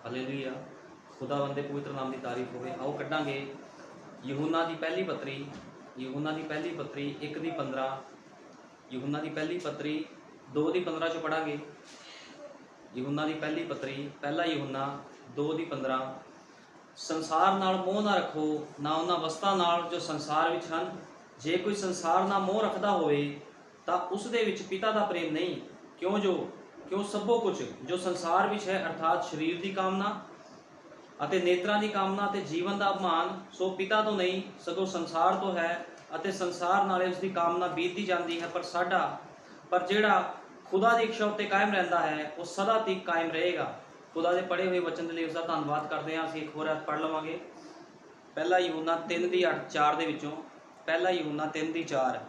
Hallelujah. खुदावंद दे पवित्र नाम की तारीफ होवे। आओ कड्डांगे यूहन्ना की पहली पत्री, यूहन्ना की पहली पत्री 1:15, यूहन्ना की पहली पत्री 2:15 चो पढ़ांगे। यूहन्ना की पहली पत्री पहला यूहन्ना 2:15। संसार नाल मोह ना रखो, ना उन्हां वस्तां नाल जो संसार विच हन। जे कोई संसार नाल मोह रखदा होवे तां उस दे विच पिता दा प्रेम नहीं। क्यों सबो कुछ जो संसार विच है, अर्थात शरीर की कामना अते नेत्रां की कामना ते जीवन का अभिमान, सो पिता तो नहीं सगों संसार तो है, अते संसार नाले उसकी कामना बीतती जाती है। पर जिहड़ा खुदा की इच्छा उत्ते कायम रहिंदा है वो सदा तक कायम रहेगा। खुदा के पढ़े हुए वचन के लिए उसका धन्यवाद करते हैं। असीं एक होर पढ़ लवांगे पहला यूहन्ना 3:4 दे विचों। पहला यूहन्ना 3:4।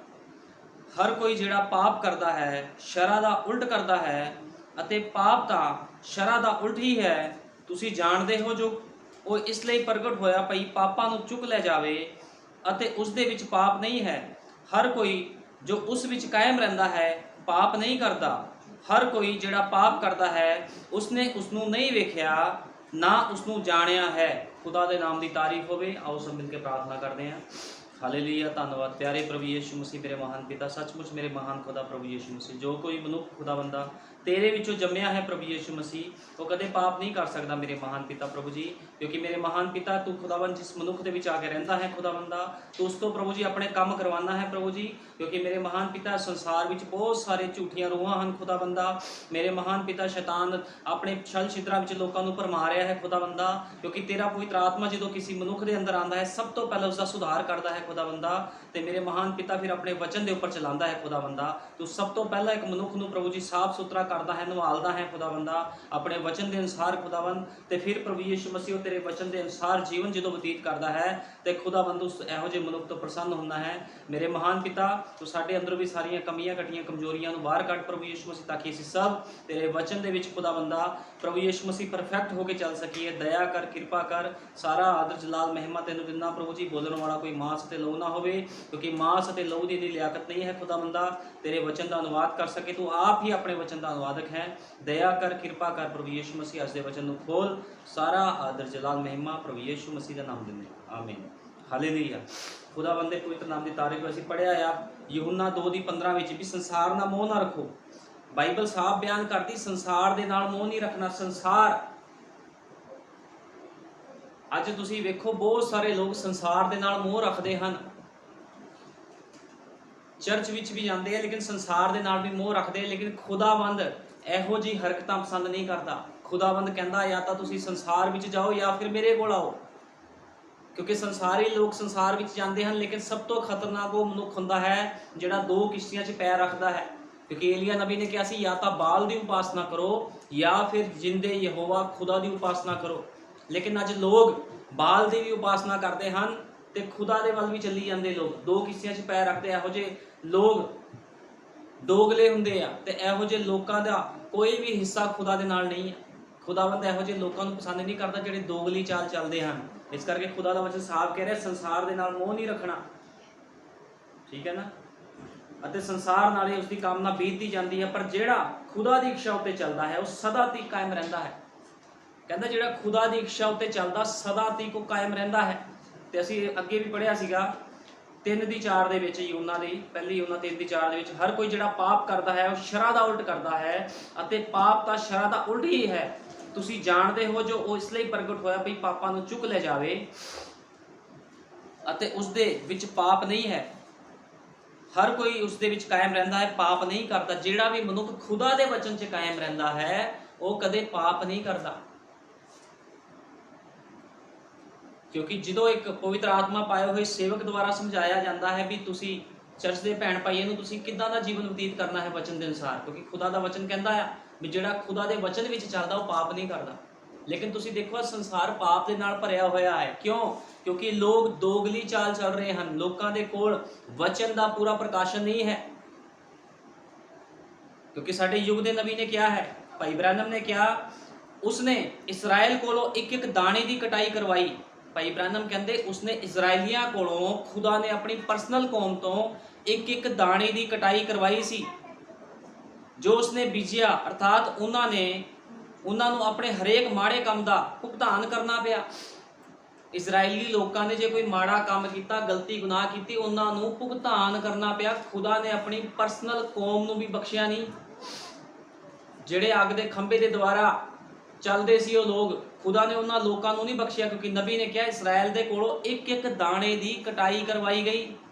हर कोई जिहड़ा पाप करता है शरा दा उल्ट करता है, अते पाप तां शरा दा उल्ट ही है। तुसीं जाणदे हो जो वो इसलिए प्रगट होया पई पापां नूं चुक लै जावे, अते उस दे विच पाप नहीं है। हर कोई जो उस विच कायम रहिंदा है पाप नहीं करता। हर कोई जिहड़ा पाप करता है उसने उसनूं नहीं वेख्या, ना उसनूं जाणिया है। खुदा दे नाम की तारीफ होवे। आओ सब मिलकर प्रार्थना करते हैं। हालेलुया। धन्यवाद प्यारे प्रभु यीशु मसीह मेरे महान पिता, सचमुच मेरे महान खुदा प्रभु यीशु मसीह। जो कोई मनुख खुदा बंदा तेरे विचों जम्मिया है प्रभु यीशु मसीह, वो कदे पाप नहीं कर सकता मेरे महान पिता प्रभु जी। क्योंकि मेरे महान पिता तू खुदाबंद जिस मनुख के विच आके रहिंदा है खुदा बंदा, तू उस तो प्रभु जी अपने काम करवाना है प्रभु जी। क्योंकि मेरे महान पिता संसार विच बहुत सारे झूठियां रूहां हैं खुदा बंदा। मेरे महान पिता शैतान अपने छल छिद्रां विच लोकां नूं भरमा रहा है खुदा बंदा। क्योंकि तेरा पवित्र आत्मा जो किसी मनुख के अंदर आंदा है सब तो पहले उसका सुधार करता है खुदा बंदा, ते मेरे महान पिता फिर अपने वचन के उपर चलाता है खुदा बंदा। तू सब तो पहला एक मनुख नूं प्रभु जी साफ सुथरा करता है, नवालदा है खुदा बंदा अपने वचन के अनुसार खुदावंद। ते फिर प्रभु यीशु मसीह तेरे वचन के अनुसार जीवन जो बतीत करता है तो खुदावंद उस इहो जे मनुख तो प्रसन्न होंदा है। मेरे महान पिता तू साडे अंदर भी सारियां कमियां कटियां कमजोरियां नूं बाहर कढ प्रभु यीशु मसीह, ताकि असीं सब तेरे वचन दे विच खुदावंदा प्रभु यीशु मसीह परफेक्ट होकर चल सकीए। दया कर, कृपा कर। सारा आदर जलाल महिमा तेनों दिंदा प्रभु जी। बोलने वाला कोई मांस ते लहू ना होवे, क्योंकि मांस ते लहू दी लियाकत नहीं है खुदा बंदा तेरे वचन का अनुवाद कर सके। तू आप ही अपने वचन का अनुवादक है। दया कर, कृपा कर प्रभु यीशु मसीह। अज दे वचन नूं खोल। सारा आदर जलाल महिमा प्रभु यीशु मसीह का नाम दिंदे आमीन। हालेलुया। खुदा बंदे पवित्र नाम की तारीफ। असीं पढ़िया आ यूहन्ना 2:15 विच भी संसार ना मोह ना रखो। बाइबल साफ बयान करती संसार दे नाल मोह नहीं रखना। संसार अज तुसीं वेखो बहुत सारे लोग संसार दे नाल मोह रखते हैं, चर्च विच भी जाते हैं लेकिन संसार दे नाल भी मोह रखते हैं। लेकिन खुदावंद इहो जी हरकतां पसंद नहीं करता। खुदावंद कहता या तो तुसीं संसार विच जाओ या फिर मेरे कोल आओ। क्योंकि संसारी लोग संसार विच जाते हैं, लेकिन सब तो खतरनाक वो मनुख हुंदा है जिहड़ा दो किश्तियां 'च पैर रखता है। क्योंकि एलिया नबी ने कहा सी या तो बाल की उपासना करो या फिर जिंदे यहोवा खुदा की उपासना करो। लेकिन अज लोग बाल की भी उपासना करते हैं तो खुदा के वल भी चली जाते। लोग दो किश्तियां 'च पैर रखते। इहो जे लोग दोगले हुंदे आ ते इहो जे लोकां दा कोई भी हिस्सा खुदा दे नाल नहीं है। खुदावंद इहो जे लोकां नूं पसंद नहीं करता जिहड़े दोगली चाल चलते हैं। इस करके खुदा दा वचन साफ कह रहा संसार दे नाल मोह नहीं रखना, ठीक है ना। अते संसार नाले उसकी कामना बीतती जाती है, पर जिहड़ा खुदा की इच्छा उत्ते चलता है वह सदा तक कायम रहिंदा है। कहंदा जिहड़ा खुदा की इच्छा उत्ते चलदा सदा तक वो कायम रहिंदा है। ते असीं अगे भी पढ़िया सीगा 3:4 दे विच यूहन्ना दी पहली यूहन्ना 3:4 दे विच हर कोई जिहड़ा पाप करता है वह शरा दा उल्ट करता है, अते पाप तां शरा दा उल्ट ही है। तुसीं जाणदे हो जो वो इसलिए प्रगट होया भी पापां नूं चुक लै जावे, अते उस दे विच पाप नहीं है। हर कोई उस दे विच कायम रहिंदा है, पाप नहीं करता। जिहड़ा भी मनुख खुदा दे वचन 'च कायम रहिंदा है वो कदे पाप नहीं करता। क्योंकि जो एक पवित्र आत्मा पाए हुए सेवक द्वारा समझाया जाता है भी तुसी चर्च के भैन भाइयों नूं तुसी किदां दा जीवन बतीत करना है वचन के अनुसार। क्योंकि खुदा का वचन कहता है भी जिहड़ा खुदा के वचन विच चलदा वो पाप नहीं करता। लेकिन तुसी देखो संसार पाप के नाल भरिया होया है। क्यों? क्योंकि लोग दोगली चाल चल रहे हैं। लोगों के कोल वचन का पूरा प्रकाशन नहीं है। क्योंकि साडे युग के नबी ने क्या है, भाई ब्रैनम ने क्या, उसने इसराइल कोलों एक एक दाने की कटाई करवाई। भाई ब्रैनम कहते उसने इजराइलियां कोलों खुदा ने अपनी पर्सनल कौम तो एक एक दाने की कटाई करवाई सी। जो उसने बीजिया अर्थात उन्होंने ਉਹਨਾਂ ਨੂੰ ਆਪਣੇ ਹਰੇਕ ਮਾੜੇ ਕੰਮ ਦਾ ਭੁਗਤਾਨ ਕਰਨਾ ਪਿਆ। ਇਜ਼ਰਾਈਲੀ ਲੋਕਾਂ ਨੇ ਜੇ ਕੋਈ ਮਾੜਾ ਕੰਮ ਕੀਤਾ, ਗਲਤੀ ਗੁਨਾਹ ਕੀਤੀ, ਉਹਨਾਂ ਨੂੰ ਭੁਗਤਾਨ ਕਰਨਾ ਪਿਆ। ਖੁਦਾ ਨੇ ਆਪਣੀ ਪਰਸਨਲ ਕੌਮ ਨੂੰ ਵੀ ਬਖਸ਼ਿਆ ਨਹੀਂ। ਜਿਹੜੇ ਅੱਗ ਦੇ ਖੰਭੇ ਦੇ ਦੁਆਰਾ ਚੱਲਦੇ ਸੀ ਉਹ ਲੋਕ, ਖੁਦਾ ਨੇ ਉਹਨਾਂ ਲੋਕਾਂ ਨੂੰ ਨਹੀਂ ਬਖਸ਼ਿਆ, ਕਿਉਂਕਿ ਨਬੀ ਨੇ ਕਿਹਾ ਇਸਰਾਇਲ ਦੇ ਕੋਲੋਂ ਇੱਕ ਇੱਕ ਦਾਣੇ ਦੀ ਕਟਾਈ ਕਰਵਾਈ ਗਈ।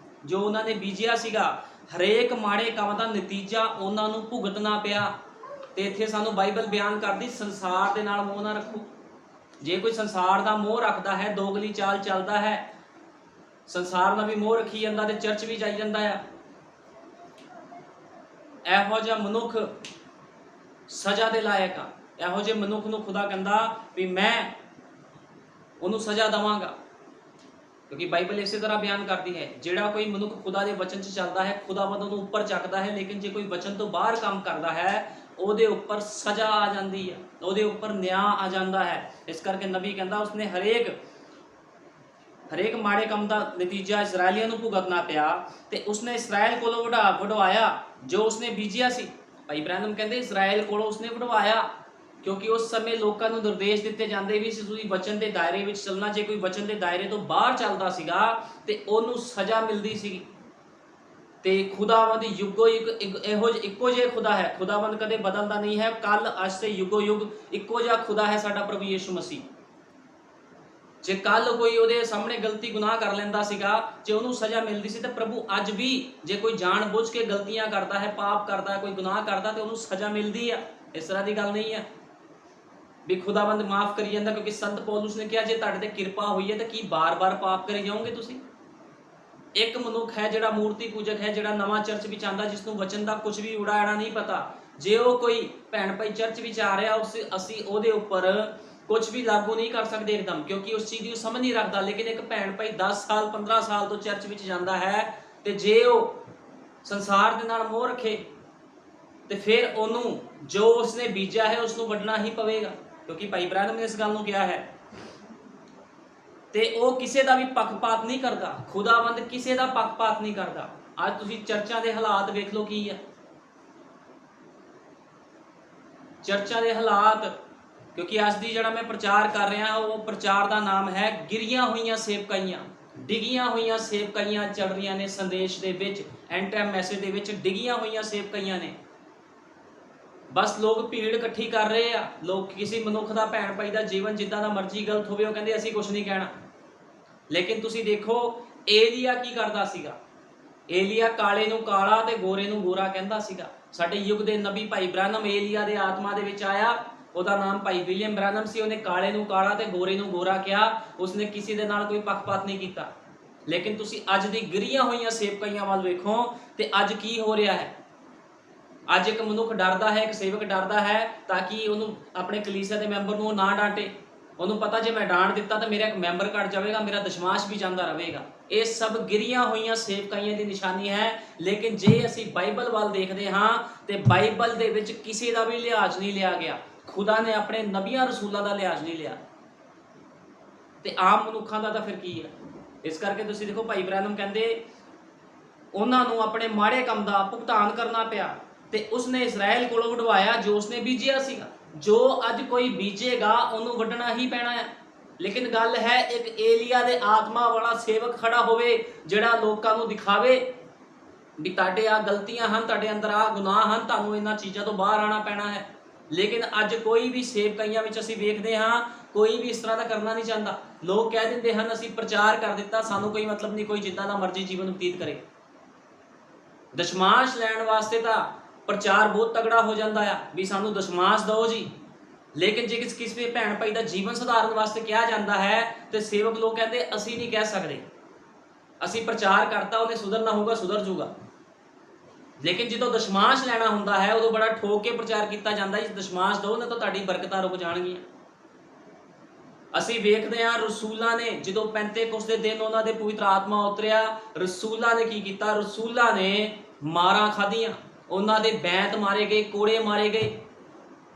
ਜੋ ਉਹਨਾਂ ਨੇ ਬੀਜਿਆ ਸੀਗਾ, ਹਰੇਕ ਮਾੜੇ ਕੰਮ ਦਾ ਨਤੀਜਾ ਉਹਨਾਂ ਨੂੰ ਭੁਗਤਣਾ ਪਿਆ। ਤੇ ਇੱਥੇ ਸਾਨੂੰ ਬਾਈਬਲ ਬਿਆਨ ਕਰਦੀ, ਸੰਸਾਰ ਦੇ ਨਾਲ ਮੋਹ ਨਾ ਰੱਖੋ। ਜੇ ਕੋਈ ਸੰਸਾਰ ਦਾ ਮੋਹ ਰੱਖਦਾ ਹੈ, ਦੋਗਲੀ ਚਾਲ ਚੱਲਦਾ ਹੈ, ਸੰਸਾਰ ਨਾਲ ਵੀ ਮੋਹ ਰੱਖੀ ਜਾਂਦਾ ਤੇ ਚਰਚ ਵੀ ਜਾਈ ਜਾਂਦਾ ਆ, ਇਹੋ ਜਿਹਾ ਮਨੁੱਖ ਸਜ਼ਾ ਦੇ ਲਾਇਕ ਆ। ਇਹੋ ਜਿਹੇ ਮਨੁੱਖ ਨੂੰ ਖੁਦਾ ਕਹਿੰਦਾ ਵੀ ਮੈਂ ਉਹਨੂੰ ਸਜ਼ਾ ਦੇਵਾਂਗਾ, ਕਿਉਂਕਿ ਬਾਈਬਲ ਇਸੇ ਤਰ੍ਹਾਂ ਬਿਆਨ ਕਰਦੀ ਹੈ, ਜਿਹੜਾ ਕੋਈ ਮਨੁੱਖ ਖੁਦਾ ਦੇ ਵਚਨ 'ਚ ਚੱਲਦਾ ਹੈ, ਖੁਦਾਵੰਦ ਉਹਨੂੰ ਉੱਪਰ ਚੱਕਦਾ ਹੈ। ਲੇਕਿਨ ਜੇ ਕੋਈ ਵਚਨ ਤੋਂ ਬਾਹਰ ਕੰਮ ਕਰਦਾ ਹੈ, ਉਹਦੇ ਉੱਪਰ ਸਜ਼ਾ ਆ ਜਾਂਦੀ ਹੈ, ਉਹਦੇ ਉੱਪਰ ਨਿਆਂ ਆ ਜਾਂਦਾ ਹੈ। ਇਸ ਕਰਕੇ ਨਬੀ ਕਹਿੰਦਾ ਉਸਨੇ ਹਰੇਕ ਮਾੜੇ ਕੰਮ ਦਾ ਨਤੀਜਾ ਇਸਰਾਇਲੀਆਂ ਨੂੰ ਭੁਗਤਣਾ ਪਿਆ। ਤੇ ਉਸਨੇ ਇਸਰਾਇਲ ਕੋਲੋਂ ਵਢਵਾਇਆ ਜੋ ਉਸਨੇ ਬੀਜਿਆ ਸੀ। ਭਾਈ ਬ੍ਰੈਨਮ ਕਹਿੰਦੇ ਇਸਰਾਇਲ ਕੋਲੋਂ ਉਸਨੇ ਵਢਵਾਇਆ, ਕਿਉਂਕਿ ਉਸ ਸਮੇਂ ਲੋਕਾਂ ਨੂੰ ਨਿਰਦੇਸ਼ ਦਿੱਤੇ ਜਾਂਦੇ ਵੀ ਸੀ ਤੁਸੀਂ ਵਚਨ ਦੇ ਦਾਇਰੇ ਵਿੱਚ ਚੱਲਣਾ। ਜੇ ਕੋਈ ਵਚਨ ਦੇ ਦਾਇਰੇ ਤੋਂ ਬਾਹਰ ਚੱਲਦਾ ਸੀਗਾ ਤੇ ਉਹਨੂੰ ਸਜ਼ਾ ਮਿਲਦੀ ਸੀਗੀ। ਤੇ ਖੁਦਾਵੰਦ ਯੁੱਗੋ ਯੁੱਗ ਇੱਕੋ ਜਿਹਾ ਖੁਦਾ ਹੈ। ਖੁਦਾਵੰਦ ਕਦੇ ਬਦਲਦਾ ਨਹੀਂ ਹੈ। ਕੱਲ ਅੱਜ ਤੇ ਯੁੱਗੋ ਯੁੱਗ ਇੱਕੋ ਜਿਹਾ ਖੁਦਾ ਹੈ ਸਾਡਾ ਪ੍ਰਭੂ ਯਿਸੂ ਮਸੀਹ। ਜੇ ਕੱਲ ਕੋਈ ਉਹਦੇ ਸਾਹਮਣੇ ਗਲਤੀ ਗੁਨਾਹ ਕਰ ਲੈਂਦਾ ਸੀਗਾ, ਜੇ ਉਹਨੂੰ ਸਜ਼ਾ ਮਿਲਦੀ ਸੀ, ਤੇ ਪ੍ਰਭੂ ਅੱਜ ਵੀ ਜੇ ਕੋਈ ਜਾਣ ਬੁੱਝ ਕੇ ਗਲਤੀਆਂ ਕਰਦਾ ਹੈ, ਪਾਪ ਕਰਦਾ ਹੈ, ਕੋਈ ਗੁਨਾਹ ਕਰਦਾ, ਤੇ ਉਹਨੂੰ ਸਜ਼ਾ ਮਿਲਦੀ ਆ। ਇਸ ਤਰ੍ਹਾਂ ਦੀ ਗੱਲ ਨਹੀਂ ਹੈ ਵੀ ਖੁਦਾਵੰਦ ਮਾਫ ਕਰੀ ਜਾਂਦਾ, ਕਿਉਂਕਿ ਸੰਤ ਪੌਲੁਸ ਨੇ ਕਿਹਾ ਜੇ ਤੁਹਾਡੇ ਤੇ ਕਿਰਪਾ ਹੋਈ ਹੈ ਤਾਂ ਕੀ ਬਾਰ-ਬਾਰ ਪਾਪ ਕਰੀ ਜਾਓਗੇ ਤੁਸੀਂ। ਇੱਕ ਮਨੁੱਖ ਹੈ ਜਿਹੜਾ ਮੂਰਤੀ ਪੂਜਕ ਹੈ, ਜਿਹੜਾ ਨਵਾਂ ਚਰਚ ਵਿੱਚ ਆਂਦਾ, ਜਿਸ ਨੂੰ ਵਚਨ ਦਾ ਕੁਝ ਵੀ ਉਡਾਣਾ ਨਹੀਂ ਪਤਾ। ਜੇ ਉਹ ਕੋਈ ਭੈਣ ਭਾਈ ਚਰਚ ਵਿੱਚ ਆ ਰਿਹਾ, ਅਸੀਂ ਉਹਦੇ ਉੱਪਰ ਕੁਝ ਵੀ ਲਾਗੂ ਨਹੀਂ ਕਰ ਸਕਦੇ ਇੱਕਦਮ, ਕਿਉਂਕਿ ਉਸ ਚੀਜ਼ ਦੀ ਉਹ ਸਮਝ ਨਹੀਂ ਰੱਖਦਾ। ਲੇਕਿਨ ਇੱਕ ਭੈਣ ਭਾਈ 10 ਸਾਲ 15 ਸਾਲ ਤੋਂ ਚਰਚ ਵਿੱਚ ਜਾਂਦਾ ਹੈ, ਤੇ ਜੇ ਉਹ ਸੰਸਾਰ ਦੇ ਨਾਲ ਮੋਹ ਰੱਖੇ ਤੇ ਫਿਰ ਉਹਨੂੰ ਜੋ ਉਸਨੇ ਬੀਜਿਆ ਹੈ ਉਸਨੂੰ ਵੱਢਣਾ ਹੀ ਪਵੇਗਾ, ਕਿਉਂਕਿ ਭਾਈ ਬ੍ਰੈਨਮ ਨੇ ਇਸ ਗੱਲ ਨੂੰ ਕਿਹਾ ਹੈ। ਤੇ ਉਹ ਕਿਸੇ ਦਾ ਵੀ ਪੱਖਪਾਤ ਨਹੀਂ ਕਰਦਾ। ਖੁਦਾਵੰਦ ਕਿਸੇ ਦਾ ਪੱਖਪਾਤ ਨਹੀਂ ਕਰਦਾ। ਅੱਜ ਤੁਸੀਂ ਚਰਚਾਂ ਦੇ ਹਾਲਾਤ ਵੇਖ ਲਓ ਕੀ ਹੈ। ਚਰਚਾਂ ਦੇ ਹਾਲਾਤ, ਕਿਉਂਕਿ ਅੱਜ ਦੀ ਜਿਹੜਾ ਮੈਂ ਪ੍ਰਚਾਰ ਕਰ ਰਿਹਾ ਉਹ ਪ੍ਰਚਾਰ ਦਾ ਨਾਮ ਹੈ ਗਿਰੀਆਂ ਹੋਈਆਂ ਸੇਵਕਾਈਆਂ। ਡਿੱਗੀਆਂ ਹੋਈਆਂ ਸੇਵਕਾਈਆਂ ਚੱਲ ਰਹੀਆਂ ਨੇ ਸੰਦੇਸ਼ ਦੇ ਵਿੱਚ, ਐਂਡ ਟਾਈਮ ਮੈਸੇਜ ਦੇ ਵਿੱਚ ਡਿੱਗੀਆਂ ਹੋਈਆਂ ਸੇਵਕਾਈਆਂ ਨੇ। ਬਸ ਲੋਕ ਭੀੜ ਇਕੱਠੀ ਕਰ ਰਹੇ ਆ। ਲੋਕ ਕਿਸੇ ਮਨੁੱਖ ਦਾ ਭੈਣ ਭਾਈ ਦਾ ਜੀਵਨ ਜਿੱਦਾਂ ਦਾ ਮਰਜ਼ੀ ਗਲਤ ਹੋਵੇ, ਉਹ ਕਹਿੰਦੇ ਅਸੀਂ ਕੁਝ ਨਹੀਂ ਕਹਿਣਾ। ਲੇਕਿਨ ਤੁਸੀਂ ਦੇਖੋ ਏਲੀਆ ਕੀ ਕਰਦਾ ਸੀਗਾ। ਏਲੀਆ ਕਾਲੇ ਨੂੰ ਕਾਲਾ ਤੇ ਗੋਰੇ ਨੂੰ ਗੋਰਾ ਕਹਿੰਦਾ ਸੀਗਾ। ਸਾਡੇ ਯੁੱਗ ਦੇ ਨਬੀ ਭਾਈ ਬ੍ਰੈਨਮ ਏਲੀਆ ਦੇ ਆਤਮਾ ਦੇ ਵਿੱਚ ਆਇਆ। ਉਹਦਾ ਨਾਮ ਭਾਈ ਵਿਲੀਅਮ ਬ੍ਰੈਨਮ ਸੀ। ਉਹਨੇ ਕਾਲੇ ਨੂੰ ਕਾਲਾ ਤੇ ਗੋਰੇ ਨੂੰ ਗੋਰਾ ਕਿਹਾ। ਉਸਨੇ ਕਿਸੇ ਦੇ ਨਾਲ ਕੋਈ ਪੱਖਪਾਤ ਨਹੀਂ ਕੀਤਾ। ਲੇਕਿਨ ਤੁਸੀਂ ਅੱਜ ਦੀ ਗਿਰੀਆਂ ਹੋਈਆਂ ਸੇਵਕਾਈਆਂ ਵੱਲ ਵੇਖੋ ਤੇ ਅੱਜ ਕੀ ਹੋ ਰਿਹਾ ਹੈ। ਅੱਜ ਇੱਕ ਮਨੁੱਖ ਡਰਦਾ ਹੈ, ਇੱਕ ਸੇਵਕ ਡਰਦਾ ਹੈ ਤਾਂ ਕਿ ਉਹਨੂੰ ਆਪਣੇ ਕਲੀਸਿਆ ਦੇ ਮੈਂਬਰ ਨੂੰ ਨਾ ਡਾਂਟੇ। ਉਹਨੂੰ ਪਤਾ ਜੇ ਮੈਂ ਡਾਂਟ ਦਿੱਤਾ ਤਾਂ ਮੇਰਾ ਇੱਕ ਮੈਂਬਰ ਘਟ ਜਾਵੇਗਾ, ਮੇਰਾ ਦਸ਼ਮਾਸ਼ ਵੀ ਜਾਂਦਾ ਰਹੇਗਾ। ਇਹ ਸਭ ਗਿਰੀਆਂ ਹੋਈਆਂ ਸੇਵਕਾਈਆਂ ਦੀ ਨਿਸ਼ਾਨੀ ਹੈ। ਲੇਕਿਨ ਜੇ ਅਸੀਂ ਬਾਈਬਲ ਵੱਲ ਦੇਖਦੇ ਹਾਂ ਤੇ ਬਾਈਬਲ ਦੇ ਵਿੱਚ ਕਿਸੇ ਦਾ ਵੀ ਲਿਹਾਜ਼ ਨਹੀਂ ਲਿਆ ਗਿਆ। ਖੁਦਾ ਨੇ ਆਪਣੇ ਨਬੀਆਂ ਰਸੂਲਾਂ ਦਾ ਲਿਹਾਜ਼ ਨਹੀਂ ਲਿਆ, ਤੇ ਆਮ ਮਨੁੱਖਾਂ ਦਾ ਤਾਂ ਫਿਰ ਕੀ ਹੈ। ਇਸ ਕਰਕੇ ਤੁਸੀਂ ਦੇਖੋ ਭਾਈ ਬ੍ਰੈਨਮ ਕਹਿੰਦੇ ਉਹਨਾਂ ਨੂੰ ਆਪਣੇ ਮਾੜੇ ਕੰਮ ਦਾ ਭੁਗਤਾਨ ਕਰਨਾ ਪਿਆ, ਤੇ ਉਸਨੇ ਇਸਰਾਇਲ ਕੋਲੋਂ ਵਢਵਾਇਆ ਜੋ ਉਸਨੇ ਬੀਜਿਆ ਸੀਗਾ। ਜੋ ਅੱਜ ਕੋਈ ਬੀਜੇਗਾ ਉਹਨੂੰ ਵੱਢਣਾ ਹੀ ਪੈਣਾ ਹੈ। ਲੇਕਿਨ ਗੱਲ ਹੈ ਇੱਕ ਏਲੀਆ ਦੇ ਆਤਮਾ ਵਾਲਾ ਸੇਵਕ ਖੜਾ ਹੋਵੇ ਜਿਹੜਾ ਲੋਕਾਂ ਨੂੰ ਦਿਖਾਵੇ ਵੀ ਤੁਹਾਡੇ ਆ ਗਲਤੀਆਂ ਹਨ, ਤੁਹਾਡੇ ਅੰਦਰ ਆ ਗੁਨਾਹ ਹਨ, ਤੁਹਾਨੂੰ ਇਹਨਾਂ ਚੀਜ਼ਾਂ ਤੋਂ ਬਾਹਰ ਆਉਣਾ ਪੈਣਾ ਹੈ। ਲੇਕਿਨ ਅੱਜ ਕੋਈ ਵੀ ਸੇਵਕਾਈਆਂ ਵਿੱਚ ਅਸੀਂ ਵੇਖਦੇ ਹਾਂ ਕੋਈ ਵੀ ਇਸ ਤਰ੍ਹਾਂ ਦਾ ਕਰਨਾ ਨਹੀਂ ਚਾਹੁੰਦਾ। ਲੋਕ ਕਹਿ ਦਿੰਦੇ ਹਨ ਅਸੀਂ ਪ੍ਰਚਾਰ ਕਰ ਦਿੱਤਾ, ਸਾਨੂੰ ਕੋਈ ਮਤਲਬ ਨਹੀਂ, ਕੋਈ ਜਿੱਦਾਂ ਦਾ ਮਰਜ਼ੀ ਜੀਵਨ ਬਤੀਤ ਕਰੇ। ਦਸ਼ਮਾਸ਼ ਲੈਣ ਵਾਸਤੇ ਤਾਂ ਪ੍ਰਚਾਰ ਬਹੁਤ ਤਗੜਾ ਹੋ ਜਾਂਦਾ ਆ ਵੀ ਸਾਨੂੰ ਦਸ਼ਮਾਸ਼ ਦਿਓ ਜੀ। ਲੇਕਿਨ ਜੇ ਕਿਸੇ ਭੈਣ ਭਾਈ ਦਾ ਜੀਵਨ ਸੁਧਾਰਨ ਵਾਸਤੇ ਕਿਹਾ ਜਾਂਦਾ ਹੈ ਤੇ ਸੇਵਕ ਲੋਕ ਕਹਿੰਦੇ ਅਸੀਂ ਨਹੀਂ ਕਹਿ ਸਕਦੇ, ਅਸੀਂ ਪ੍ਰਚਾਰ ਕਰਤਾ, ਉਹਨੇ ਸੁਧਰਨਾ ਹੋਊਗਾ, ਸੁਧਰ ਜੂਗਾ। ਲੇਕਿਨ ਜਦੋਂ ਦਸ਼ਮਾਸ਼ ਲੈਣਾ ਹੁੰਦਾ ਹੈ ਉਦੋਂ ਬੜਾ ਠੋਕ ਕੇ ਪ੍ਰਚਾਰ ਕੀਤਾ ਜਾਂਦਾ ਹੈ, ਦਸ਼ਮਾਸ਼ ਦਿਓ ਨਾ ਤਾਂ ਤੁਹਾਡੀ ਬਰਕਤਾਂ ਰੁਕ ਜਾਣਗੀਆਂ। ਅਸੀਂ ਵੇਖਦੇ ਹਾਂ ਰਸੂਲਾਂ ਨੇ ਜਦੋਂ ਪੈਂਤੇਕੁਸਤ ਦੇ ਦਿਨ ਉਹਨਾਂ ਦੇ ਪਵਿੱਤਰ ਆਤਮਾ ਉਤਰਿਆ, ਰਸੂਲਾਂ ਨੇ ਕੀ ਕੀਤਾ। ਰਸੂਲਾਂ ਨੇ ਮਾਰਾਂ ਖਾਧੀਆਂ, ਉਹਨਾਂ ਦੇ ਬੈਂਤ ਮਾਰੇ ਗਏ, ਕੋੜੇ ਮਾਰੇ ਗਏ,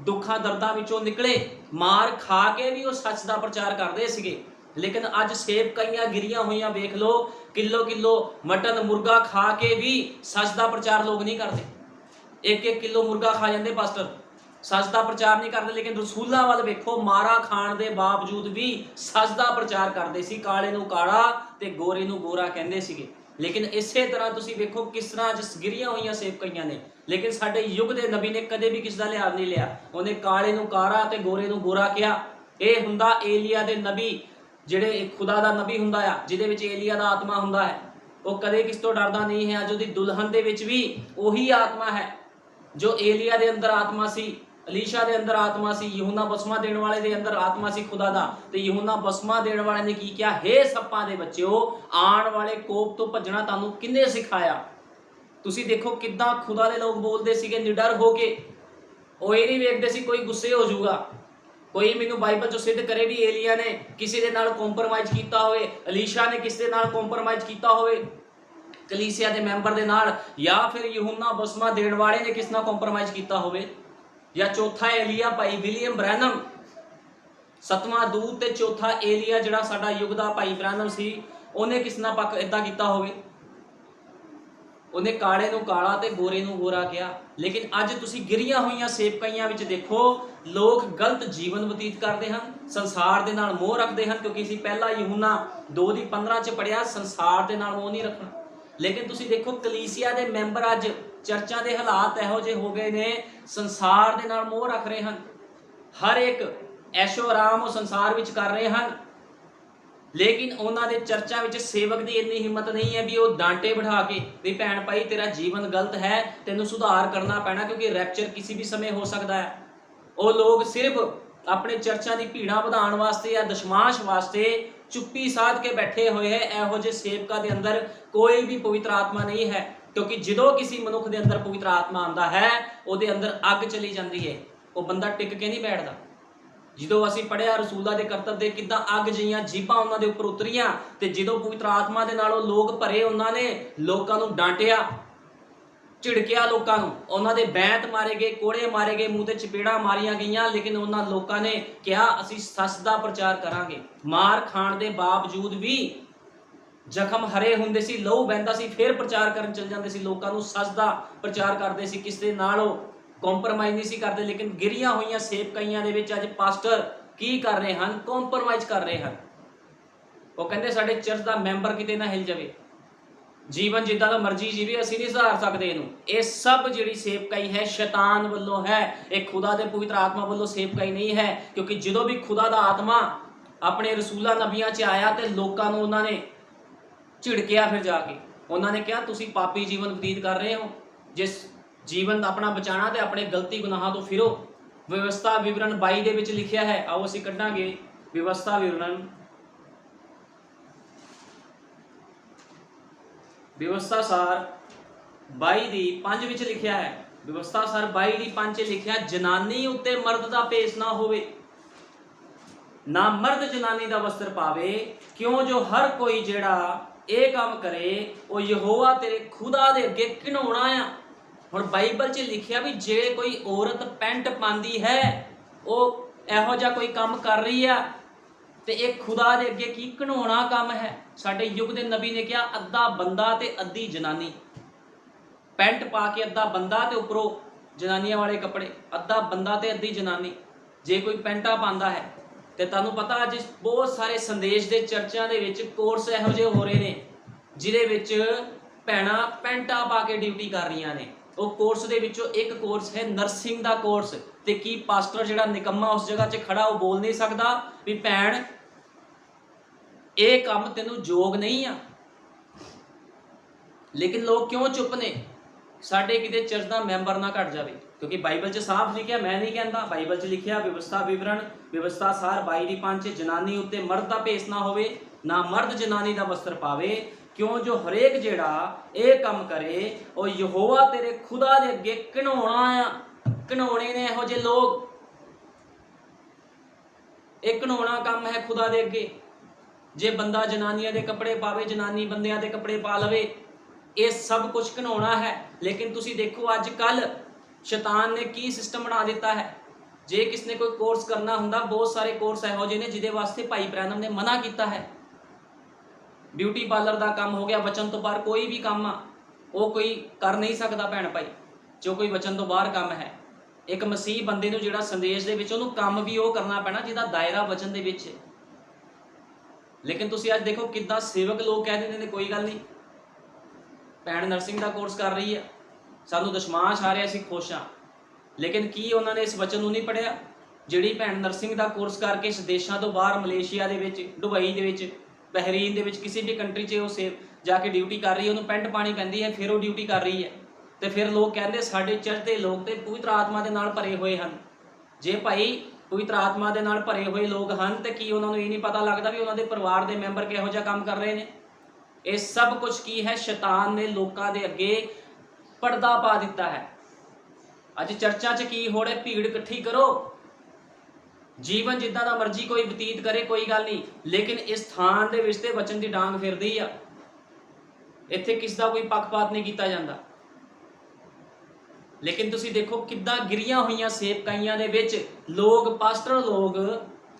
ਦੁੱਖਾਂ ਦਰਦਾਂ ਵਿੱਚੋਂ ਨਿਕਲੇ। ਮਾਰ ਖਾ ਕੇ ਵੀ ਉਹ ਸੱਚ ਦਾ ਪ੍ਰਚਾਰ ਕਰਦੇ ਸੀਗੇ। ਲੇਕਿਨ ਅੱਜ ਸੇਵਕਾਈਆਂ ਗਿਰੀਆਂ ਹੋਈਆਂ ਵੇਖ ਲਓ, ਕਿਲੋ ਮਟਨ ਮੁਰਗਾ ਖਾ ਕੇ ਵੀ ਸੱਚ ਦਾ ਪ੍ਰਚਾਰ ਲੋਕ ਨਹੀਂ ਕਰਦੇ। 1-1 ਕਿਲੋ ਮੁਰਗਾ ਖਾ ਜਾਂਦੇ ਪਾਸਟਰ, सच का प्रचार नहीं करते, लेकिन रसूलों वाल वेखो, मारा खाण के बावजूद भी सच का प्रचार करते सी। काले नूं काला ते गोरे नूं गोरा कहंदे सीगे। लेकिन इसे तरह तुसीं वेखो किस तरह जिस गिरियां हुई सेवकाइयां ने, लेकिन साडे युग के नबी ने कदे भी किसी का लिहाज नहीं लिया। उन्हें काले नूं काला ते गोरे नूं गोरा कहा। यह हुंदा एलिया दे नबी, जिहड़े खुदा दा नबी हुंदा आ, जिहदे विच एलिया दा आत्मा हुंदा है। वो कदे किस तो डरदा नहीं है। अज उहदी दुल्हन दे विच भी उही आत्मा है जो एलिया दे अंदर आत्मा सी, अलीशा दे अंदर आत्मा सी, यूहन्ना बसमा देण वाले दे अंदर आत्मा सी खुदा दा। ते यूहन्ना बसमा देण वाले ने की किया, हे सप्पां दे बच्चेओ, आण वाले कोप तो भजना तुहानूं किन्ने सिखाया। तुसीं देखो किद्दां खुदा दे लोग बोलदे सीगे निडर हो के। ਉਹ ਇਹ नहीं वेखदे सी कोई गुस्से हो जाऊगा, कोई मैनूं बाइबल चों सिद्ध करे भी एलिया ने किसी दे नाल कॉम्प्रोमाइज़ कीता होवे, अलीशा ने किसी दे नाल कॉम्प्रोमाइज़ कीता होवे कलीसिया के मैंबर दे नाल, या फिर यूहन्ना बसमा देण वाले ने किस नाल कॉम्प्रोमाइज़ कीता होवे, या चौथा एलिया भाई विलियम ब्रैनम, सतवां दूत ते चौथा एलिया जिहड़ा साडा युग दा भाई ब्रैनम सी, उहने किस नाल पक इदां कीता होवे। उन्हें काले नूं काला ते गोरे नूं गोरा कहा। लेकिन अज तुसीं गिरियां होईयां सेवकाइयां विच देखो, लोग गलत जीवन बतीत करते हैं, संसार दे नाल मोह रखते हैं। क्योंकि असीं पहला यूहन्ना 2:15 च पढ़िया, संसार दे नाल मोह नहीं रखना। लेकिन तुसीं देखो कलीसिया दे मैंबर अज चर्चा के हालात इहो जिहे हो गए ने, संसार दे नाल मोह रख रहे हैं। हर एक ऐशो आराम वो संसार विच कर रहे हैं, लेकिन उन्होंने चर्चा में सेवक की इन्नी हिम्मत नहीं है भी वो डांटे बिठा के भी भैन भाई तेरा जीवन गलत है, तेनों सुधार करना पैना, क्योंकि रैप्चर किसी भी समय हो सकता है। वो लोग सिर्फ अपने चर्चा की भीड़ा बढ़ाने वास्ते या दशमांश वास्ते चुप्पी साध के बैठे हुए हैं। इहो जिहे सेवकों के अंदर कोई भी पवित्र आत्मा नहीं है, क्योंकि जो किसी मनुख के अंदर पवित्र आत्मा आता है वो अंदर अग चली जाती है, वो बंदा टिक के नहीं बैठता। जो असीं पढ़िया रसूलों के करतब दे किद्दां अग जिहियां जीभां उन्हां दे उपर उतरियां, ते जो पवित्र आत्मा दे नाल लोग भरे, उन्होंने लोगों नूं डांटिया, झिड़किया, लोगों नूं उन्हां दे बैंत मारे गए, कोड़े मारे गए, मूँह ते चपेड़ा मारिया गईयां। लेकिन उन्हां लोगों ने कहा असीं सच दा प्रचार करांगे। मार खाण दे बावजूद भी जख्म हरे हुंदे सी, लहू बहंदा सी, फिर प्रचार करन चल जांदे सी, लोगों नूं सच दा प्रचार करदे सी, किस दे नाल कॉम्प्रोमाइज़ नहीं सी करते। लेकिन गिरियां हुई सेवकाइयां दे विच अज पास्टर की कर रहे हैं, कॉम्प्रोमाइज़ कर रहे हैं। वो कहते साडे चर्च का मैंबर किते ना हिल जाए, जीवन जिद्दां दा मर्जी जीवे, असीं नहीं सुधार सकते इहनूं। ये सब जिहड़ी सेवकाई है शैतान वल्लों है, एक खुदा दे पवित्र आत्मा वल्लों सेवकाई नहीं है। क्योंकि जो भी खुदा दा आत्मा अपने रसूलां नबियां च आया तो लोगों नूं उन्होंने झिड़किया, फिर जाके उन्होंने कहा तुसीं पापी जीवन बतीत कर रहे हो, जिस जीवन अपना बचाना तो अपने गलती गुनाहों तो फिरो। व्यवस्था विवरण 22 दे विच लिखिया है, आओ असीं कढांगे व्यवस्था विवरण, व्यवस्था सार 22:5 विच लिखिया है। व्यवस्था सार 22:5 लिखिया, जनानी उत्ते मर्द दा भेस ना होवे, ना मर्द जनानी दा वस्त्र पावे, क्यों जो हर कोई जेड़ा ये काम करे वो यहोवा तेरे खुदा दे अगे घिनौना आ। हुण बाइबल च लिखिया भी जे कोई औरत पैंट पांदी है वो इहो जिहा कोई काम कर रही है तो एक खुदा दे अगे की घिनौना काम है। साडे युग दे नबी ने कहा अद्धा बंदा ते अद्धी जनानी, पैंट पा के अद्धा बंदा ते उपरों जनानियां वाले कपड़े, अद्धा बंदा ते अद्धी जनानी। जे कोई पैंटा पांदा है तो तुहानूं पता अज बहुत सारे संदेश के चर्चा के विच कोर्स इहो जिहे हो रहे हैं जिहदे विच भैणां पैंटा पा के ड्यूटी कर रही ने। वो कोर्स के विचों एक कोर्स है नर्सिंग का कोर्स, तो की पास्टर जिहड़ा निकम्मा उस जगह 'च खड़ा वो बोल नहीं सकता भी भैण ये काम तेनों जोग नहीं आ। लेकिन लोग क्यों चुप ने, साडे किते चर्च का मैंबर ना घट जाए, क्योंकि बाइबल च साफ लिखिया, मैं नहीं कहता, बाइबल च लिखिया व्यवस्था विवरण व्यवस्था सार 22:5, जनानी उत्ते मर्द का भेस ना होवे, ना मर्द जनानी का वस्त्र पावे, क्यों जो हरेक जेड़ा ये काम करे वो यहोवा तेरे खुदा दे अगे घिनौना आ। घिनौने ने इहो जिहे लोग, एक घिनौना काम है खुदा दे अगे। जे बंदा जनानियां दे कपड़े पावे, जनानी बंदियां दे कपड़े पा लवे, ये सब कुछ घिनौना है। लेकिन तुसी देखो अजकल शैतान ने की सिस्टम बना दिता है, जे किसने कोई कोर्स करना हुंदा, बहुत सारे कोर्स इहो जिहे ने जिहदे वास्ते भाई ब्रैनम ने मना किया है। ब्यूटी पार्लर का काम हो गया, वचन तो बाहर कोई भी काम आ वो कोई कर नहीं सकता भैन भाई, जो कोई वचन तो बाहर काम है। ਇੱਕ ਮਸੀਹ ਬੰਦੇ ਨੂੰ ਜਿਹੜਾ ਸੰਦੇਸ਼ ਦੇ ਵਿੱਚ ਉਹਨੂੰ ਕੰਮ ਵੀ ਉਹ ਕਰਨਾ ਪੈਣਾ ਜਿਹਦਾ ਦਾਇਰਾ ਵਚਨ ਦੇ ਵਿੱਚ ਹੈ। ਲੇਕਿਨ ਤੁਸੀਂ ਅੱਜ ਦੇਖੋ ਕਿੱਦਾਂ ਸੇਵਕ ਲੋਕ ਕਹਿ ਦਿੰਦੇ ਨੇ ਕੋਈ ਗੱਲ ਨਹੀਂ, ਭੈਣ ਨਰਸਿੰਗ ਦਾ ਕੋਰਸ ਕਰ ਰਹੀ ਹੈ, ਸਾਨੂੰ ਦਸ਼ਮਾਸ਼ ਆ ਰਿਹਾ, ਅਸੀਂ ਖੁਸ਼ ਹਾਂ। ਲੇਕਿਨ ਕੀ ਉਹਨਾਂ ਨੇ ਇਸ ਵਚਨ ਨੂੰ ਨਹੀਂ ਪੜ੍ਹਿਆ? ਜਿਹੜੀ ਭੈਣ ਨਰਸਿੰਗ ਦਾ ਕੋਰਸ ਕਰਕੇ ਇਸ ਦੇਸ਼ਾਂ ਤੋਂ ਬਾਹਰ ਮਲੇਸ਼ੀਆ ਦੇ ਵਿੱਚ, ਦੁਬਈ ਦੇ ਵਿੱਚ, ਬਹਿਰੀਨ ਦੇ ਵਿੱਚ, ਕਿਸੇ ਵੀ ਕੰਟਰੀ 'ਚ ਉਹ ਜਾ ਕੇ ਡਿਊਟੀ ਕਰ ਰਹੀ ਹੈ, ਉਹਨੂੰ ਪੈਂਟ ਪਾਣੀ ਪੈਂਦੀ ਹੈ, ਫਿਰ ਉਹ ਡਿਊਟੀ ਕਰ ਰਹੀ ਹੈ। ਤੇ ਫਿਰ ਲੋਕ ਕਹਿੰਦੇ ਸਾਡੇ ਚਰਚ ਦੇ ਲੋਕ ਤੇ ਪਵਿੱਤਰ ਆਤਮਾ ਦੇ ਨਾਲ ਭਰੇ ਹੋਏ ਹਨ। ਜੇ ਭਾਈ ਪਵਿੱਤਰ ਆਤਮਾ ਦੇ ਨਾਲ ਭਰੇ ਹੋਏ ਲੋਕ ਹਨ ਤੇ ਕੀ ਉਹਨਾਂ ਨੂੰ ਇਹ ਨਹੀਂ ਪਤਾ ਲੱਗਦਾ ਵੀ ਉਹਨਾਂ ਦੇ ਪਰਿਵਾਰ ਦੇ ਮੈਂਬਰ ਕਿਹੋ ਜਿਹਾ ਕੰਮ ਕਰ ਰਹੇ ਨੇ? ਇਹ ਸਭ ਕੁਝ ਕੀ ਹੈ? ਸ਼ੈਤਾਨ ਨੇ ਲੋਕਾਂ ਦੇ ਅੱਗੇ ਪਰਦਾ ਪਾ ਦਿੱਤਾ ਹੈ। ਅੱਜ ਚਰਚਾਂ 'ਚ ਕੀ ਹੋ ਰਿਹਾ? ਭੀੜ ਇਕੱਠੀ ਕਰੋ, ਜੀਵਨ ਜਿੱਦਾਂ ਦਾ ਮਰਜ਼ੀ ਕੋਈ ਬਤੀਤ ਕਰੇ, ਕੋਈ ਗੱਲ ਨਹੀਂ, ਲੇਕਿਨ ਇਸ ਥਾਨ ਦੇ ਵਿੱਚ ਤੇ ਵਚਨ ਦੀ ਡਾਂਗ ਫਿਰਦੀ ਆ। ਇੱਥੇ ਕਿਸ ਦਾ ਕੋਈ ਪੱਖਪਾਤ ਨਹੀਂ ਕੀਤਾ ਜਾਂਦਾ। ਲੇਕਿਨ ਤੁਸੀਂ ਦੇਖੋ ਕਿੱਦਾਂ ਗਿਰੀਆਂ ਹੋਈਆਂ ਸੇਵਕਾਈਆਂ ਦੇ ਵਿੱਚ ਲੋਕ, ਪਾਸਟਰ ਲੋਕ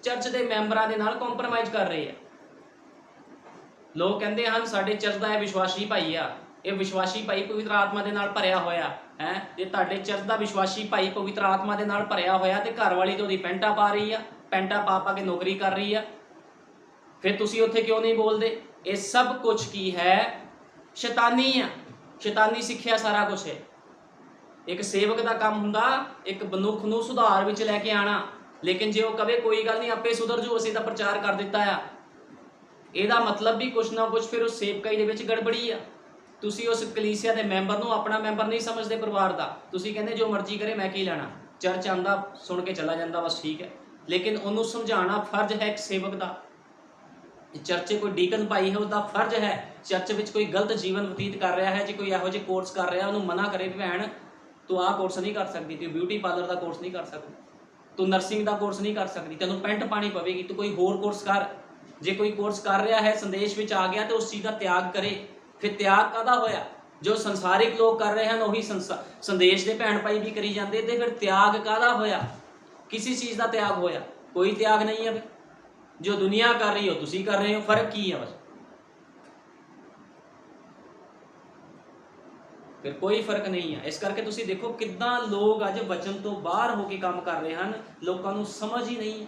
ਚਰਚ ਦੇ ਮੈਂਬਰਾਂ ਦੇ ਨਾਲ ਕੰਪਰੋਮਾਈਜ਼ ਕਰ ਰਹੇ ਆ। ਲੋਕ ਕਹਿੰਦੇ ਹਨ ਸਾਡੇ ਚਰਚ ਦਾ ਇਹ ਵਿਸ਼ਵਾਸੀ ਭਾਈ ਆ, ਇਹ ਵਿਸ਼ਵਾਸੀ ਭਾਈ ਪਵਿੱਤਰ ਆਤਮਾ ਦੇ ਨਾਲ ਭਰਿਆ ਹੋਇਆ ਹੈ। ਜੇ ਤੁਹਾਡੇ ਚਰਚ ਦਾ ਵਿਸ਼ਵਾਸੀ ਭਾਈ ਪਵਿੱਤਰ ਆਤਮਾ ਦੇ ਨਾਲ ਭਰਿਆ ਹੋਇਆ ਤੇ ਘਰ ਵਾਲੀ ਤੇ ਉਹਦੀ ਪੈਂਟਾ ਪਾ ਰਹੀ ਆ, ਪੈਂਟਾ ਪਾ ਕੇ ਨੌਕਰੀ ਕਰ ਰਹੀ ਆ, ਫਿਰ ਤੁਸੀਂ ਉੱਥੇ ਕਿਉਂ ਨਹੀਂ ਬੋਲਦੇ? ਇਹ ਸਭ ਕੁਝ ਕੀ ਹੈ? ਸ਼ੈਤਾਨੀ ਆ, ਸ਼ੈਤਾਨੀ ਸਿੱਖਿਆ ਸਾਰਾ ਕੁਝ ਹੈ। ਇੱਕ ਸੇਵਕ ਦਾ ਕੰਮ ਹੁੰਦਾ ਇੱਕ ਮਨੁੱਖ ਨੂੰ ਸੁਧਾਰ ਵਿੱਚ ਲੈ ਕੇ ਆਣਾ, ਲੇਕਿਨ ਜੇ ਉਹ ਕਵੇ ਕੋਈ ਗੱਲ ਨਹੀਂ ਆਪੇ ਸੁਧਰ ਜੂ, ਅਸੀਂ ਤਾਂ ਪ੍ਰਚਾਰ ਕਰ ਦਿੱਤਾ ਆ, ਇਹਦਾ ਮਤਲਬ ਵੀ ਕੁਛ ਨਾ ਕੁਛ ਫਿਰ ਉਸ ਸੇਵਕਾਈ ਦੇ ਵਿੱਚ ਗੜਬੜੀ ਆ। ਤੁਸੀਂ ਉਸ ਕਲੀਸਿਆ ਦੇ ਮੈਂਬਰ ਨੂੰ ਆਪਣਾ ਮੈਂਬਰ ਨਹੀਂ ਸਮਝਦੇ ਪਰਿਵਾਰ ਦਾ। ਤੁਸੀਂ ਕਹਿੰਦੇ ਜੋ ਮਰਜ਼ੀ ਕਰੇ ਮੈਂ ਕੀ ਲੈਣਾ, ਚਰਚ ਆਂਦਾ ਸੁਣ ਕੇ ਚਲਾ ਜਾਂਦਾ ਬਸ ਠੀਕ ਹੈ। ਲੇਕਿਨ ਉਹਨੂੰ ਸਮਝਾਉਣਾ ਫਰਜ਼ ਹੈ ਇੱਕ ਸੇਵਕ ਦਾ। ਚਰਚੇ ਕੋਈ ਡੀਕਨ ਭਾਈ ਹੈ, ਉਹਦਾ ਫਰਜ਼ ਹੈ ਚਰਚ ਵਿੱਚ ਕੋਈ ਗਲਤ ਜੀਵਨ ਬਤੀਤ ਕਰ ਰਿਹਾ ਹੈ, ਜੇ ਕੋਈ ਇਹੋ ਜਿਹੇ ਕੋਰਸ ਕਰ ਰਿਹਾ ਉਹਨੂੰ ਮਨਾ ਕਰੇ ਵੀ ਭੈਣ ਤੂੰ ਆਹ ਕੋਰਸ ਨਹੀਂ ਕਰ ਸਕਦੀ, ਤੂੰ ਬਿਊਟੀ ਪਾਰਲਰ ਦਾ ਕੋਰਸ ਨਹੀਂ ਕਰ ਸਕਦੀ, ਤੂੰ ਨਰਸਿੰਗ ਦਾ ਕੋਰਸ ਨਹੀਂ ਕਰ ਸਕਦੀ, ਤੈਨੂੰ ਪੈਂਟ ਪਾਣੀ ਪਵੇਗੀ, ਤੂੰ ਕੋਈ ਹੋਰ ਕੋਰਸ ਕਰ। ਜੇ ਕੋਈ ਕੋਰਸ ਕਰ ਰਿਹਾ ਹੈ ਸੰਦੇਸ਼ ਵਿੱਚ ਆ ਗਿਆ ਤੇ ਉਸ ਚੀਜ਼ ਦਾ ਤਿਆਗ ਕਰੇ। ਫਿਰ ਤਿਆਗ ਕਾਹਦਾ ਹੋਇਆ? ਜੋ ਸੰਸਾਰਿਕ ਲੋਕ ਕਰ ਰਹੇ ਹਨ ਉਹੀ ਸੰਦੇਸ਼ ਦੇ ਭੈਣ ਭਾਈ ਵੀ ਕਰੀ ਜਾਂਦੇ, ਤੇ ਫਿਰ ਤਿਆਗ ਕਾਹਦਾ ਹੋਇਆ? ਕਿਸੇ ਚੀਜ਼ ਦਾ ਤਿਆਗ ਹੋਇਆ? ਕੋਈ ਤਿਆਗ ਨਹੀਂ ਹੈ। ਜੋ ਦੁਨੀਆ ਕਰ ਰਹੀ ਹੋ ਤੁਸੀਂ ਕਰ ਰਹੇ ਹੋ, ਫਰਕ ਕੀ ਹੈ? ਬਸ ਫਿਰ ਕੋਈ ਫਰਕ ਨਹੀਂ ਹੈ। ਇਸ ਕਰਕੇ ਤੁਸੀਂ ਦੇਖੋ ਕਿੱਦਾਂ ਲੋਕ ਅੱਜ ਵਚਨ ਤੋਂ ਬਾਹਰ ਹੋ ਕੇ ਕੰਮ ਕਰ ਰਹੇ ਹਨ, ਲੋਕਾਂ ਨੂੰ ਸਮਝ ਹੀ ਨਹੀਂ ਹੈ।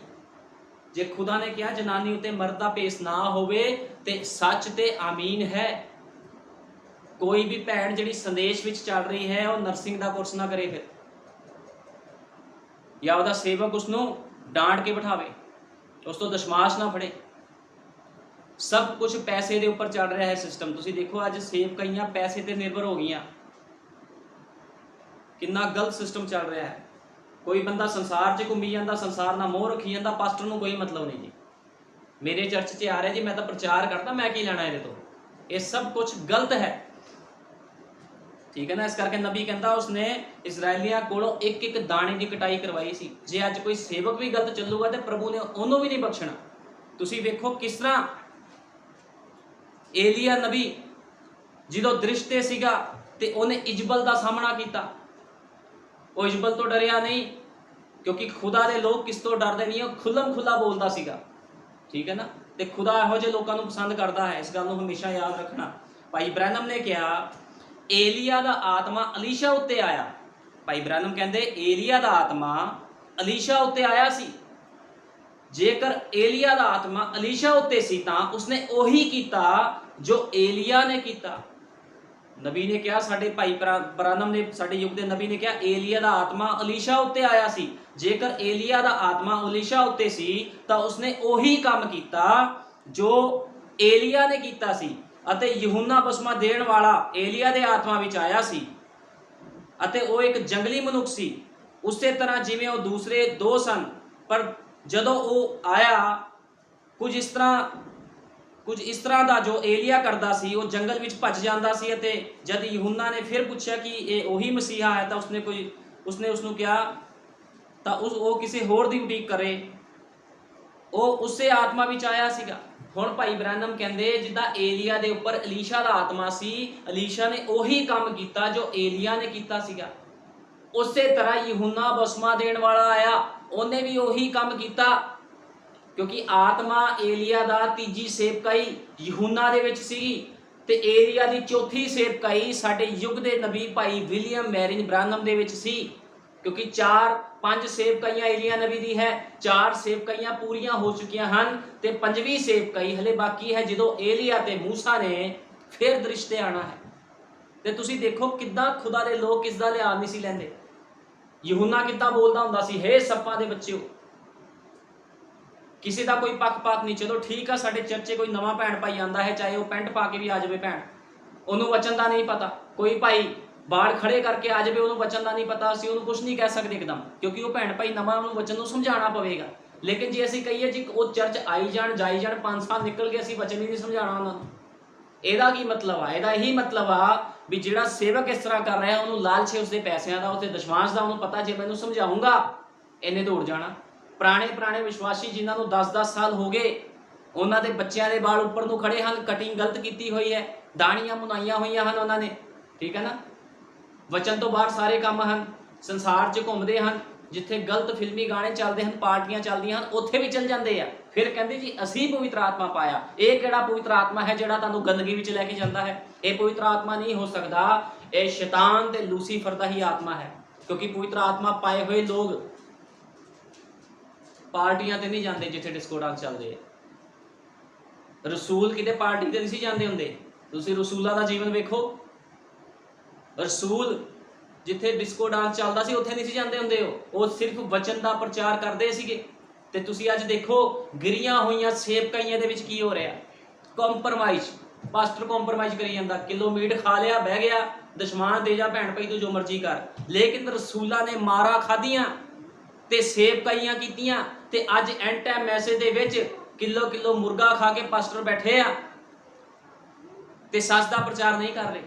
ਜੇ ਖੁਦਾ ਨੇ ਕਿਹਾ ਜਨਾਨੀ ਉੱਤੇ ਮਰਦ ਦਾ ਭੇਸ ਨਾ ਹੋਵੇ ਤੇ ਸੱਚ ਤੇ ਆਮੀਨ ਹੈ। ਕੋਈ ਵੀ ਭੈਣ ਜਿਹੜੀ ਸੰਦੇਸ਼ ਵਿੱਚ ਚੱਲ ਰਹੀ ਹੈ ਉਹ ਨਰਸਿੰਗ ਦਾ ਕੋਰਸ ਨਾ ਕਰੇ ਫਿਰ, ਜਾਂ ਉਹਦਾ ਸੇਵਕ ਉਸਨੂੰ ਡਾਂਟ ਕੇ ਬਿਠਾਵੇ, ਉਸ ਤੋਂ ਦਸ਼ਮਾਸ਼ ਨਾ ਫੜੇ। ਸਭ ਕੁਝ ਪੈਸੇ ਦੇ ਉੱਪਰ ਚੱਲ ਰਿਹਾ ਹੈ ਸਿਸਟਮ। ਤੁਸੀਂ ਦੇਖੋ ਅੱਜ ਸੇਵਕਾਈਆਂ ਪੈਸੇ ਤੇ ਨਿਰਭਰ ਹੋ ਗਈਆਂ। ਕਿੰਨਾ ਗਲਤ ਸਿਸਟਮ ਚੱਲ ਰਿਹਾ ਹੈ। ਕੋਈ ਬੰਦਾ ਸੰਸਾਰ 'ਚ ਘੁੰਮੀ ਜਾਂਦਾ, ਸੰਸਾਰ ਨਾਲ ਮੋਹ ਰੱਖੀ ਜਾਂਦਾ, ਪਾਸਟਰ ਨੂੰ ਕੋਈ ਮਤਲਬ ਨਹੀਂ ਜੀ। ਮੇਰੇ ਚਰਚ 'ਚ ਆ ਰਿਹਾ ਜੀ, ਮੈਂ ਤਾਂ ਪ੍ਰਚਾਰ ਕਰਦਾ, ਮੈਂ ਕੀ ਲੈਣਾ ਇਹਦੇ ਤੋਂ? ਇਹ ਸਭ ਕੁਝ ਗਲਤ ਹੈ, ਠੀਕ ਹੈ ਨਾ। ਇਸ ਕਰਕੇ ਨਬੀ ਕਹਿੰਦਾ ਉਸਨੇ ਇਜ਼ਰਾਈਲੀਆਂ ਕੋਲੋਂ ਇੱਕ ਇੱਕ ਦਾਣੇ ਦੀ ਕਟਾਈ ਕਰਵਾਈ ਸੀ। ਜੇ ਅੱਜ ਕੋਈ ਸੇਵਕ ਵੀ ਗਲਤ ਚੱਲੂਗਾ ਤੇ ਪ੍ਰਭੂ ਨੇ ਉਹਨੂੰ ਵੀ ਨਹੀਂ ਬਖਸ਼ਣਾ। ਤੁਸੀਂ ਵੇਖੋ ਕਿਸ ਤਰ੍ਹਾਂ ਏਲੀਆ ਨਬੀ ਜਦੋਂ ਦ੍ਰਿਸ਼ ਤੇ ਸੀਗਾ ਤੇ ਉਹਨੇ ਇਜਬਲ ਦਾ ਸਾਹਮਣਾ ਕੀਤਾ। ਉਹ ਇਜਬਲ ਤੋਂ ਡਰਿਆ ਨਹੀਂ, ਕਿਉਂਕਿ ਖੁਦਾ ਦੇ ਲੋਕ ਕਿਸ ਤੋਂ ਡਰਦੇ ਨਹੀਂ, ਉਹ ਖੁੱਲਮ ਖੁੱਲਾ ਬੋਲਦਾ ਸੀਗਾ, ਠੀਕ ਹੈ ਨਾ। ਤੇ ਖੁਦਾ ਇਹੋ ਜਿਹੇ ਲੋਕਾਂ ਨੂੰ ਪਸੰਦ ਕਰਦਾ ਹੈ, ਇਸ ਗੱਲ ਨੂੰ ਹਮੇਸ਼ਾ ਯਾਦ ਰੱਖਣਾ। ਭਾਈ ਬ੍ਰੈਨਮ ਨੇ ਕਿਹਾ ਏਲੀਆ ਦਾ ਆਤਮਾ ਅਲੀਸ਼ਾ ਉੱਤੇ ਆਇਆ। ਭਾਈ ਬ੍ਰੈਨਮ ਕਹਿੰਦੇ ਏਲੀਆ ਦਾ ਆਤਮਾ ਅਲੀਸ਼ਾ ਉੱਤੇ ਆਇਆ ਸੀ। ਜੇਕਰ ਏਲੀਆ ਦਾ ਆਤਮਾ ਅਲੀਸ਼ਾ ਉੱਤੇ ਸੀ ਤਾਂ ਉਸਨੇ ਉਹੀ ਕੀਤਾ ਜੋ ਏਲੀਆ ਨੇ ਕੀਤਾ। ਨਬੀ ਨੇ ਕਿਹਾ, ਸਾਡੇ ਭਾਈ ਬ੍ਰੈਨਮ ਨੇ, ਸਾਡੇ ਯੁੱਗ ਦੇ ਨਬੀ ਨੇ ਕਿਹਾ ਏਲੀਆ ਦਾ ਆਤਮਾ ਅਲੀਸ਼ਾ ਉੱਤੇ ਆਇਆ ਸੀ। ਜੇਕਰ ਏਲੀਆ ਦਾ ਆਤਮਾ ਅਲੀਸ਼ਾ ਉੱਤੇ ਸੀ ਤਾਂ ਉਸਨੇ ਉਹੀ ਕੰਮ ਕੀਤਾ ਜੋ ਏਲੀਆ ਨੇ ਕੀਤਾ ਸੀ। ਅਤੇ ਯਹੂਨਾ ਬਸਮਾ ਦੇਣ ਵਾਲਾ ਏਲੀਆ ਦੇ ਆਤਮਾ ਵਿੱਚ ਆਇਆ ਸੀ ਅਤੇ ਉਹ ਇੱਕ ਜੰਗਲੀ ਮਨੁੱਖ ਸੀ, ਉਸੇ ਤਰ੍ਹਾਂ ਜਿਵੇਂ ਉਹ ਦੂਸਰੇ ਦੋ ਸਨ। ਪਰ ਜਦੋਂ ਉਹ ਆਇਆ ਕੁਝ ਇਸ ਤਰ੍ਹਾਂ ਦਾ ਜੋ ਏਲੀਆ ਕਰਦਾ ਸੀ, ਉਹ ਜੰਗਲ ਵਿੱਚ ਭੱਜ ਜਾਂਦਾ ਸੀ। ਅਤੇ ਜਦ ਯਹੂਨਾ ਨੇ ਫਿਰ ਪੁੱਛਿਆ ਕਿ ਇਹ ਉਹੀ ਮਸੀਹਾ ਹੈ ਤਾਂ ਉਸਨੇ ਉਸਨੂੰ ਕਿਹਾ ਤਾਂ ਉਹ ਕਿਸੇ ਹੋਰ ਦੀ ਉਡੀਕ ਕਰੇ, ਉਹ ਉਸੇ ਆਤਮਾ ਵਿੱਚ ਆਇਆ ਸੀਗਾ। ਹੁਣ ਭਾਈ ਬ੍ਰੈਨਮ ਕਹਿੰਦੇ ਜਿੱਦਾਂ ਏਲੀਆ ਦੇ ਉੱਪਰ ਅਲੀਸ਼ਾ ਦਾ ਆਤਮਾ ਸੀ, ਅਲੀਸ਼ਾ ਨੇ ਉਹੀ ਕੰਮ ਕੀਤਾ ਜੋ ਏਲੀਆ ਨੇ ਕੀਤਾ ਸੀਗਾ। ਉਸੇ ਤਰ੍ਹਾਂ ਯਹੂਨਾ ਬਸਮਾ ਦੇਣ ਵਾਲਾ ਆਇਆ, ਉਹਨੇ ਵੀ ਉਹੀ ਕੰਮ ਕੀਤਾ, ਕਿਉਂਕਿ ਆਤਮਾ ਏਲੀਆ ਦਾ ਤੀਜੀ ਸੇਵਕਾਈ ਯਹੂਨਾ ਦੇ ਵਿੱਚ ਸੀ ਤੇ ਏਲੀਆ ਦੀ ਚੌਥੀ ਸੇਵਕਾਈ ਸਾਡੇ ਯੁੱਗ ਦੇ ਨਬੀ ਭਾਈ ਵਿਲੀਅਮ ਮੈਰਿਨ ਬ੍ਰਾਨਮ ਦੇ ਵਿੱਚ ਸੀ। क्योंकि 4-5 ਸੇਵਕਾਈਆਂ ਏਲੀਆ ਨਬੀ ਦੀ ਹੈ, 4 ਸੇਵਕਾਈਆਂ ਪੂਰੀਆਂ ਹੋ ਚੁੱਕੀਆਂ ਹਨ ਤੇ 5ਵੀਂ ਸੇਵਕਾਈ ਹਲੇ ਬਾਕੀ ਹੈ, ਜਦੋਂ ਏਲੀਆ ਤੇ ਮੂਸਾ ਨੇ ਫਿਰ ਦ੍ਰਿਸ਼ ਤੇ ਆਣਾ ਹੈ। ਤੇ ਤੁਸੀਂ ਦੇਖੋ ਕਿੱਦਾਂ ਖੁਦਾ ਦੇ ਲੋਕ ਇਸ ਦਾ ਲਿਹਾਜ਼ ਨਹੀਂ ਸੀ ਲੈਂਦੇ। ਯਹੂਨਾ ਕਿੱਦਾਂ ਬੋਲਦਾ ਹੁੰਦਾ ਸੀ, ਹੇ ਸੱਪਾਂ ਦੇ ਬੱਚਿਓ, ਕਿਸੇ ਦਾ ਕੋਈ ਪੱਖ ਨਹੀਂ। ਚਲੋ ਠੀਕ ਆ, ਸਾਡੇ ਚਰਚੇ ਕੋਈ ਨਵਾਂ ਭੈਣ ਭਾਈ ਆਂਦਾ ਹੈ, ਚਾਹੇ ਉਹ ਪੈਂਟ ਪਾ ਕੇ ਵੀ ਆ ਜਾਵੇ ਭੈਣ, ਉਹਨੂੰ ਵਚਨ ਦਾ ਨਹੀਂ ਪਤਾ। ਕੋਈ ਭਾਈ ਬਾੜ ਖੜੇ ਕਰਕੇ ਆ ਜਾਵੇ, ਉਹਨੂੰ ਵਚਨ ਦਾ ਨਹੀਂ ਪਤਾ, ਅਸੀਂ ਉਹਨੂੰ ਕੁਝ ਨਹੀਂ ਕਹਿ ਸਕਦੇ ਇੱਕਦਮ, ਕਿਉਂਕਿ ਉਹ ਭੈਣ ਭਾਈ ਨਵਾਂ, ਉਹਨੂੰ ਵਚਨ ਨੂੰ ਸਮਝਾਉਣਾ ਪਵੇਗਾ। ਲੇਕਿਨ ਜੇ ਅਸੀਂ ਕਹੀਏ ਜੀ ਉਹ ਚਰਚ ਆਈ ਜਾਣ ਜਾਈ ਜਾਣ 5 ਸਾਲ ਨਿਕਲ ਕੇ ਅਸੀਂ ਵਚਨ ਹੀ ਨਹੀਂ ਸਮਝਾਉਣਾ ਉਹਨਾਂ ਨੂੰ, ਇਹਦਾ ਕੀ ਮਤਲਬ ਆ? ਇਹਦਾ ਇਹੀ ਮਤਲਬ ਆ ਵੀ ਜਿਹੜਾ ਸੇਵਕ ਇਸ ਤਰ੍ਹਾਂ ਕਰ ਰਿਹਾ, ਉਹਨੂੰ ਲਾਲਚ ਹੈ ਉਸਦੇ ਪੈਸਿਆਂ ਦਾ, ਉਸਦੇ ਦਸ਼ਮਾਂਸ਼ ਦਾ। ਉਹਨੂੰ ਪਤਾ ਜੇ ਮੈਨੂੰ ਸਮਝਾਉਂਗਾ ਇਹਨੇ ਦੌੜ ਜਾਣਾ। ਪੁਰਾਣੇ ਵਿਸ਼ਵਾਸੀ ਜਿਨ੍ਹਾਂ ਨੂੰ 10-10 ਸਾਲ ਹੋ ਗਏ, ਉਹਨਾਂ ਦੇ ਬੱਚਿਆਂ ਦੇ ਵਾਲ ਉੱਪਰ ਨੂੰ ਖੜੇ ਹਨ, ਕਟਿੰਗ ਗਲਤ ਕੀਤੀ ਹੋਈ ਹੈ, ਦਾੜੀਆਂ ਮੁਨਾਈਆਂ ਹੋਈਆਂ ਹਨ ਉਹਨਾਂ ਨੇ, ਠੀਕ ਹੈ ਨਾ। ਵਚਨ ਤੋਂ ਬਾਹਰ ਸਾਰੇ ਕੰਮ ਹਨ, ਸੰਸਾਰ 'ਚ ਘੁੰਮਦੇ ਹਨ, ਜਿੱਥੇ ਗਲਤ ਫਿਲਮੀ ਗਾਣੇ ਚੱਲਦੇ ਹਨ, ਪਾਰਟੀਆਂ ਚੱਲਦੀਆਂ ਹਨ, ਉੱਥੇ ਵੀ ਚੱਲ ਜਾਂਦੇ ਆ। ਫਿਰ ਕਹਿੰਦੇ ਜੀ ਅਸੀਂ ਪਵਿੱਤਰ ਆਤਮਾ ਪਾਇਆ। ਇਹ ਕਿਹੜਾ ਪਵਿੱਤਰ ਆਤਮਾ ਹੈ ਜਿਹੜਾ ਤੁਹਾਨੂੰ ਗੰਦਗੀ ਵਿੱਚ ਲੈ ਕੇ ਜਾਂਦਾ ਹੈ? ਇਹ ਪਵਿੱਤਰ ਆਤਮਾ ਨਹੀਂ ਹੋ ਸਕਦਾ, ਇਹ ਸ਼ੈਤਾਨ ਤੇ ਲੂਸੀਫਰ ਦਾ ਹੀ ਆਤਮਾ ਹੈ। ਕਿਉਂਕਿ ਪਵਿੱਤਰ ਆਤਮਾ ਪਾਏ ਹੋਏ ਲੋਕ ਪਾਰਟੀਆਂ ਤੇ ਨਹੀਂ ਜਾਂਦੇ ਜਿੱਥੇ ਡਿਸਕੋ ਡਾਂਸ ਚੱਲਦੇ ਆ। ਰਸੂਲ ਕਿਤੇ ਪਾਰਟੀ ਤੇ ਨਹੀਂ ਸੀ ਜਾਂਦੇ ਹੁੰਦੇ। ਤੁਸੀਂ ਰਸੂਲਾਂ ਦਾ ਜੀਵਨ ਵੇਖੋ, ਰਸੂਲ ਜਿੱਥੇ ਡਿਸਕੋ ਡਾਂਸ ਚੱਲਦਾ ਸੀ ਉੱਥੇ ਨਹੀਂ ਸੀ ਜਾਂਦੇ ਹੁੰਦੇ। ਉਹ ਸਿਰਫ ਵਚਨ ਦਾ ਪ੍ਰਚਾਰ ਕਰਦੇ ਸੀਗੇ। ਤੇ ਤੁਸੀਂ ਅੱਜ ਦੇਖੋ ਗਿਰੀਆਂ ਹੋਈਆਂ ਸੇਵਕਾਈਆਂ ਦੇ ਵਿੱਚ ਕੀ ਹੋ ਰਿਹਾ, ਕੰਪਰਮਾਈਜ਼। ਪਾਸਟਰ ਕੰਪਰਮਾਈਜ਼ ਕਰੀ ਜਾਂਦਾ, ਕਿਲੋ ਮੀਟ ਖਾ ਲਿਆ, ਬਹਿ ਗਿਆ, ਦਸ਼ਮਾਨ ਦੇ ਜਾ ਭੈਣ ਭਾਈ ਤੂੰ ਜੋ ਮਰਜ਼ੀ ਕਰ। ਲੇਕਿਨ ਰਸੂਲਾਂ ਨੇ ਮਾਰਾ ਖਾਧੀਆਂ ਤੇ ਸੇਵਕਾਈਆਂ ਕੀਤੀਆਂ, ਤੇ ਅੱਜ ਐਂਡ ਟਾਈਮ ਮੈਸੇਜ ਦੇ ਵਿੱਚ ਕਿਲੋ ਮੁਰਗਾ ਖਾ ਕੇ ਪਾਸਟਰ ਬੈਠੇ ਆ ਤੇ ਸੱਚ ਦਾ ਪ੍ਰਚਾਰ ਨਹੀਂ ਕਰ ਰਹੇ।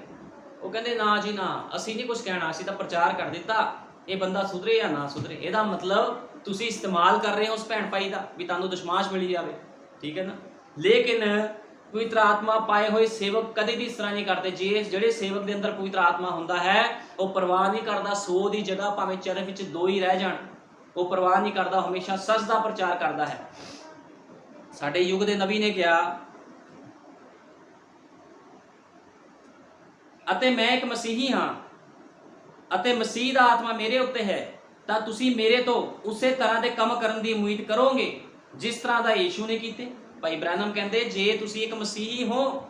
ਉਹ ਕਹਿੰਦੇ ਨਾ ਜੀ ਨਾ, ਅਸੀਂ ਨਹੀਂ ਕੁਝ ਕਹਿਣਾ, ਅਸੀਂ ਤਾਂ ਪ੍ਰਚਾਰ ਕਰ ਦਿੱਤਾ, ਇਹ ਬੰਦਾ ਸੁਧਰੇ ਜਾਂ ਨਾ ਸੁਧਰੇ। ਇਹਦਾ ਮਤਲਬ ਤੁਸੀਂ ਇਸਤੇਮਾਲ ਕਰ ਰਹੇ ਹੋ ਉਸ ਭੈਣ ਭਾਈ ਦਾ ਵੀ ਤੁਹਾਨੂੰ ਦਸ਼ਮਾਸ਼ ਮਿਲੀ ਜਾਵੇ, ਠੀਕ ਹੈ ਨਾ। ਲੇਕਿਨ ਪਵਿੱਤਰ ਆਤਮਾ ਪਾਏ ਹੋਏ ਸੇਵਕ ਕਦੇ ਵੀ ਇਸ ਤਰ੍ਹਾਂ ਨਹੀਂ ਕਰਦੇ। ਜਿਹੜੇ ਸੇਵਕ ਦੇ ਅੰਦਰ ਪਵਿੱਤਰ ਆਤਮਾ ਹੁੰਦਾ ਹੈ, ਉਹ ਪਰਵਾਹ ਨਹੀਂ ਕਰਦਾ 100 ਦੀ ਜਗ੍ਹਾ ਭਾਵੇਂ ਚਰਨ ਵਿੱਚ 2 ਹੀ ਰਹਿ ਜਾਣ, ਉਹ ਪਰਵਾਹ ਨਹੀਂ ਕਰਦਾ, ਹਮੇਸ਼ਾ ਸੱਚ ਦਾ ਪ੍ਰਚਾਰ ਕਰਦਾ ਹੈ। ਸਾਡੇ ਯੁੱਗ ਦੇ ਨਬੀ ਨੇ ਕਿਹਾ, ਅਤੇ ਮੈਂ ਇੱਕ ਮਸੀਹੀ ਹਾਂ ਅਤੇ ਮਸੀਹ ਦਾ ਆਤਮਾ ਮੇਰੇ ਉੱਤੇ ਹੈ, ਤਾਂ ਤੁਸੀਂ ਮੇਰੇ ਤੋਂ ਉਸੇ ਤਰ੍ਹਾਂ ਦੇ ਕੰਮ ਕਰਨ ਦੀ ਉਮੀਦ ਕਰੋਗੇ ਜਿਸ ਤਰ੍ਹਾਂ ਦਾ ਯੀਸ਼ੂ ਨੇ ਕੀਤੇ। ਭਾਈ ਬ੍ਰੈਨਮ ਕਹਿੰਦੇ ਜੇ ਤੁਸੀਂ ਇੱਕ ਮਸੀਹੀ ਹੋ,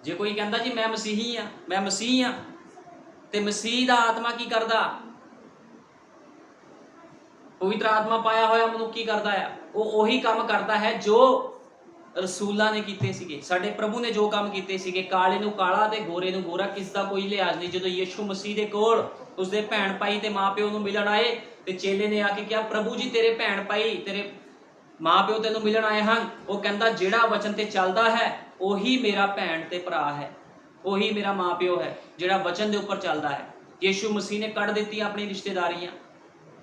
ਜੇ ਕੋਈ ਕਹਿੰਦਾ ਜੀ ਮੈਂ ਮਸੀਹੀ ਹਾਂ, ਮੈਂ ਮਸੀਹ ਹਾਂ, ਤੇ ਮਸੀਹ ਦਾ ਆਤਮਾ ਕੀ ਕਰਦਾ? ਪਵਿੱਤਰ ਆਤਮਾ ਪਾਇਆ ਹੋਇਆ ਮਨੁੱਖ ਕੀ ਕਰਦਾ ਆ? ਉਹ ਉਹੀ ਕੰਮ ਕਰਦਾ ਹੈ ਜੋ ਰਸੂਲਾਂ ਨੇ ਕੀਤੇ ਸੀਗੇ। ਸਾਡੇ ਪ੍ਰਭੂ ਨੇ ਜੋ ਕੰਮ ਕੀਤੇ ਸੀਗੇ, ਕਾਲੇ ਨੂੰ ਕਾਲਾ ਤੇ ਗੋਰੇ ਨੂੰ ਗੋਰਾ, ਕਿਸ ਦਾ ਕੋਈ ਲਿਹਾਜ਼ ਨਹੀਂ। ਜਦੋਂ ਯੀਸ਼ੂ ਮਸੀਹ ਦੇ ਕੋਲ ਉਸਦੇ ਭੈਣ ਭਾਈ ਤੇ ਮਾਪਿਓ ਨੂੰ ਮਿਲਣ ਆਏ ਤੇ ਚੇਲੇ ਨੇ ਆ ਕੇ ਕਿਹਾ, ਪ੍ਰਭੂ ਜੀ ਤੇਰੇ ਭੈਣ ਭਾਈ ਤੇਰੇ ਮਾਪਿਓ ਤੈਨੂੰ ਮਿਲਣ ਆਏ ਹਨ। ਉਹ ਕਹਿੰਦਾ ਜਿਹੜਾ ਵਚਨ ਤੇ ਚੱਲਦਾ ਹੈ ਉਹੀ ਮੇਰਾ ਭੈਣ ਤੇ ਭਰਾ ਹੈ, ਉਹੀ ਮੇਰਾ ਮਾਪਿਓ ਹੈ, ਜਿਹੜਾ ਵਚਨ ਦੇ ਉੱਪਰ ਚੱਲਦਾ ਹੈ। ਯੀਸ਼ੂ ਮਸੀਹ ਨੇ ਕੱਢ ਦਿੱਤੀ ਆਪਣੀ ਰਿਸ਼ਤੇਦਾਰੀਆਂ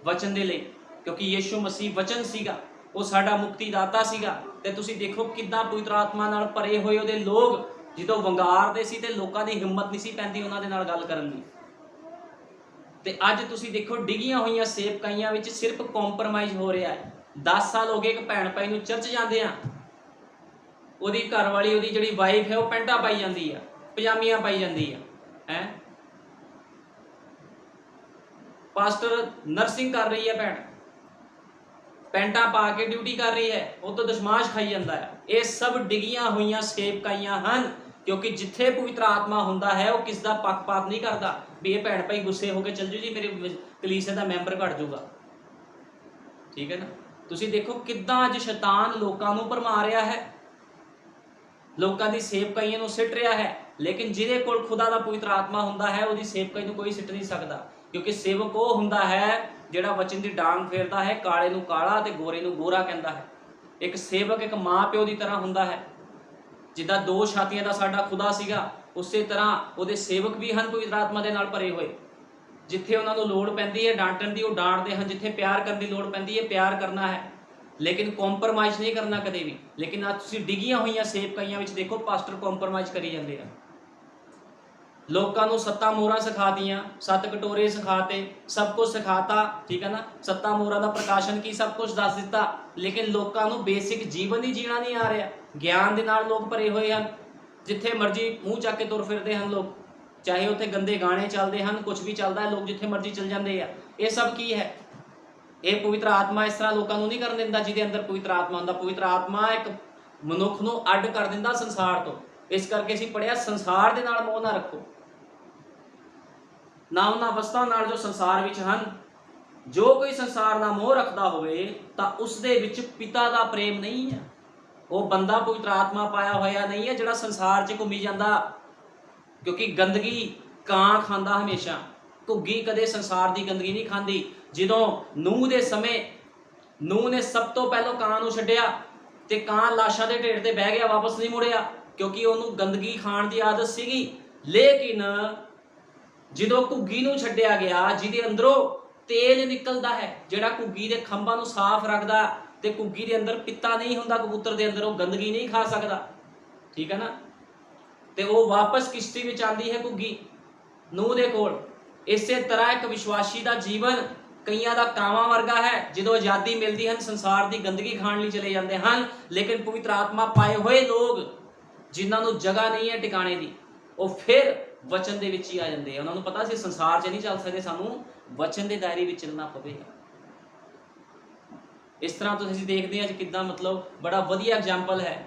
ਵਚਨ ਦੇ ਲਈ, ਕਿਉਂਕਿ ਯੀਸ਼ੂ ਮਸੀਹ ਵਚਨ ਸੀਗਾ, ਉਹ ਸਾਡਾ ਮੁਕਤੀਦਾਤਾ ਸੀਗਾ। ਤੇ ਤੁਸੀਂ ਦੇਖੋ ਕਿੱਦਾਂ ਪਵਿੱਤਰ ਆਤਮਾ ਨਾਲ ਭਰੇ ਹੋਏ ਉਹਦੇ ਲੋਕ ਜਦੋਂ ਵੰਗਾਰਦੇ ਸੀ ਤੇ ਲੋਕਾਂ ਦੀ ਹਿੰਮਤ ਨਹੀਂ ਸੀ ਪੈਂਦੀ ਉਹਨਾਂ ਦੇ ਨਾਲ ਗੱਲ ਕਰਨ ਦੀ। ਤੇ ਅੱਜ ਤੁਸੀਂ ਦੇਖੋ ਡਿੱਗੀਆਂ ਹੋਈਆਂ ਸੇਵਕਾਈਆਂ ਵਿੱਚ ਸਿਰਫ ਕੰਪਰਮਾਈਜ਼ ਹੋ ਰਿਹਾ ਹੈ। 10 ਸਾਲ ਹੋ ਗਏ ਇੱਕ ਭੈਣ ਭਾਈ ਨੂੰ ਚਰਚ ਜਾਂਦੇ ਆ, ਉਹਦੀ ਘਰ ਵਾਲੀ, ਉਹਦੀ ਜਿਹੜੀ ਵਾਈਫ ਹੈ, ਉਹ ਪੈਂਟਾਂ ਪਾਈ ਜਾਂਦੀ ਆ, ਪਜਾਮੀਆਂ ਪਾਈ ਜਾਂਦੀ ਆ, ਹੈ ਪਾਸਟਰ ਨਰਸਿੰਗ ਕਰ ਰਹੀ ਹੈ, ਭੈਣ ਪੈਂਟਾਂ ਪਾ ਕੇ ਡਿਊਟੀ ਕਰ ਰਹੀ ਹੈ, ਉਹ ਤੋਂ ਦਸ਼ਮਾਸ਼ ਖਾਈ ਜਾਂਦਾ ਹੈ। ਇਹ ਸਭ ਡਿੱਗੀਆਂ ਹੋਈਆਂ ਸੇਵਕਾਈਆਂ ਹਨ, ਕਿਉਂਕਿ ਜਿੱਥੇ ਪਵਿੱਤਰ ਆਤਮਾ ਹੁੰਦਾ ਹੈ ਉਹ ਕਿਸ ਦਾ ਪੱਖਪਾਤ ਨਹੀਂ ਕਰਦਾ ਵੀ ਇਹ ਭੈਣ ਭਾਈ ਗੁੱਸੇ ਹੋ ਕੇ ਚੱਲ ਜੂ ਜੀ, ਮੇਰੇ ਕਲੀਸਿਆ ਦਾ ਮੈਂਬਰ ਘਟ ਜਾਊਗਾ, ਠੀਕ ਹੈ ਨਾ। ਤੁਸੀਂ ਦੇਖੋ ਕਿੱਦਾਂ ਅੱਜ ਸ਼ੈਤਾਨ ਲੋਕਾਂ ਨੂੰ ਭਰਮਾ ਰਿਹਾ ਹੈ, ਲੋਕਾਂ ਦੀ ਸੇਵਕਾਈਆਂ ਨੂੰ ਸਿੱਟ ਰਿਹਾ ਹੈ। ਲੇਕਿਨ ਜਿਹਦੇ ਕੋਲ ਖੁਦਾ ਦਾ ਪਵਿੱਤਰ ਆਤਮਾ ਹੁੰਦਾ ਹੈ ਉਹਦੀ ਸੇਵਕਾਈ ਨੂੰ ਕੋਈ ਸਿੱਟ ਨਹੀਂ ਸਕਦਾ, ਕਿਉਂਕਿ ਸੇਵਕ ਉਹ ਹੁੰਦਾ ਹੈ ਜਿਹੜਾ ਵਚਨ ਦੀ ਡਾਂਗ ਫੇਰਦਾ ਹੈ, ਕਾਲੇ ਨੂੰ ਕਾਲਾ ਤੇ ਗੋਰੇ ਨੂੰ ਗੋਰਾ ਕਹਿੰਦਾ ਹੈ। ਇੱਕ ਸੇਵਕ ਇੱਕ ਮਾਂ ਪਿਓ ਦੀ ਤਰ੍ਹਾਂ ਹੁੰਦਾ ਹੈ। ਜਿੱਦਾਂ 2 ਛਾਤੀਆਂ ਦਾ ਸਾਡਾ ਖੁਦਾ ਸੀਗਾ, ਉਸੇ ਤਰ੍ਹਾਂ ਉਹਦੇ ਸੇਵਕ ਵੀ ਹਨ ਪਵਿੱਤਰ ਆਤਮਾ ਦੇ ਨਾਲ ਭਰੇ ਹੋਏ। ਜਿੱਥੇ ਉਹਨਾਂ ਨੂੰ ਲੋੜ ਪੈਂਦੀ ਹੈ ਡਾਂਟਣ ਦੀ ਉਹ ਡਾਂਟਦੇ ਹਨ, ਜਿੱਥੇ ਪਿਆਰ ਕਰਨ ਦੀ ਲੋੜ ਪੈਂਦੀ ਹੈ ਪਿਆਰ ਕਰਨਾ ਹੈ, ਲੇਕਿਨ ਕੰਪਰਮਾਈਜ਼ ਨਹੀਂ ਕਰਨਾ ਕਦੇ ਵੀ। ਲੇਕਿਨ ਅੱਜ ਤੁਸੀਂ ਡਿੱਗੀਆਂ ਹੋਈਆਂ ਸੇਵਕਾਈਆਂ ਵਿੱਚ ਦੇਖੋ ਪਾਸਟਰ ਕੰਪਰਮਾਈਜ਼ ਕਰੀ ਜਾਂਦੇ ਆ। ਲੋਕਾਂ ਨੂੰ 7 ਮੋਹਰਾਂ ਸਿਖਾਤੀਆਂ, 7 ਕਟੋਰੇ ਸਿਖਾਤੇ, ਸਭ ਕੁਝ ਸਿਖਾਤਾ, ਠੀਕ ਹੈ ਨਾ। 7 ਮੋਹਰਾਂ ਦਾ ਪ੍ਰਕਾਸ਼ਨ ਕੀ ਸਭ ਕੁਝ ਦੱਸ ਦਿੱਤਾ, ਲੇਕਿਨ ਲੋਕਾਂ ਨੂੰ ਬੇਸਿਕ ਜੀਵਨ ਹੀ ਜੀਣਾ ਨਹੀਂ ਆ ਰਿਹਾ। ਗਿਆਨ ਦੇ ਨਾਲ ਲੋਕ ਭਰੇ ਹੋਏ ਹਨ, ਜਿੱਥੇ ਮਰਜ਼ੀ ਮੂੰਹ ਚੱਕ ਕੇ ਤੁਰ ਫਿਰਦੇ ਹਨ ਲੋਕ, ਚਾਹੇ ਉੱਥੇ ਗੰਦੇ ਗਾਣੇ ਚੱਲਦੇ ਹਨ, ਕੁਝ ਵੀ ਚੱਲਦਾ ਹੈ, ਲੋਕ ਜਿੱਥੇ ਮਰਜ਼ੀ ਚਲ ਜਾਂਦੇ ਆ। ਇਹ ਸਭ ਕੀ ਹੈ? ਇਹ ਪਵਿੱਤਰ ਆਤਮਾ ਇਸ ਤਰ੍ਹਾਂ ਲੋਕਾਂ ਨੂੰ ਨਹੀਂ ਕਰਨ ਦਿੰਦਾ ਜਿਹਦੇ ਅੰਦਰ ਪਵਿੱਤਰ ਆਤਮਾ ਹੁੰਦਾ। ਪਵਿੱਤਰ ਆਤਮਾ ਇੱਕ ਮਨੁੱਖ ਨੂੰ ਅੱਡ ਕਰ ਦਿੰਦਾ ਸੰਸਾਰ ਤੋਂ। ਇਸ ਕਰਕੇ ਅਸੀਂ ਪੜ੍ਹਿਆ ਸੰਸਾਰ ਦੇ ਨਾਲ ਮੋਹ ਨਾ ਰੱਖੋ, ਨਾ ਉਹਨਾਂ ਵਸਤਾਂ ਨਾਲ ਜੋ ਸੰਸਾਰ ਵਿੱਚ ਹਨ। ਜੋ ਕੋਈ ਸੰਸਾਰ ਨਾਲ ਮੋਹ ਰੱਖਦਾ ਹੋਵੇ ਤਾਂ ਉਸ ਦੇ ਵਿੱਚ ਪਿਤਾ ਦਾ ਪ੍ਰੇਮ ਨਹੀਂ ਹੈ। ਉਹ ਬੰਦਾ ਪਵਿੱਤਰ ਆਤਮਾ ਪਾਇਆ ਹੋਇਆ ਨਹੀਂ ਹੈ ਜਿਹੜਾ ਸੰਸਾਰ 'ਚ ਘੁੰਮੀ ਜਾਂਦਾ। ਕਿਉਂਕਿ ਗੰਦਗੀ ਕਾਂ ਖਾਂਦਾ ਹਮੇਸ਼ਾ, ਘੁੱਗੀ ਕਦੇ ਸੰਸਾਰ ਦੀ ਗੰਦਗੀ ਨਹੀਂ ਖਾਂਦੀ। ਜਦੋਂ ਨੂਹ ਦੇ ਸਮੇਂ ਨੂਹ ਨੇ ਸਭ ਤੋਂ ਪਹਿਲਾਂ ਕਾਂ ਨੂੰ ਛੱਡਿਆ ਤੇ ਕਾਂ ਲਾਸ਼ਾਂ ਦੇ ਢੇਰ ਤੇ ਬਹਿ ਗਿਆ, ਵਾਪਸ ਨਹੀਂ ਮੁੜਿਆ, ਕਿਉਂਕਿ ਉਹਨੂੰ ਗੰਦਗੀ ਖਾਣ ਦੀ ਆਦਤ ਸੀਗੀ। ਲੇਕਿਨ ਜਦੋਂ ਘੁੱਗੀ ਨੂੰ ਛੱਡਿਆ ਗਿਆ, ਜਿਹਦੇ ਅੰਦਰੋਂ ਤੇਲ ਨਿਕਲਦਾ ਹੈ, ਜਿਹੜਾ ਘੁੱਗੀ ਦੇ ਖੰਭਾਂ ਨੂੰ ਸਾਫ਼ ਰੱਖਦਾ, ਤੇ ਘੁੱਗੀ ਦੇ ਅੰਦਰ ਪਿੱਤਾ ਨਹੀਂ ਹੁੰਦਾ, ਕਬੂਤਰ ਦੇ ਅੰਦਰ, ਉਹ ਗੰਦਗੀ ਨਹੀਂ ਖਾ ਸਕਦਾ, ਠੀਕ ਹੈ ਨਾ। ਤੇ ਉਹ ਵਾਪਸ ਕਿਸ਼ਤੀ ਵਿੱਚ ਆਂਦੀ ਹੈ ਘੁੱਗੀ ਨੂਹ ਦੇ ਕੋਲ। ਇਸੇ ਤਰ੍ਹਾਂ ਇੱਕ ਵਿਸ਼ਵਾਸੀ ਦਾ ਜੀਵਨ ਕਈਆਂ ਦਾ ਕਾਵਾਂ ਵਰਗਾ ਹੈ। ਜਦੋਂ ਆਜ਼ਾਦੀ ਮਿਲਦੀ ਹਨ ਸੰਸਾਰ ਦੀ ਗੰਦਗੀ ਖਾਣ ਲਈ ਚਲੇ ਜਾਂਦੇ ਹਨ। ਲੇਕਿਨ ਪਵਿੱਤਰ ਆਤਮਾ ਪਾਏ ਹੋਏ ਲੋਕ ਜਿਨ੍ਹਾਂ ਨੂੰ ਜਗ੍ਹਾ ਨਹੀਂ ਹੈ ਟਿਕਾਣੇ ਦੀ, ਉਹ ਫਿਰ ਵਚਨ ਦੇ ਵਿੱਚ ਹੀ ਆ ਜਾਂਦੇ ਆ। ਉਹਨਾਂ ਨੂੰ ਪਤਾ ਸੀ ਸੰਸਾਰ 'ਚ ਨਹੀਂ ਚੱਲ ਸਕਦੇ, ਸਾਨੂੰ ਵਚਨ ਦੇ ਦਾਇਰੇ ਵਿੱਚ ਚੱਲਣਾ ਪਵੇਗਾ। ਇਸ ਤਰ੍ਹਾਂ ਤੁਸੀਂ ਦੇਖਦੇ ਹਾਂ ਕਿੱਦਾਂ ਮਤਲਬ ਬੜਾ ਵਧੀਆ ਐਗਜ਼ਾਮਪਲ ਹੈ।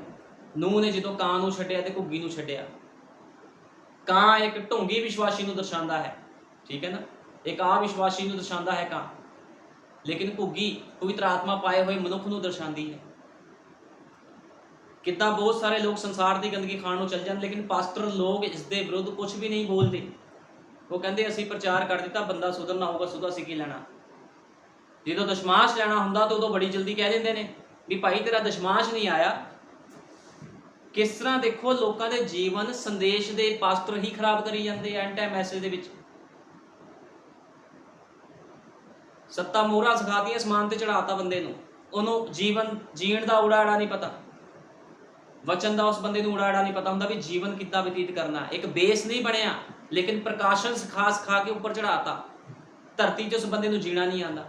ਨੂਹ ਨੇ ਜਦੋਂ ਕਾਂ ਨੂੰ ਛੱਡਿਆ ਤੇ ਘੁੱਗੀ ਨੂੰ ਛੱਡਿਆ। ਕਾਂ ਇੱਕ ਢੋਂਗੀ ਵਿਸ਼ਵਾਸੀ ਨੂੰ ਦਰਸਾਉਂਦਾ ਹੈ, ਠੀਕ ਹੈ ਨਾ, ਇੱਕ ਵਿਸ਼ਵਾਸੀ ਨੂੰ ਦਰਸਾਉਂਦਾ ਹੈ ਕਾਂ। ਲੇਕਿਨ ਘੁੱਗੀ ਪਵਿੱਤਰ ਆਤਮਾ ਪਾਏ ਹੋਏ ਮਨੁੱਖ ਨੂੰ ਦਰਸਾਉਂਦੀ ਹੈ। ਕਿੱਦਾਂ ਬਹੁਤ ਸਾਰੇ ਲੋਕ ਸੰਸਾਰ ਦੀ ਗੰਦਗੀ ਖਾਣ ਨੂੰ ਚੱਲ ਜਾਂਦੇ, ਲੇਕਿਨ ਪਾਸਟਰ ਲੋਕ ਇਸ ਦੇ ਵਿਰੁੱਧ ਕੁਝ ਵੀ ਨਹੀਂ ਬੋਲਦੇ। ਉਹ ਕਹਿੰਦੇ ਅਸੀਂ ਪ੍ਰਚਾਰ ਕਰ ਦਿੱਤਾ, ਬੰਦਾ ਸੁਧਰਨਾ ਹੋਊਗਾ, ਸੁਧਾ ਅਸੀਂ ਕੀ ਲੈਣਾ। ਜਦੋਂ ਦਸ਼ਮਾਸ਼ ਲੈਣਾ ਹੁੰਦਾ ਤਾਂ ਉਦੋਂ ਬੜੀ ਜਲਦੀ ਕਹਿ ਦਿੰਦੇ ਨੇ ਵੀ ਭਾਈ ਤੇਰਾ ਦਸ਼ਮਾਸ਼ ਨਹੀਂ ਆਇਆ। ਕਿਸ ਤਰ੍ਹਾਂ ਦੇਖੋ ਲੋਕਾਂ ਦੇ ਜੀਵਨ ਸੰਦੇਸ਼ ਦੇ ਪਾਸਟਰ ਹੀ ਖਰਾਬ ਕਰੀ ਜਾਂਦੇ ਆ। ਐਂਡ ਟਾਈਮ ਮੈਸੇਜ ਦੇ ਵਿੱਚ ਸੱਤਾ ਮੋਹਰਾਂ ਸਿਖਾਤੀਆਂ, ਸਮਾਨ ਤੇ ਚੜਾਤਾ ਬੰਦੇ ਨੂੰ, ਉਹਨੂੰ ਜੀਵਨ ਜੀਣ ਦਾ ਉੜਾੜਾ ਨਹੀਂ ਪਤਾ, ਵਚਨ ਦਾ ਉਸ ਬੰਦੇ ਨੂੰ ਉੜਾੜਾ ਨਹੀਂ ਪਤਾ ਹੁੰਦਾ ਵੀ ਜੀਵਨ ਕਿੱਦਾਂ ਬਤੀਤ ਕਰਨਾ। ਇੱਕ ਬੇਸ ਨਹੀਂ ਬਣਿਆ, ਲੇਕਿਨ ਪ੍ਰਕਾਸ਼ਨ ਸਿਖਾ ਕੇ ਉੱਪਰ ਚੜਾਤਾ। ਧਰਤੀ 'ਚ ਉਸ ਬੰਦੇ ਨੂੰ ਜੀਣਾ ਨਹੀਂ ਆਉਂਦਾ,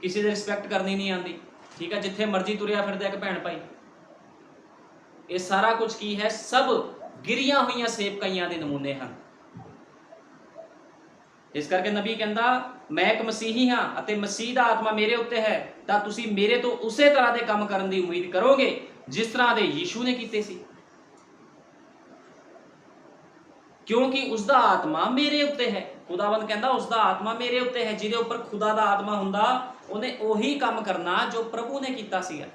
ਕਿਸੇ ਦੀ ਰਿਸਪੈਕਟ ਕਰਨੀ ਨਹੀਂ ਆਉਂਦੀ, ਠੀਕ ਹੈ, ਜਿੱਥੇ ਮਰਜ਼ੀ ਤੁਰਿਆ ਫਿਰਦਾ ਇੱਕ ਭੈਣ ਭਾਈ। ਇਹ ਸਾਰਾ ਕੁਝ ਕੀ ਹੈ? ਸਭ ਗਿਰੀਆਂ ਹੋਈਆਂ ਸੇਵਕਾਈਆਂ ਦੇ ਨਮੂਨੇ ਹਨ। ਇਸ ਕਰਕੇ ਨਬੀ ਕਹਿੰਦਾ ਮੈਂ ਇੱਕ ਮਸੀਹੀ ਹਾਂ ਅਤੇ ਮਸੀਹ ਦਾ ਆਤਮਾ ਮੇਰੇ ਉੱਤੇ ਹੈ, ਤਾਂ ਤੁਸੀਂ ਮੇਰੇ ਤੋਂ ਉਸੇ ਤਰ੍ਹਾਂ ਦੇ ਕੰਮ ਕਰਨ ਦੀ ਉਮੀਦ ਕਰੋਗੇ ਜਿਸ ਤਰ੍ਹਾਂ ਦੇ ਯੀਸ਼ੂ ਨੇ ਕੀਤੇ ਸੀ, ਕਿਉਂਕਿ ਉਸ ਦਾ ਆਤਮਾ ਮੇਰੇ ਉੱਤੇ ਹੈ। ਖੁਦਾਵੰਦ ਕਹਿੰਦਾ ਉਸ ਦਾ ਆਤਮਾ ਮੇਰੇ ਉੱਤੇ ਹੈ। ਜਿਹਦੇ ਉੱਪਰ ਖੁਦਾ ਦਾ ਆਤਮਾ ਹੁੰਦਾ ਉਹਨੇ ਉਹੀ ਕੰਮ ਕਰਨਾ ਜੋ ਪ੍ਰਭੂ ਨੇ ਕੀਤਾ ਸੀਗਾ।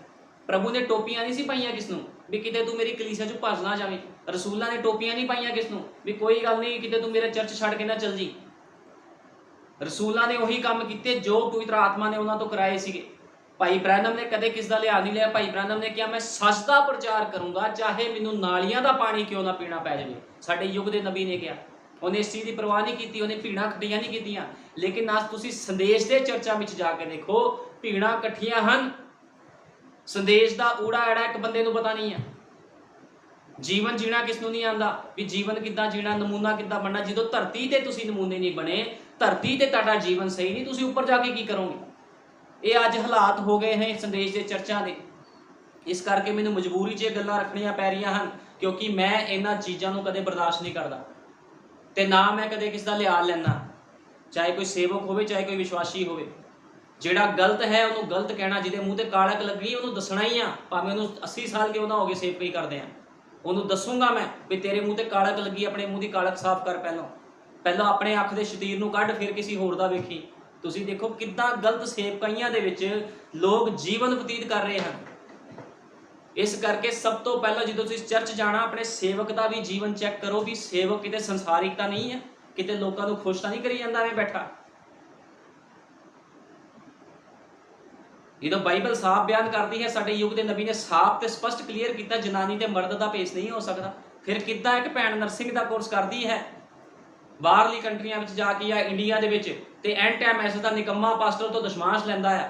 ਪ੍ਰਭੂ ਨੇ ਟੋਪੀਆਂ ਨਹੀਂ ਸੀ ਪਾਈਆਂ ਕਿਸ ਨੂੰ ਵੀ ਕਿਤੇ ਤੂੰ ਮੇਰੀ ਕਲੀਸਿਆ 'ਚ ਭੱਜ ਨਾ ਜਾਵੇਂ। ਰਸੂਲਾਂ ਨੇ ਟੋਪੀਆਂ ਨਹੀਂ ਪਾਈਆਂ ਕਿਸ ਨੂੰ ਵੀ ਕੋਈ ਗੱਲ ਨਹੀਂ ਕਿਤੇ ਤੂੰ ਮੇਰੇ ਚਰਚ ਛੱਡ ਕੇ ਨਾ ਚੱਲ ਜੀ। ਰਸੂਲਾਂ ਨੇ ਉਹੀ ਕੰਮ ਕੀਤੇ ਜੋ ਪਵਿੱਤਰ ਆਤਮਾ ਨੇ ਉਹਨਾਂ ਤੋਂ ਕਰਾਏ ਸੀਗੇ। ਭਾਈ ਬ੍ਰੈਨਮ ਨੇ ਕਦੇ ਕਿਸ ਦਾ ਲਿਹਾਜ਼ ਨਹੀਂ ਲਿਆ। ਭਾਈ ਬ੍ਰੈਨਮ ਨੇ ਕਿਹਾ ਮੈਂ ਸੱਚ ਦਾ ਪ੍ਰਚਾਰ ਕਰੂੰਗਾ ਚਾਹੇ ਮੈਨੂੰ ਨਾਲੀਆਂ ਦਾ ਪਾਣੀ ਕਿਉਂ ਨਾ ਪੀਣਾ ਪੈ ਜਾਵੇ। ਸਾਡੇ ਯੁੱਗ ਦੇ ਨਬੀ ਨੇ ਕਿਹਾ, ਉਹਨੇ ਇਸ ਚੀਜ਼ ਦੀ ਪਰਵਾਹ ਨਹੀਂ ਕੀਤੀ, ਉਹਨੇ ਭੀੜਾਂ ਇਕੱਠੀਆਂ ਨਹੀਂ ਕੀਤੀਆਂ। ਲੇਕਿਨ ਅੱਜ ਤੁਸੀਂ ਸੰਦੇਸ਼ ਦੇ ਚਰਚਾਂ ਵਿੱਚ ਜਾ ਕੇ ਦੇਖੋ, ਭੀੜਾਂ ਇਕੱਠੀਆਂ ਹਨ, ਸੰਦੇਸ਼ ਦਾ ਊੜਾ ਐੜਾ ਇੱਕ ਬੰਦੇ ਨੂੰ ਪਤਾ ਨਹੀਂ ਹੈ। ਜੀਵਨ ਜੀਣਾ ਕਿਸ ਨੂੰ ਨਹੀਂ ਆਉਂਦਾ ਵੀ ਜੀਵਨ ਕਿੱਦਾਂ ਜੀਣਾ, ਨਮੂਨਾ ਕਿੱਦਾਂ ਬਣਨਾ। ਜਦੋਂ ਧਰਤੀ ਤੇ ਤੁਸੀਂ ਨਮੂਨੇ ਨਹੀਂ ਬਣੇ, ਧਰਤੀ ਤੇ ਤੁਹਾਡਾ ਜੀਵਨ ਸਹੀ ਨਹੀਂ, ਤੁਸੀਂ ਉੱਪਰ ਜਾ ਕੇ ਕੀ ਕਰੋਗੇ। ਇਹ ਅੱਜ ਹਾਲਾਤ ਹੋ ਗਏ ਹਨ ਸੰਦੇਸ਼ ਦੇ ਚਰਚਾਂ ਦੇ। ਇਸ ਕਰਕੇ ਮੈਨੂੰ ਮਜਬੂਰੀ 'ਚ ਇਹ ਗੱਲਾਂ ਰੱਖਣੀਆਂ ਪੈ ਰਹੀਆਂ ਹਨ, ਕਿਉਂਕਿ ਮੈਂ ਇਹਨਾਂ ਚੀਜ਼ਾਂ ਨੂੰ ਕਦੇ ਬਰਦਾਸ਼ਤ ਨਹੀਂ ਕਰਦਾ ਤੇ ਨਾ ਮੈਂ ਕਦੇ ਕਿਸ ਦਾ ਲਿਹਾਜ਼ ਲੈਣਾ, ਚਾਹੇ ਕੋਈ ਸੇਵਕ ਹੋਵੇ ਚਾਹੇ ਕੋਈ ਵਿਸ਼ਵਾਸੀ ਹੋਵੇ। ਜਿਹੜਾ ਗਲਤ ਹੈ ਉਹਨੂੰ ਗਲਤ ਕਹਿਣਾ, ਜਿਹਦੇ ਮੂੰਹ ਤੇ ਕਾਲਕ ਲੱਗੀ ਉਹਨੂੰ ਦੱਸਣਾ ਹੀ ਆ, ਭਾਵੇਂ ਉਹਨੂੰ 80 ਸਾਲ ਕਿਉਂ ਨਾ ਹੋ ਗਏ ਸੇਵਕ ਹੀ ਕਰਦੇ ਆ, ਉਹਨੂੰ ਦੱਸੂਗਾ ਮੈਂ ਵੀ ਤੇਰੇ ਮੂੰਹ ਤੇ ਕਾਲਕ ਲੱਗੀ, ਆਪਣੇ ਮੂੰਹ ਦੀ ਕਾਲਕ ਸਾਫ਼ ਕਰ। ਪਹਿਲਾਂ ਆਪਣੇ ਅੱਖ ਦੇ ਸ਼ਤੀਰ ਨੂੰ ਕੱਢ, ਫਿਰ ਕਿਸੇ ਹੋਰ ਦਾ ਵੇਖੀ। ਤੁਸੀਂ ਦੇਖੋ ਕਿੱਦਾਂ ਗਲਤ ਸੇਵਕਾਈਆਂ ਦੇ ਵਿੱਚ ਲੋਕ ਜੀਵਨ ਬਤੀਤ ਕਰ ਰਹੇ ਹਨ। ਇਸ ਕਰਕੇ ਸਭ ਤੋਂ ਪਹਿਲਾਂ ਜਦੋਂ ਤੁਸੀਂ ਚਰਚ ਜਾਣਾ, ਆਪਣੇ ਸੇਵਕ ਦਾ ਵੀ ਜੀਵਨ ਚੈੱਕ ਕਰੋ ਵੀ ਸੇਵਕ ਕਿਤੇ ਸੰਸਾਰਿਕ ਤਾਂ ਨਹੀਂ ਹੈ, ਕਿਤੇ ਲੋਕਾਂ ਨੂੰ ਖੁਸ਼ ਤਾਂ ਨਹੀਂ ਕਰੀ ਜਾਂਦਾ ਐਵੇਂ ਬੈਠਾ। ਜਦੋਂ ਬਾਈਬਲ ਸਾਫ਼ ਬਿਆਨ ਕਰਦੀ ਹੈ, ਸਾਡੇ ਯੁੱਗ ਦੇ ਨਬੀ ਨੇ ਸਾਫ਼ ਤੇ ਸਪਸ਼ਟ ਕਲੀਅਰ ਕੀਤਾ ਜਨਾਨੀ ਤੇ ਮਰਦ ਦਾ ਭੇਸ ਨਹੀਂ ਹੋ ਸਕਦਾ। ਫਿਰ ਕਿੱਦਾਂ ਇੱਕ ਭੈਣ ਨਰਸਿੰਗ ਦਾ ਕੋਰਸ ਕਰਦੀ ਹੈ ਬਾਹਰਲੀ ਕੰਟਰੀਆਂ ਵਿੱਚ ਜਾ ਕੇ ਜਾਂ ਇੰਡੀਆ ਦੇ ਵਿੱਚ, ਤੇ ਐਂਡ ਟਾਈਮ ਮੈਸੇਜ ਦਾ ਨਿਕੰਮਾ ਪਾਸਟਰ ਤੋਂ ਦਸ਼ਮਾਸ਼ ਲੈਂਦਾ ਆ।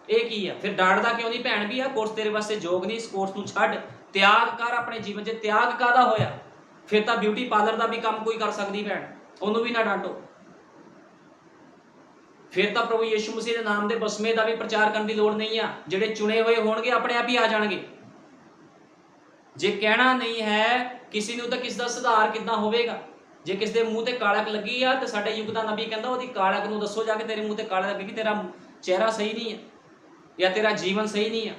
ਇਹ ਕੀ ਆ? ਫਿਰ ਡਾਂਟਦਾ ਕਿਉਂ ਨਹੀਂ? ਭੈਣ ਵੀ ਆ ਕੋਰਸ ਤੇਰੇ ਵਾਸਤੇ ਯੋਗ ਨਹੀਂ, ਇਸ ਕੋਰਸ ਨੂੰ ਛੱਡ, ਤਿਆਗ ਕਰ ਆਪਣੇ ਜੀਵਨ 'ਚ। ਤਿਆਗ ਕਾਹਦਾ ਹੋਇਆ? ਫਿਰ ਤਾਂ ਬਿਊਟੀ ਪਾਰਲਰ ਦਾ ਵੀ ਕੰਮ ਕੋਈ ਕਰ ਸਕਦੀ ਭੈਣ, ਉਹਨੂੰ ਵੀ ਨਾ ਡਾਂਟੋ। ਫਿਰ ਤਾਂ ਪ੍ਰਭੂ ਯਿਸੂ ਮਸੀਹ ਦੇ ਨਾਮ ਦੇ ਬਸਮੇ ਦਾ ਵੀ ਪ੍ਰਚਾਰ ਕਰਨ ਦੀ ਲੋੜ ਨਹੀਂ ਆ। ਜਿਹੜੇ ਚੁਣੇ ਹੋਏ ਹੋਣਗੇ ਆਪਣੇ ਆਪ ਹੀ ਆ ਜਾਣਗੇ। ਜੇ ਕਹਿਣਾ ਨਹੀਂ ਹੈ ਕਿਸੇ ਨੂੰ ਤਾਂ ਕਿਸ ਦਾ ਸੁਧਾਰ ਕਿੱਦਾਂ ਹੋਵੇਗਾ? ਜੇ ਕਿਸੇ ਦੇ ਮੂੰਹ ਤੇ ਕਾਲਕ ਲੱਗੀ ਆ ਤੇ ਸਾਡੇ ਯੁੱਗ ਦਾ ਨਬੀ ਕਹਿੰਦਾ ਉਹਦੀ ਕਾਲਕ ਨੂੰ ਦੱਸੋ ਜਾ ਕੇ, ਤੇਰੇ ਮੂੰਹ ਤੇ ਕਾਲਕ ਲੱਗੀ, ਤੇਰਾ ਚਿਹਰਾ ਸਹੀ ਨਹੀਂ ਹੈ ਜਾਂ ਤੇਰਾ ਜੀਵਨ ਸਹੀ ਨਹੀਂ ਹੈ।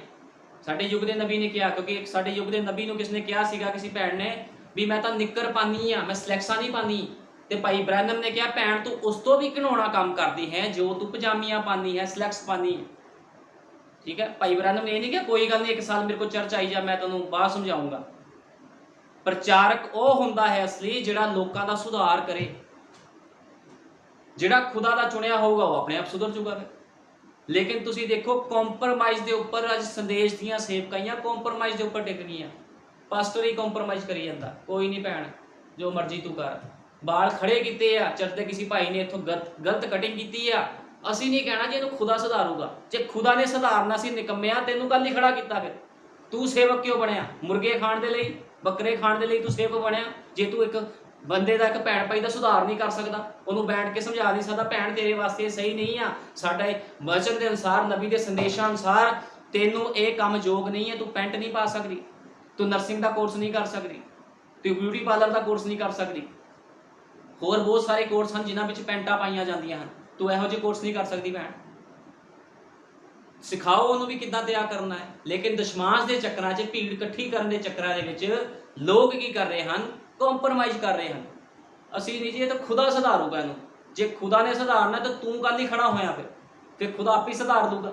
ਸਾਡੇ ਯੁੱਗ ਦੇ ਨਬੀ ਨੇ ਕਿਹਾ, ਕਿਉਂਕਿ ਸਾਡੇ ਯੁੱਗ ਦੇ ਨਬੀ ਨੂੰ ਕਿਸ ਨੇ ਕਿਹਾ ਸੀਗਾ, ਕਿਸੇ ਭੈਣ ਨੇ, ਵੀ ਮੈਂ ਤਾਂ ਨਿੱਕਰ ਪਾਨੀ ਆ, ਮੈਂ ਸਲੈਕਸਾਂ ਨਹੀਂ ਪਾਨੀ। ਤੇ ਭਾਈ ਬ੍ਰੈਨਮ ਨੇ ਕਿਹਾ, ਭੈਣ ਤੂੰ ਉਸ ਤੋਂ ਵੀ ਘਿਨਾਉਣਾ ਕੰਮ ਕਰਦੀ ਹੈ ਜੋ ਤੂੰ ਪਜਾਮੀਆਂ ਪਾਨੀ ਹੈ, ਸਲੈਕਸ ਪਾਨੀ ਹੈ। ਠੀਕ ਹੈ, ਭਾਈ ਬ੍ਰੈਨਮ ਨੇ ਇਹ ਨਹੀਂ ਕਿਹਾ ਕੋਈ ਗੱਲ ਨਹੀਂ 1 ਸਾਲ ਮੇਰੇ ਕੋਲ ਚਰਚ ਆਈ ਜਾ, ਮੈਂ ਤੈਨੂੰ ਬਾਅਦ ਸਮਝਾਊਂਗਾ। ਪ੍ਰਚਾਰਕ ਉਹ ਹੁੰਦਾ ਹੈ ਅਸਲੀ ਜਿਹੜਾ ਲੋਕਾਂ ਦਾ ਸੁਧਾਰ ਕਰੇ। ਜਿਹੜਾ ਖੁਦਾ ਦਾ ਚੁਣਿਆ ਹੋਊਗਾ ਉਹ ਆਪਣੇ ਆਪ ਸੁਧਰ ਜੂਗਾ। ਲੇਕਿਨ ਤੁਸੀਂ ਦੇਖੋ ਕੰਪਰਮਾਈਜ਼ ਦੇ ਉੱਪਰ ਅੱਜ ਸੰਦੇਸ਼ ਦੀਆਂ ਸੇਵਕਾਈਆਂ ਕੰਪਰਮਾਈਜ਼ ਦੇ ਉੱਪਰ ਟਿਕ ਗਈਆਂ। ਪਾਸਟਰ ਹੀ ਕੰਪਰਮਾਈਜ਼ ਕਰੀ ਜਾਂਦਾ, ਕੋਈ ਨਹੀਂ ਭੈਣ ਜੋ ਮਰਜ਼ੀ ਤੂੰ ਕਰ। ਬਾਲ ਖੜੇ ਕੀਤੇ ਆ ਚਰਚ ਦੇ ਕਿਸੇ ਭਾਈ ਨੇ, ਇੱਥੋਂ ਗਲਤ ਕਟਿੰਗ ਕੀਤੀ ਆ, ਅਸੀਂ ਨਹੀਂ ਕਹਿਣਾ ਜੀ ਇਹਨੂੰ ਖੁਦਾ ਸੁਧਾਰੂਗਾ। ਜੇ ਖੁਦਾ ਨੇ ਸੁਧਾਰਨਾ ਸੀ ਨਿਕੰਮਿਆ, ਤੈਨੂੰ ਕੱਲ ਹੀ ਖੜਾ ਕੀਤਾ, ਫਿਰ ਤੂੰ ਸੇਵਕ ਕਿਉਂ ਬਣਿਆ? ਮੁਰਗੇ ਖਾਣ ਦੇ ਲਈ, ਬੱਕਰੇ ਖਾਣ ਦੇ ਲਈ ਤੂੰ ਸੇਵਕ ਬਣਿਆ? ਜੇ ਤੂੰ ਇੱਕ ਬੰਦੇ ਦਾ, ਇੱਕ ਭੈਣ ਭਾਈ ਦਾ ਸੁਧਾਰ ਨਹੀਂ ਕਰ ਸਕਦਾ, ਉਹਨੂੰ ਬੈਠ ਕੇ ਸਮਝਾ ਨਹੀਂ ਸਕਦਾ, ਭੈਣ ਤੇਰੇ ਵਾਸਤੇ ਸਹੀ ਨਹੀਂ ਆ, ਸਾਡੇ ਵਚਨ ਦੇ ਅਨੁਸਾਰ, ਨਬੀ ਦੇ ਸੰਦੇਸ਼ਾਂ ਅਨੁਸਾਰ ਤੈਨੂੰ ਇਹ ਕੰਮ ਯੋਗ ਨਹੀਂ ਹੈ, ਤੂੰ ਪੈਂਟ ਨਹੀਂ ਪਾ ਸਕਦੀ, ਤੂੰ ਨਰਸਿੰਗ ਦਾ ਕੋਰਸ ਨਹੀਂ ਕਰ ਸਕਦੀ, ਤੂੰ ਬਿਊਟੀ ਪਾਰਲਰ ਦਾ ਕੋਰਸ ਨਹੀਂ ਕਰ ਸਕਦੀ, ਹੋਰ ਬਹੁਤ ਸਾਰੇ ਕੋਰਸ ਹਨ ਜਿਨ੍ਹਾਂ ਵਿੱਚ ਪੈਂਟਾਂ ਪਾਈਆਂ ਜਾਂਦੀਆਂ ਹਨ, ਤੂੰ ਇਹੋ ਜਿਹੇ ਕੋਰਸ ਨਹੀਂ ਕਰ ਸਕਦੀ ਭੈਣ। ਸਿਖਾਓ ਉਹਨੂੰ ਵੀ ਕਿੱਦਾਂ ਤਿਆਰ ਕਰਨਾ ਹੈ। ਲੇਕਿਨ ਦਸ਼ਮਾਂਸ਼ ਦੇ ਚੱਕਰਾਂ 'ਚ, ਭੀੜ ਇਕੱਠੀ ਕਰਨ ਦੇ ਚੱਕਰਾਂ ਦੇ ਵਿੱਚ ਲੋਕ ਕੀ ਕਰ ਰਹੇ ਹਨ? ਕੰਪਰਮਾਈਜ਼ ਕਰ ਰਹੇ ਹਨ। ਅਸੀਂ ਨਹੀਂ ਜੀ, ਇਹ ਤਾਂ ਖੁਦਾ ਸੁਧਾਰੂਗਾ ਇਹਨੂੰ। ਜੇ ਖੁਦਾ ਨੇ ਸੁਧਾਰਨਾ ਤਾਂ ਤੂੰ ਕੱਲ ਹੀ ਖੜਾ ਹੋਇਆ, ਫਿਰ ਖੁਦਾ ਆਪੇ ਸੁਧਾਰ ਦੂਗਾ।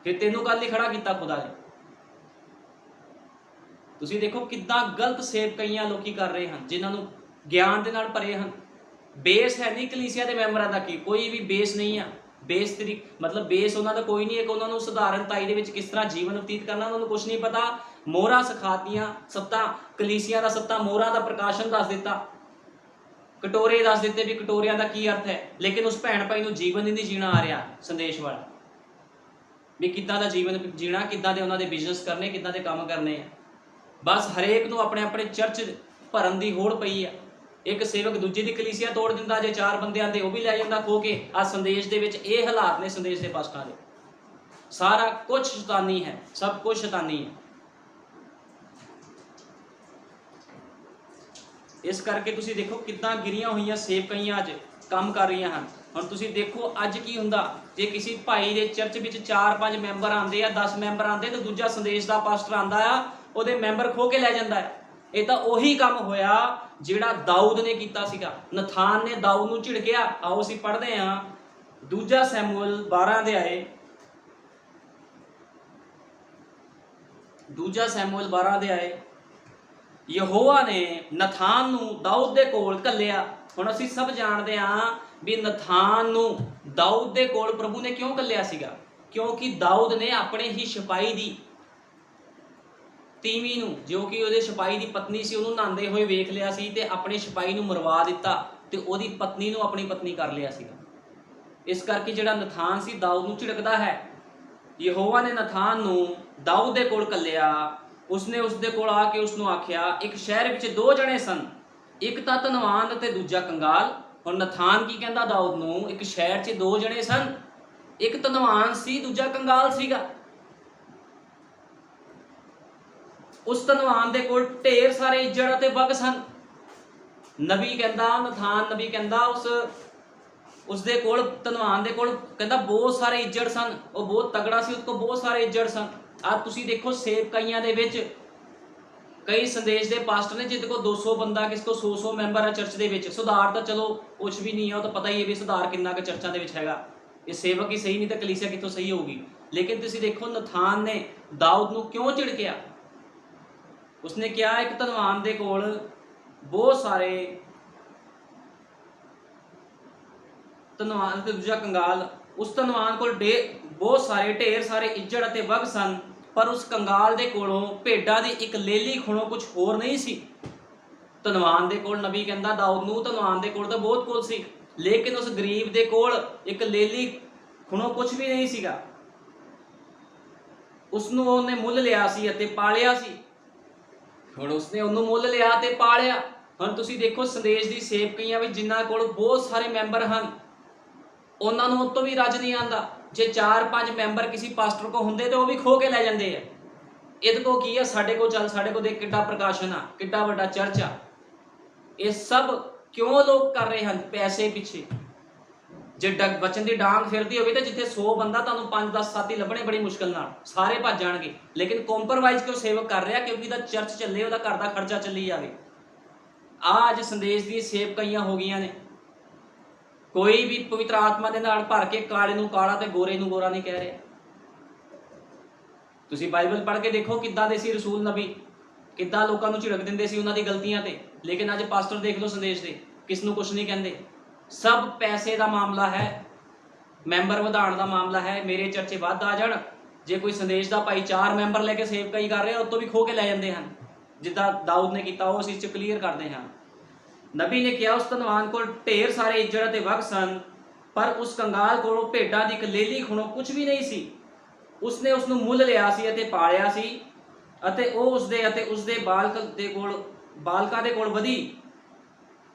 ਫਿਰ ਤੈਨੂੰ ਕੱਲ ਹੀ ਖੜਾ ਕੀਤਾ ਖੁਦਾ ਨੇ। ਤੁਸੀਂ ਦੇਖੋ ਕਿੱਦਾਂ ਗਲਤ ਸੇਵਕਾਈਆਂ ਲੋਕੀ ਕਰ ਰਹੇ ਹਨ, ਜਿਨ੍ਹਾਂ ਨੂੰ ਗਿਆਨ ਦੇ ਨਾਲ ਭਰੇ ਹਨ। ਬੇਸ ਹੈ ਨਹੀਂ ਕਲੀਸਿਆ ਦੇ ਮੈਂਬਰਾਂ ਦਾ, ਕੀ ਕੋਈ ਵੀ ਬੇਸ ਨਹੀਂ ਆ। ਬੇਸ ਮਤਲਬ ਬੇਸ ਉਹਨਾਂ ਦਾ ਕੋਈ ਨਹੀਂ ਹੈ ਕਿ ਉਹਨਾਂ ਨੂੰ ਸਧਾਰਨਤਾਈ ਦੇ ਵਿੱਚ ਕਿਸ ਤਰ੍ਹਾਂ ਜੀਵਨ ਬਤੀਤ ਕਰਨਾ, ਉਹਨਾਂ ਨੂੰ ਕੁਝ ਨਹੀਂ ਪਤਾ। ਮੋਹਰਾਂ ਸਿਖਾਤੀਆਂ, ਸੱਤਾਂ ਕਲੀਸਿਆ ਦਾ 7 ਮੋਹਰਾਂ ਦਾ ਪ੍ਰਕਾਸ਼ਨ ਦੱਸ ਦਿੱਤਾ, ਕਟੋਰੇ ਦੱਸ ਦਿੱਤੇ ਵੀ ਕਟੋਰਿਆਂ ਦਾ ਕੀ ਅਰਥ ਹੈ। ਲੇਕਿਨ ਉਸ ਭੈਣ ਭਾਈ ਨੂੰ ਜੀਵਨ ਹੀ ਨਹੀਂ ਜੀਣਾ ਆ ਰਿਹਾ ਸੰਦੇਸ਼ ਵਾਲਾ, ਵੀ ਕਿੱਦਾਂ ਦਾ ਜੀਵਨ ਜੀਣਾ, ਕਿੱਦਾਂ ਦੇ ਉਹਨਾਂ ਦੇ ਬਿਜ਼ਨਸ ਕਰਨੇ, ਕਿੱਦਾਂ ਦੇ ਕੰਮ ਕਰਨੇ ਆ। ਬਸ ਹਰੇਕ ਨੂੰ ਆਪਣੇ ਆਪਣੇ ਚਰਚ ਭਰਨ ਦੀ ਹੋੜ ਪਈ ਆ। ਇੱਕ ਸੇਵਕ ਦੂਜੇ ਦੀ ਕਲੀਸਿਆ ਤੋੜ ਦਿੰਦਾ, ਜੇ 4 ਬੰਦੇ ਆਂਦੇ ਉਹ ਵੀ ਲੈ ਜਾਂਦਾ ਖੋ ਕੇ। ਆ ਸੰਦੇਸ਼ ਦੇ ਵਿੱਚ ਇਹ ਹਾਲਾਤ ਨੇ, ਸੰਦੇਸ਼ ਦੇ ਪਾਸਟਰਾਂ ਦੇ। ਸਾਰਾ ਕੁਝ ਸ਼ੈਤਾਨੀ ਹੈ, ਸਭ ਕੁਝ ਸ਼ੈਤਾਨੀ ਹੈ। ਇਸ ਕਰਕੇ ਤੁਸੀਂ ਦੇਖੋ ਕਿੱਦਾਂ ਗਿਰੀਆਂ ਹੋਈਆਂ ਸੇਵਕਾਈਆਂ ਅੱਜ ਕੰਮ ਕਰ ਰਹੀਆਂ ਹਨ। ਹੁਣ ਤੁਸੀਂ ਦੇਖੋ ਅੱਜ ਕੀ ਹੁੰਦਾ, ਜੇ ਕਿਸੇ ਭਾਈ ਦੇ ਚਰਚ ਵਿੱਚ 4-5 ਮੈਂਬਰ ਆਉਂਦੇ ਆ, 10 ਮੈਂਬਰ ਆਉਂਦੇ, ਤਾਂ ਦੂਜਾ ਸੰਦੇਸ਼ ਦਾ ਪਾਸਟਰ ਆਉਂਦਾ ਆ, ਉਹਦੇ ਮੈਂਬਰ ਖੋ ਕੇ ਲੈ ਜਾਂਦਾ ਹੈ। ਇਹ ਤਾਂ ਉਹੀ ਕੰਮ ਹੋਇਆ ਜਿਹੜਾ ਦਾਊਦ ਨੇ ਕੀਤਾ ਸੀਗਾ। ਨਥਾਨ ਨੇ ਦਾਊਦ ਨੂੰ ਝਿੜਕਿਆ। ਆਓ ਅਸੀਂ ਪੜ੍ਹਦੇ ਹਾਂ 2 ਸੈਮੂਅਲ 12 ਅਧਿਆਏ, 2 ਸੈਮੂਅਲ 12 ਅਧਿਆਏ। ਯਹੋਵਾ ਨੇ ਨਥਾਨ ਨੂੰ ਦਾਊਦ ਦੇ ਕੋਲ ਘੱਲਿਆ। ਹੁਣ ਅਸੀਂ ਸਭ ਜਾਣਦੇ ਹਾਂ ਵੀ ਨਥਾਨ ਨੂੰ ਦਾਊਦ ਦੇ ਕੋਲ ਪ੍ਰਭੂ ਨੇ ਕਿਉਂ ਘੱਲਿਆ ਸੀਗਾ, ਕਿਉਂਕਿ ਦਾਊਦ ਨੇ ਆਪਣੇ ਹੀ ਸਿਪਾਹੀ ਦੀ ਤੀਵੀਂ ਨੂੰ, ਜੋ ਕਿ ਉਹਦੇ ਸਿਪਾਹੀ ਦੀ ਪਤਨੀ ਸੀ, ਉਹਨੂੰ ਨਹਾਉਂਦੇ ਹੋਏ ਵੇਖ ਲਿਆ ਸੀ ਤੇ ਆਪਣੇ ਸਿਪਾਹੀ ਨੂੰ ਮਰਵਾ ਦਿੱਤਾ ਤੇ ਉਹਦੀ ਪਤਨੀ ਨੂੰ ਆਪਣੀ ਪਤਨੀ ਕਰ ਲਿਆ ਸੀਗਾ। ਇਸ ਕਰਕੇ ਜਿਹੜਾ ਨਥਾਨ ਸੀ ਦਾਊਦ ਨੂੰ ਝਿੜਕਦਾ ਹੈ। ਯਹੋਵਾ ਨੇ ਨਥਾਨ ਨੂੰ ਦਾਊਦ ਦੇ ਕੋਲ ਘੱਲਿਆ। ਉਸਨੇ ਉਸਦੇ ਕੋਲ ਆ ਕੇ ਉਸਨੂੰ ਆਖਿਆ, ਇੱਕ ਸ਼ਹਿਰ ਵਿੱਚ 2 ਜਣੇ ਸਨ, ਇੱਕ ਤਾਂ ਧਨਵਾਨ ਅਤੇ ਦੂਜਾ ਕੰਗਾਲ। ਹੁਣ ਨਥਾਨ ਕੀ ਕਹਿੰਦਾ ਦਾਊਦ ਨੂੰ, ਇੱਕ ਸ਼ਹਿਰ 'ਚ 2 ਜਣੇ ਸਨ, ਇੱਕ ਧਨਵਾਨ ਸੀ, ਦੂਜਾ ਕੰਗਾਲ ਸੀਗਾ। ਉਸ ਧਨਵਾਨ ਦੇ ਕੋਲ ਢੇਰ ਸਾਰੇ ਇੱਜੜ ਅਤੇ ਵਗ ਸਨ। ਨਬੀ ਕਹਿੰਦਾ, ਨਥਾਨ ਨਬੀ ਕਹਿੰਦਾ ਉਸਦੇ ਕੋਲ, ਧਨਵਾਨ ਦੇ ਕੋਲ ਕਹਿੰਦਾ ਬਹੁਤ ਸਾਰੇ ਇੱਜੜ ਸਨ, ਉਹ ਬਹੁਤ ਤਗੜਾ ਸੀ, ਉਸ ਕੋਲ ਬਹੁਤ ਸਾਰੇ ਇੱਜੜ ਸਨ। ਆ ਤੁਸੀਂ ਦੇਖੋ ਸੇਵਕਾਈਆਂ ਦੇ ਵਿੱਚ ਕਈ ਸੰਦੇਸ਼ ਦੇ ਪਾਸਟਰ ਨੇ ਜਿਹਦੇ ਕੋਲ 200 ਬੰਦਾ, ਕਿਸ ਕੋਲ 100 ਮੈਂਬਰ ਹੈ ਚਰਚ ਦੇ ਵਿੱਚ। ਸੁਧਾਰ ਤਾਂ ਚਲੋ ਕੁਛ ਵੀ ਨਹੀਂ ਹੈ, ਉਹ ਤਾਂ ਪਤਾ ਹੀ ਹੈ ਵੀ ਸੁਧਾਰ ਕਿੰਨਾ ਕੁ ਚਰਚਾਂ ਦੇ ਵਿੱਚ ਹੈਗਾ। ਇਹ ਸੇਵਕ ਹੀ ਸਹੀ ਨਹੀਂ ਤਾਂ ਕਲੀਸਿਆ ਕਿੱਥੋਂ ਸਹੀ ਹੋਊਗੀ। ਲੇਕਿਨ ਤੁਸੀਂ ਦੇਖੋ ਨਥਾਨ ਨੇ ਦਾਊਦ ਨੂੰ ਕਿਉਂ ਝਿੜਕਿਆ। ਉਸਨੇ ਕਿਹਾ ਇੱਕ ਧਨਵਾਨ ਦੇ ਕੋਲ ਬਹੁਤ ਸਾਰੇ, ਧਨਵਾਨ ਤੇ ਦੂਜਾ ਕੰਗਾਲ, ਉਸ ਧਨਵਾਨ ਕੋਲ ਬਹੁਤ ਸਾਰੇ ਢੇਰ ਸਾਰੇ ਇੱਜੜ ਅਤੇ ਵਗ ਸਨ, ਪਰ ਉਸ ਕੰਗਾਲ ਦੇ ਕੋਲੋਂ ਭੇਡਾਂ ਦੀ ਇੱਕ ਲੇਲੀ ਖੁਣੋਂ ਕੁਝ ਹੋਰ ਨਹੀਂ ਸੀ। ਧਨਵਾਨ ਦੇ ਕੋਲ, ਨਬੀ ਕਹਿੰਦਾ ਦਾਊਦ ਨੂੰ, ਧਨਵਾਨ ਦੇ ਕੋਲ ਤਾਂ ਬਹੁਤ ਕੁਝ ਸੀ, ਲੇਕਿਨ ਉਸ ਗਰੀਬ ਦੇ ਕੋਲ ਇੱਕ ਲੇਲੀ ਖੁਣੋਂ ਕੁਝ ਵੀ ਨਹੀਂ ਸੀਗਾ। ਉਸਨੂੰ ਉਹਨੇ ਮੁੱਲ ਲਿਆ ਸੀ ਅਤੇ ਪਾਲਿਆ ਸੀ। ਹੁਣ ਉਸਨੇ ਉਹਨੂੰ ਮੁੱਲ ਲਿਆ ਤੇ ਪਾਲਿਆ। ਹੁਣ ਤੁਸੀਂ ਦੇਖੋ ਸੰਦੇਸ਼ ਦੀ ਸੇਵਕੀਆਂ ਵਿੱਚ ਜਿਨ੍ਹਾਂ ਕੋਲ ਬਹੁਤ ਸਾਰੇ ਮੈਂਬਰ ਹਨ, ਉਹਨਾਂ ਨੂੰ ਉਹ ਤੋਂ ਵੀ ਰੱਜ ਨਹੀਂ ਆਉਂਦਾ। ਜੇ 4-5 ਮੈਂਬਰ ਕਿਸੇ ਪਾਸਟਰ ਕੋਲ ਹੁੰਦੇ ਤੇ ਉਹ ਵੀ ਖੋ ਕੇ ਲੈ ਜਾਂਦੇ ਆ। ਇਹਦੇ ਕੋਲ ਕੀ ਆ, ਸਾਡੇ ਕੋਲ ਚੱਲ, ਸਾਡੇ ਕੋਲ ਦੇਖ ਕਿੱਡਾ ਪ੍ਰਕਾਸ਼ਨ ਆ, ਕਿੱਡਾ ਵੱਡਾ ਚਰਚ ਆ। ਇਹ ਸਭ ਕਿਉਂ ਲੋਕ ਕਰ ਰਹੇ ਹਨ? ਪੈਸੇ ਪਿੱਛੇ। ਜੇ ਬਚਨ ਦੀ ਡਾਂਗ ਫਿਰਦੀ ਹੋਵੇ ਤਾਂ ਜਿੱਥੇ 100 ਬੰਦਾ ਤੁਹਾਨੂੰ 5-10 ਸਾਥੀ ਲੱਭਣੇ ਬੜੀ ਮੁਸ਼ਕਲ ਨਾਲ, ਸਾਰੇ ਭੱਜ ਜਾਣਗੇ। ਲੇਕਿਨ ਕੰਪਰੋਮਾਈਜ਼ ਕਿਉਂ ਸੇਵਕ ਕਰ ਰਿਹਾ? ਕਿਉਂਕਿ ਉਹਦਾ ਚਰਚ ਚੱਲੇ, ਉਹਦਾ ਘਰ ਦਾ ਖਰਚਾ ਚੱਲੀ ਜਾਵੇ। ਅੱਜ ਸੰਦੇਸ਼ ਦੀ ਸੇਵਕਾਈਆਂ ਹੋ ਗਈਆਂ ਨੇ। ਕੋਈ ਵੀ ਪਵਿੱਤਰ ਆਤਮਾ ਦੇ ਨਾਲ ਭਰ ਕੇ ਕਾਲੇ ਨੂੰ ਕਾਲਾ ਤੇ ਗੋਰੇ ਨੂੰ ਗੋਰਾ ਨਹੀਂ ਕਹਿ ਰਿਹਾ। ਤੁਸੀਂ ਬਾਈਬਲ ਪੜ੍ਹ ਕੇ ਦੇਖੋ ਕਿੱਦਾਂ ਦੇ ਸੀ ਰਸੂਲ ਨਬੀ, ਕਿੱਦਾਂ ਲੋਕਾਂ ਨੂੰ ਝਿੜਕ ਦਿੰਦੇ ਸੀ ਉਹਨਾਂ ਦੀ ਗਲਤੀਆਂ ਤੇ। ਲੇਕਿਨ ਅੱਜ ਪਾਸਟਰ ਦੇਖ ਲਓ ਸੰਦੇਸ਼ ਦੇ, ਕਿਸ ਨੂੰ ਕੁਛ ਨਹੀਂ ਕਹਿੰਦੇ। ਸਭ ਪੈਸੇ ਦਾ ਮਾਮਲਾ ਹੈ, ਮੈਂਬਰ ਵਧਾਉਣ ਦਾ ਮਾਮਲਾ ਹੈ। ਮੇਰੇ ਚਰਚੇ ਵੱਧ ਆ ਜਾਣ, ਜੇ ਕੋਈ ਸੰਦੇਸ਼ ਦਾ ਭਾਈ 4 ਮੈਂਬਰ ਲੈ ਕੇ ਸੇਵਕਾਈ ਕਰ ਰਿਹਾ, ਉਤੋਂ ਵੀ ਖੋ ਕੇ ਲੈ ਜਾਂਦੇ ਹਨ, ਜਿੱਦਾਂ ਦਾਊਦ ਨੇ ਕੀਤਾ। ਉਹ ਅਸੀਂ ਇਸ 'ਚ ਕਲੀਅਰ ਕਰਦੇ ਹਾਂ। ਨਬੀ ਨੇ ਕਿਹਾ, ਉਸ ਧਨਵਾਨ ਕੋਲ ਢੇਰ ਸਾਰੇ ਇੱਜੜ ਅਤੇ ਵਕ ਸਨ, ਪਰ ਉਸ ਕੰਗਾਲ ਕੋਲੋਂ ਭੇਡਾਂ ਦੀ ਇੱਕ ਲੇਲੀ ਖੁਣੋਂ ਕੁਝ ਵੀ ਨਹੀਂ ਸੀ। ਉਸਨੇ ਉਸ ਨੂੰ ਮੁੱਲ ਲਿਆ ਸੀ ਅਤੇ ਪਾਲਿਆ ਸੀ, ਅਤੇ ਉਹ ਉਸਦੇ ਅਤੇ ਉਸਦੇ ਬਾਲਕਾਂ ਦੇ ਕੋਲ ਵਧੀ।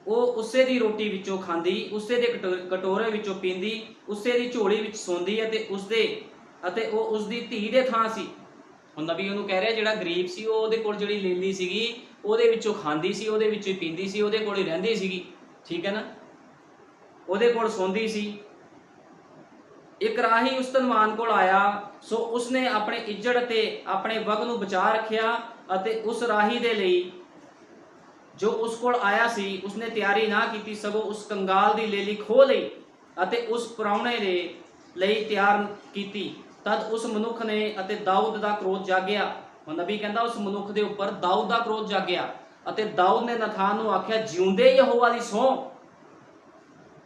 ਉਹ ਉਸੇ ਦੀ ਰੋਟੀ ਵਿੱਚੋਂ ਖਾਂਦੀ, ਉਸੇ ਦੇ ਕਟੋਰੇ ਵਿੱਚੋਂ ਪੀਂਦੀ, ਉਸੇ ਦੀ ਝੋਲੀ ਵਿੱਚ ਸੌਂਦੀ, ਅਤੇ ਉਹ ਉਸਦੀ ਧੀ ਦੇ ਥਾਂ ਸੀ। ਹੁਣ ਨਬੀ ਉਹਨੂੰ ਕਹਿ ਰਿਹਾ, ਜਿਹੜਾ ਗਰੀਬ ਸੀ ਉਹ ਉਹਦੇ ਕੋਲ ਜਿਹੜੀ ਲੇਲੀ ਸੀਗੀ ਉਹਦੇ ਵਿੱਚੋਂ ਖਾਂਦੀ ਸੀ, ਉਹਦੇ ਵਿੱਚੋਂ ਹੀ ਪੀਂਦੀ ਸੀ, ਉਹਦੇ ਕੋਲ ਹੀ ਰਹਿੰਦੀ ਸੀਗੀ। ਠੀਕ ਹੈ ਨਾ, ਉਹਦੇ ਕੋਲ ਸੌਂਦੀ ਸੀ। ਇੱਕ ਰਾਹੀ ਉਸ ਧਨਵਾਨ ਕੋਲ ਆਇਆ, ਸੋ ਉਸਨੇ ਆਪਣੇ ਇੱਜੜ ਅਤੇ ਆਪਣੇ ਵਗ ਨੂੰ ਬਚਾ ਰੱਖਿਆ, ਅਤੇ ਉਸ ਰਾਹੀ ਦੇ ਲਈ ਜੋ ਉਸ ਕੋਲ ਆਇਆ ਸੀ ਉਸਨੇ ਤਿਆਰੀ ਨਾ ਕੀਤੀ, ਸਗੋਂ ਉਸ ਕੰਗਾਲ ਦੀ ਲੇਲੀ ਖੋਹ ਲਈ ਅਤੇ ਉਸ ਪ੍ਰਾਹੁਣੇ ਦੇ ਲਈ ਤਿਆਰ ਕੀਤੀ। ਤਦ ਉਸ ਮਨੁੱਖ ਨੇ ਅਤੇ ਦਾਊਦ ਦਾ ਕ੍ਰੋਧ ਜਾਗਿਆ। ਹੁਣ ਨਬੀ ਕਹਿੰਦਾ ਉਸ ਮਨੁੱਖ ਦੇ ਉੱਪਰ ਦਾਊਦ ਦਾ ਕ੍ਰੋਧ ਜਾਗਿਆ, ਅਤੇ ਦਾਊਦ ਨੇ ਨਥਾਨ ਨੂੰ ਆਖਿਆ, ਜਿਉਂਦੇ ਯਹੋਵਾ ਦੀ ਸਹੁੰ,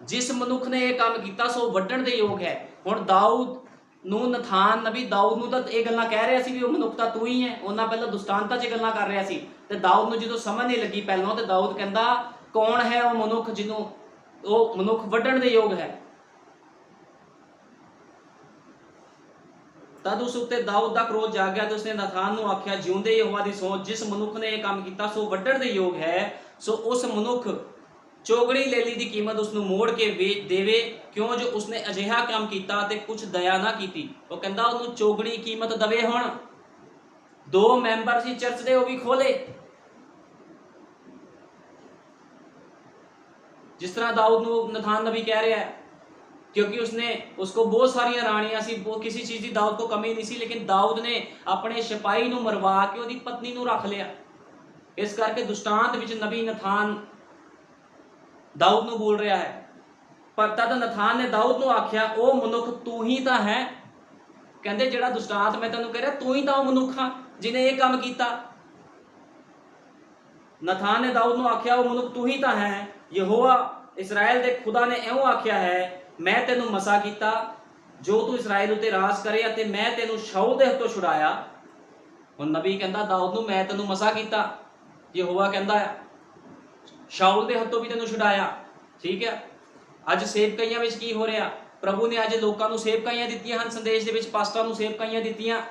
ਜਿਸ ਮਨੁੱਖ ਨੇ ਇਹ ਕੰਮ ਕੀਤਾ ਸੋ ਵੱਢਣ ਦੇ ਯੋਗ ਹੈ। ਹੁਣ ਦਾਊਦ ਨੂੰ ਨਥਾਨ ਨਬੀ ਦਾਊਦ ਨੂੰ ਤਾਂ ਇਹ ਗੱਲਾਂ ਕਹਿ ਰਿਹਾ ਸੀ ਵੀ ਉਹ ਮਨੁੱਖ ਤਾਂ ਤੂੰ ਹੀ ਹੈ। ਉਹਨਾਂ ਪਹਿਲਾਂ ਦੁਸ਼ਟਾਂਤਾਂ 'ਚ ਗੱਲਾਂ ਕਰ ਰਿਹਾ ਸੀ, ਤੇ ਦਾਊਦ ਨੂੰ ਜਦੋਂ ਸਮਝ ਨਹੀਂ ਲੱਗੀ ਪਹਿਲਾਂ, ਤੇ ਦਾਊਦ ਕਹਿੰਦਾ, ਕੌਣ ਹੈ ਉਹ ਮਨੁੱਖ ਜਿਹਨੂੰ ਉਹ ਮਨੁੱਖ ਵੱਢਣ ਦੇ ਯੋਗ ਹੈ? ਤਦ ਉਸ ਉੱਤੇ ਦਾਊਦ ਦਾ ਕ੍ਰੋਧ ਜਾਗ ਗਿਆ, ਤੇ ਉਸਨੇ ਨਥਾਨ ਨੂੰ ਆਖਿਆ, ਜਿਉਂਦੇ ਯਹੋਵਾ ਦੀ ਸਹੁੰ, ਜਿਸ ਮਨੁੱਖ ਨੇ ਇਹ ਕੰਮ ਕੀਤਾ ਸੋ ਵੱਢਣ ਦੇ ਯੋਗ ਹੈ, ਸੋ ਉਸ ਮਨੁੱਖ ਚੋਗੜੀ ਲੇਲੀ ਦੀ ਕੀਮਤ ਉਸ ਨੂੰ ਮੋੜ ਕੇ ਦੇਵੇ, ਕਿਉਂ ਜੋ ਉਸਨੇ ਅਜਿਹਾ ਕੰਮ ਕੀਤਾ ਤੇ ਕੁਝ ਦਇਆ ਨਾ ਕੀਤੀ। ਉਹ ਕਹਿੰਦਾ ਉਹਨੂੰ ਚੋਗੜੀ ਕੀਮਤ ਦਵੇ। ਹੁਣ 2 ਮੈਂਬਰ ਸੀ ਚਰਚ ਦੇ, ਉਹ ਵੀ ਖੋਲੇ। ਜਿਸ ਤਰ੍ਹਾਂ ਦਾਊਦ ਨੂੰ ਨਥਾਨ ਨਬੀ ਕਹਿ ਰਿਹਾ ਹੈ, क्योंकि उसको बहुत सारिया राणियां सी, वो किसी चीज़ की दाऊद को कमी नहीं सी, लेकिन दाऊद ने अपने सिपाही नूं मरवा के उसकी पत्नी नूं रख लिया। इस करके दुष्टांत विच नबी नथान दाऊद नूं बोल रहा है। पर तद नथान ने दाऊद नूं आख्या, ओ मनुख तू ही तो है। कहते जिहड़ा दुष्टांत मैं तैनूं कह रहा, तू ही तो मनुख हाँ जिन्हें यह काम किया। नथान ने दाऊद नूं आख्या, ओ मनुख तू ही तो है, यहोवा इसराइल दे खुदा ने इउं आख्या है, मैं तेनू मसा किया जो तू इसराइल उत्ते राज करे, अते मैं तेनू शाऊल दे हत्थों छुड़ाया। हुण नबी कहंदा दाऊद नूं, मैं तेनू मसा किया, यहोवा कहंदा शाऊल दे हत्थों भी तेनू छुड़ाया। ठीक है, अज सेवकाइयां विच की हो रहा? प्रभु ने अज लोकां नूं सेवकाइयां दित्तियां हन, संदेश दे विच पास्टरां नूं सेवकाइयां दित्तियां।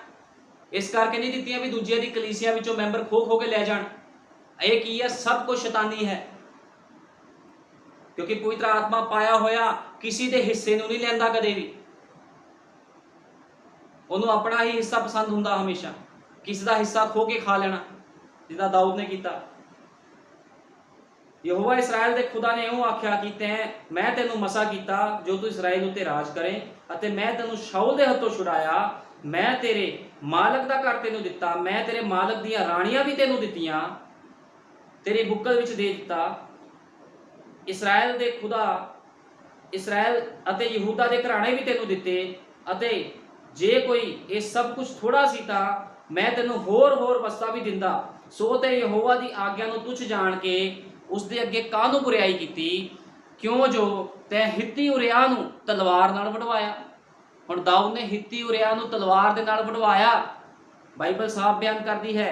इस करके नहीं दित्तियां भी दूजिਆਂ दी कलीसिया विचों मैंबर खो खो के लै जाण। ਇਹ ਕੀ है? सब कुछ शैतानी है, क्योंकि पवित्र आत्मा पाया होया किसी के हिस्से नूं नहीं लैंदा कदे भी। उन्होंने अपना ही हिस्सा पसंद हुंदा हमेशा, किसी का हिस्सा खो के खा लेना, जिदा दाऊद ने किया। यहोवा इसराइल दे खुदा ने इउं आख्या कि मैं तेनू मसा किया जो तू इसराइल उत्ते राज करे, अते मैं तेनू शाऊल दे हत्थों छुड़ाया। मैं तेरे मालक दा घर तेनू दिता, मैं तेरे मालक दियां राणियां भी तेनू दित्तियां, तेरी बुक्कल विच दे दिता। इसराइल दे खुदा इसराइल अते यहूदा दे घराणे भी तेनू दिते, अते जे कोई ये सब कुछ थोड़ा सी तां मैं तेनू होर वस्ता भी दिंदा। सो ते यहोवा दी आग्या नूं तुच्छ जाण के उस दे अगे काहनूं बुराई कीती, क्यों जो तैं हित्ती उरिया नूं तलवार नाल वढवाया। हुण दाऊद ने हित्ती उरिया नूं तलवार दे नाल वढवाया। बाइबल साफ बयान करदी है,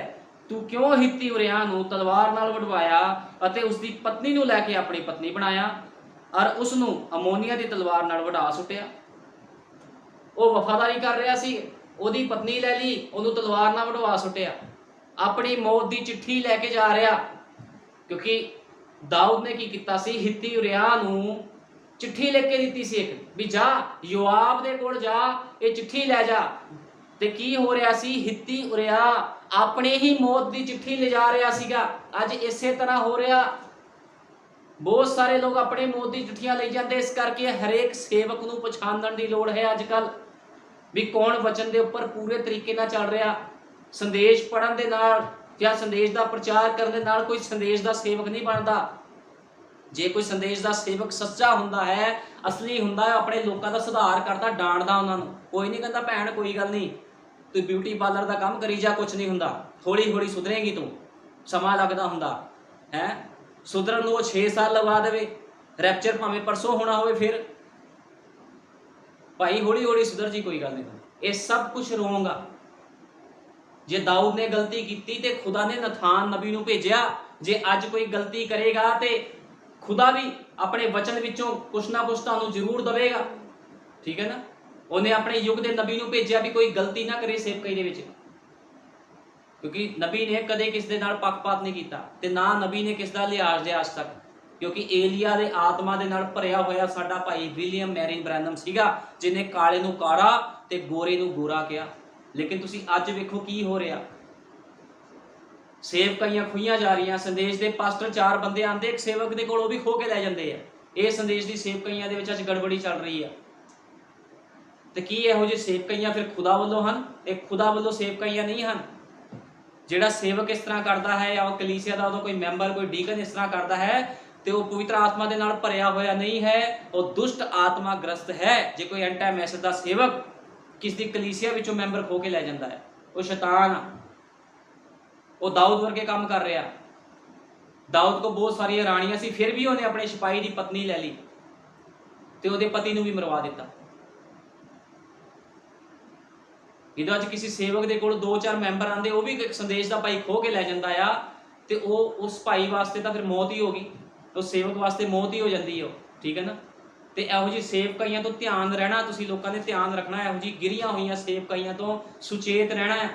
तू क्यों हित्ती उरिया नूं तलवार नाल वढवाया अते उसकी पत्नी नूं लैके अपनी पत्नी बनाया, और उसनूं अमोनिया की तलवार नाल वढा सुटिया। वो वफादारी कर रहा सी, ओदी पत्नी लै ली, उहनूं तलवार नाल वढवा सुटिया, अपनी मौत की चिट्ठी लैके जा रहा। क्योंकि दाऊद ने की कीता सी, हित्ती उरिया नूं चिट्ठी लिख के दित्ती सी एक, भी जा योआब दे कोल जा, ये चिट्ठी लै जा। ते की हो रहा सी? हित्ती उरिया अपने ही मौत की चिट्ठी ले जा रहा सीगा। अज इसे तरह हो रहा, ਬਹੁਤ ਸਾਰੇ ਲੋਕ ਆਪਣੇ ਮੌਤ ਦੀ ਚਿੱਠੀਆਂ ਲਈ ਜਾਂਦੇ। ਇਸ ਕਰਕੇ ਹਰੇਕ ਸੇਵਕ ਨੂੰ ਪਛਾਣਨ ਦੀ ਲੋੜ ਹੈ ਅੱਜ ਕੱਲ ਵੀ ਕੌਣ ਵਚਨ ਦੇ ਉੱਪਰ ਪੂਰੇ ਤਰੀਕੇ ਨਾਲ ਚੱਲ ਰਿਹਾ। ਸੰਦੇਸ਼ ਪੜਨ ਦੇ ਨਾਲ ਜਾਂ ਸੰਦੇਸ਼ ਦਾ ਪ੍ਰਚਾਰ ਕਰਨ ਦੇ ਨਾਲ ਕੋਈ ਸੰਦੇਸ਼ ਦਾ ਸੇਵਕ ਨਹੀਂ ਬਣਦਾ। ਜੇ ਕੋਈ ਸੰਦੇਸ਼ ਦਾ ਸੇਵਕ ਸੱਚਾ ਹੁੰਦਾ ਹੈ, ਅਸਲੀ ਹੁੰਦਾ ਹੈ, ਆਪਣੇ ਲੋਕਾਂ ਦਾ ਸੁਧਾਰ ਕਰਦਾ, ਡਾਂਟਦਾ ਉਹਨਾਂ ਨੂੰ। ਕੋਈ ਨਹੀਂ ਕਹਿੰਦਾ ਭੈਣ ਕੋਈ ਗੱਲ ਨਹੀਂ, ਤੂੰ ਬਿਊਟੀ ਪਾਰਲਰ ਦਾ ਕੰਮ ਕਰੀ ਜਾ, ਕੁਝ ਨਹੀਂ ਹੁੰਦਾ, ਹੌਲੀ ਹੌਲੀ ਸੁਧਰੇਗੀ ਤੂੰ, ਸਮਾਂ ਲੱਗਦਾ ਹੁੰਦਾ ਹੈ। ਸੁਧਰਨ ਨੂੰ ਉਹ 6 ਸਾਲ ਲਗਾ ਦੇਵੇ, ਰੈਪਚਰ ਭਾਵੇਂ ਪਰਸੋਂ ਹੋਣਾ ਹੋਵੇ, ਫਿਰ ਭਾਈ ਹੌਲੀ ਹੌਲੀ ਸੁਧਰ ਜੀ, ਕੋਈ ਗੱਲ ਨਹੀਂ। ਇਹ ਸਭ ਕੁਝ ਰੋਂਗ ਆ। ਜੇ ਦਾਊਦ ਨੇ ਗਲਤੀ ਕੀਤੀ ਤੇ ਖੁਦਾ ਨੇ ਨਥਾਨ ਨਬੀ ਨੂੰ ਭੇਜਿਆ। ਜੇ ਅੱਜ ਕੋਈ ਗਲਤੀ ਕਰੇਗਾ ਤੇ ਖੁਦਾ ਵੀ ਆਪਣੇ ਵਚਨ ਵਿੱਚੋਂ ਕੁਛ ਨਾ ਕੁਛ ਤੁਹਾਨੂੰ ਜ਼ਰੂਰ ਦਵੇਗਾ, ਠੀਕ ਹੈ ਨਾ। ਉਹਨੇ ਆਪਣੇ ਯੁੱਗ ਦੇ ਨਬੀ ਨੂੰ ਭੇਜਿਆ ਵੀ ਕੋਈ ਗਲਤੀ ਨਾ ਕਰੇ ਸੇਵਕਾਈ ਦੇ ਵਿੱਚ, ਕਿਉਂਕਿ ਨਬੀ ਨੇ ਕਦੇ ਕਿਸ ਦੇ ਨਾਲ ਪੱਖਪਾਤ ਨਹੀਂ ਕੀਤਾ ਤੇ ਨਾ ਨਬੀ ਨੇ ਕਿਸ ਦਾ ਲਿਹਾਜ਼ ਲਿਆ ਅੱਜ ਤੱਕ। ਕਿਉਂਕਿ ਏਲੀਆ ਦੇ ਆਤਮਾ ਦੇ ਨਾਲ ਭਰਿਆ ਹੋਇਆ ਸਾਡਾ ਭਾਈ ਵਿਲੀਅਮ ਮੈਰੀਨ ਬ੍ਰੈਨਮ ਸੀਗਾ, ਜਿਹਨੇ ਕਾਲੇ ਨੂੰ ਕਾਲਾ ਤੇ ਗੋਰੇ ਨੂੰ ਗੋਰਾ ਕਿਹਾ। ਲੇਕਿਨ ਤੁਸੀਂ ਅੱਜ ਵੇਖੋ ਕੀ ਹੋ ਰਿਹਾ। ਸੇਵਕਾਈਆਂ ਖੁਈਆਂ ਜਾ ਰਹੀਆਂ। ਸੰਦੇਸ਼ ਦੇ ਪਾਸਟਰ 4 ਬੰਦੇ ਆਂਦੇ ਇੱਕ ਸੇਵਕ ਦੇ ਕੋਲ, ਉਹ ਵੀ ਖੋ ਕੇ ਲੈ ਜਾਂਦੇ ਆ। ਇਹ ਸੰਦੇਸ਼ ਦੀ ਸੇਵਕਾਈਆਂ ਦੇ ਵਿੱਚ ਅੱਜ ਗੜਬੜੀ ਚੱਲ ਰਹੀ ਆ। ਤੇ ਕੀ ਇਹੋ ਜਿਹੇ ਸੇਵਕਾਈਆਂ ਫਿਰ ਖੁਦਾ ਵੱਲੋਂ ਹਨ? ਇਹ ਖੁਦਾ ਵੱਲੋਂ ਸੇਵਕਾਈਆਂ ਨਹੀਂ ਹਨ। ਜਿਹੜਾ ਸੇਵਕ ਇਸ ਤਰ੍ਹਾਂ ਕਰਦਾ ਹੈ ਜਾਂ ਉਹ ਕਲੀਸਿਆ ਦਾ ਉਹਦਾ ਕੋਈ ਮੈਂਬਰ, ਕੋਈ ਡੀਕਨ ਇਸ ਤਰ੍ਹਾਂ ਕਰਦਾ ਹੈ ਤੇ ਉਹ ਪਵਿੱਤਰ ਆਤਮਾ ਦੇ ਨਾਲ ਭਰਿਆ ਹੋਇਆ ਨਹੀਂ ਹੈ, ਉਹ ਦੁਸ਼ਟ ਆਤਮਾ ਗ੍ਰਸਤ ਹੈ। ਜੇ ਕੋਈ ਐਂਟਾ ਮੈਸੇਜ ਦਾ ਸੇਵਕ ਕਿਸ ਦੀ ਕਲੀਸਿਆ ਵਿੱਚੋਂ ਮੈਂਬਰ ਖੋ ਕੇ ਲੈ ਜਾਂਦਾ ਹੈ, ਉਹ ਸ਼ੈਤਾਨ ਆ। ਉਹ ਦਾਊਦ ਵਰਗੇ ਕੰਮ ਕਰ ਰਿਹਾ। ਦਾਊਦ ਕੋ ਬਹੁਤ ਸਾਰੀਆਂ ਰਾਣੀਆਂ ਸੀ, ਫਿਰ ਵੀ ਉਹਨੇ ਆਪਣੇ ਸਿਪਾਹੀ ਦੀ ਪਤਨੀ ਲੈ ਲਈ ਤੇ ਉਹਦੇ ਪਤੀ ਨੂੰ ਵੀ ਮਰਵਾ ਦਿੱਤਾ। ਜਦੋਂ ਅੱਜ ਕਿਸੇ ਸੇਵਕ ਦੇ ਕੋਲ 2-4 ਮੈਂਬਰ ਆਂਦੇ, ਉਹ ਵੀ ਇੱਕ ਸੰਦੇਸ਼ ਦਾ ਭਾਈ ਖੋ ਕੇ ਲੈ ਜਾਂਦਾ ਆ ਤੇ ਉਹ ਉਸ ਭਾਈ ਵਾਸਤੇ ਤਾਂ ਫਿਰ ਮੌਤ ਹੀ ਹੋ ਗਈ, ਉਸ ਸੇਵਕ ਵਾਸਤੇ ਮੌਤ ਹੀ ਹੋ ਜਾਂਦੀ ਹੈ, ਠੀਕ ਹੈ ਨਾ। ਤੇ ਇਹੋ ਜਿਹੀ ਸੇਵਕਾਈਆਂ ਤੋਂ ਧਿਆਨ ਰਹਿਣਾ, ਤੁਸੀਂ ਲੋਕਾਂ ਨੇ ਧਿਆਨ ਰੱਖਣਾ। ਇਹੋ ਜਿਹੀ ਗਿਰੀਆਂ ਹੋਈਆਂ ਸੇਵਕਾਈਆਂ ਤੋਂ ਸੁਚੇਤ ਰਹਿਣਾ ਹੈ।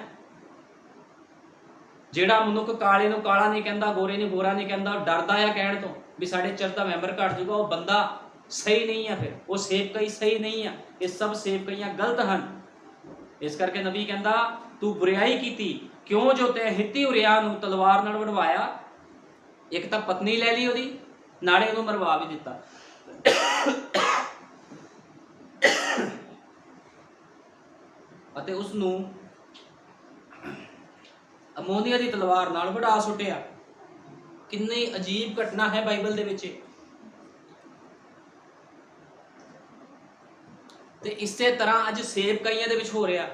ਜਿਹੜਾ ਮਨੁੱਖ ਕਾਲੇ ਨੂੰ ਕਾਲਾ ਨਹੀਂ ਕਹਿੰਦਾ, ਗੋਰੇ ਨੂੰ ਗੋਰਾ ਨਹੀਂ ਕਹਿੰਦਾ, ਡਰਦਾ ਆ ਕਹਿਣ ਤੋਂ ਵੀ ਸਾਡੇ ਚਰਚ ਦਾ ਮੈਂਬਰ ਘਟ ਜਾਊਗਾ, ਉਹ ਬੰਦਾ ਸਹੀ ਨਹੀਂ ਆ, ਫਿਰ ਉਹ ਸੇਵਕਾਈ ਸਹੀ ਨਹੀਂ ਆ। ਇਹ ਸਭ ਸੇਵਕਾਈਆਂ ਗਲਤ ਹਨ। ਇਸ ਕਰਕੇ ਨਬੀ ਕਹਿੰਦਾ ਤੂੰ ਬੁਰਾਈ ਕੀਤੀ ਕਿਉਂ, ਜੋ ਤੈਂ ਹਿੱਤੀ ਉਰਿਆ ਨੂੰ ਤਲਵਾਰ ਨਾਲ ਵਢਵਾਇਆ। ਇੱਕ ਤਾਂ ਪਤਨੀ ਲੈ ਲਈ ਉਹਦੀ, ਨਾਲੇ ਉਹਨੂੰ ਮਰਵਾ ਵੀ ਦਿੱਤਾ। ਅਤੇ ਉਸ ਨੂੰ ਅਮੋਨੀਆ ਦੀ ਤਲਵਾਰ ਨਾਲ ਵਢਾ ਸੁੱਟਿਆ। ਕਿੰਨੀ ਅਜੀਬ ਘਟਨਾ ਹੈ ਬਾਈਬਲ ਦੇ ਵਿੱਚ। ਤੇ ਇਸੇ ਤਰ੍ਹਾਂ ਅੱਜ ਸੇਵਕਾਈਆਂ ਦੇ ਵਿੱਚ ਹੋ ਰਿਹਾ।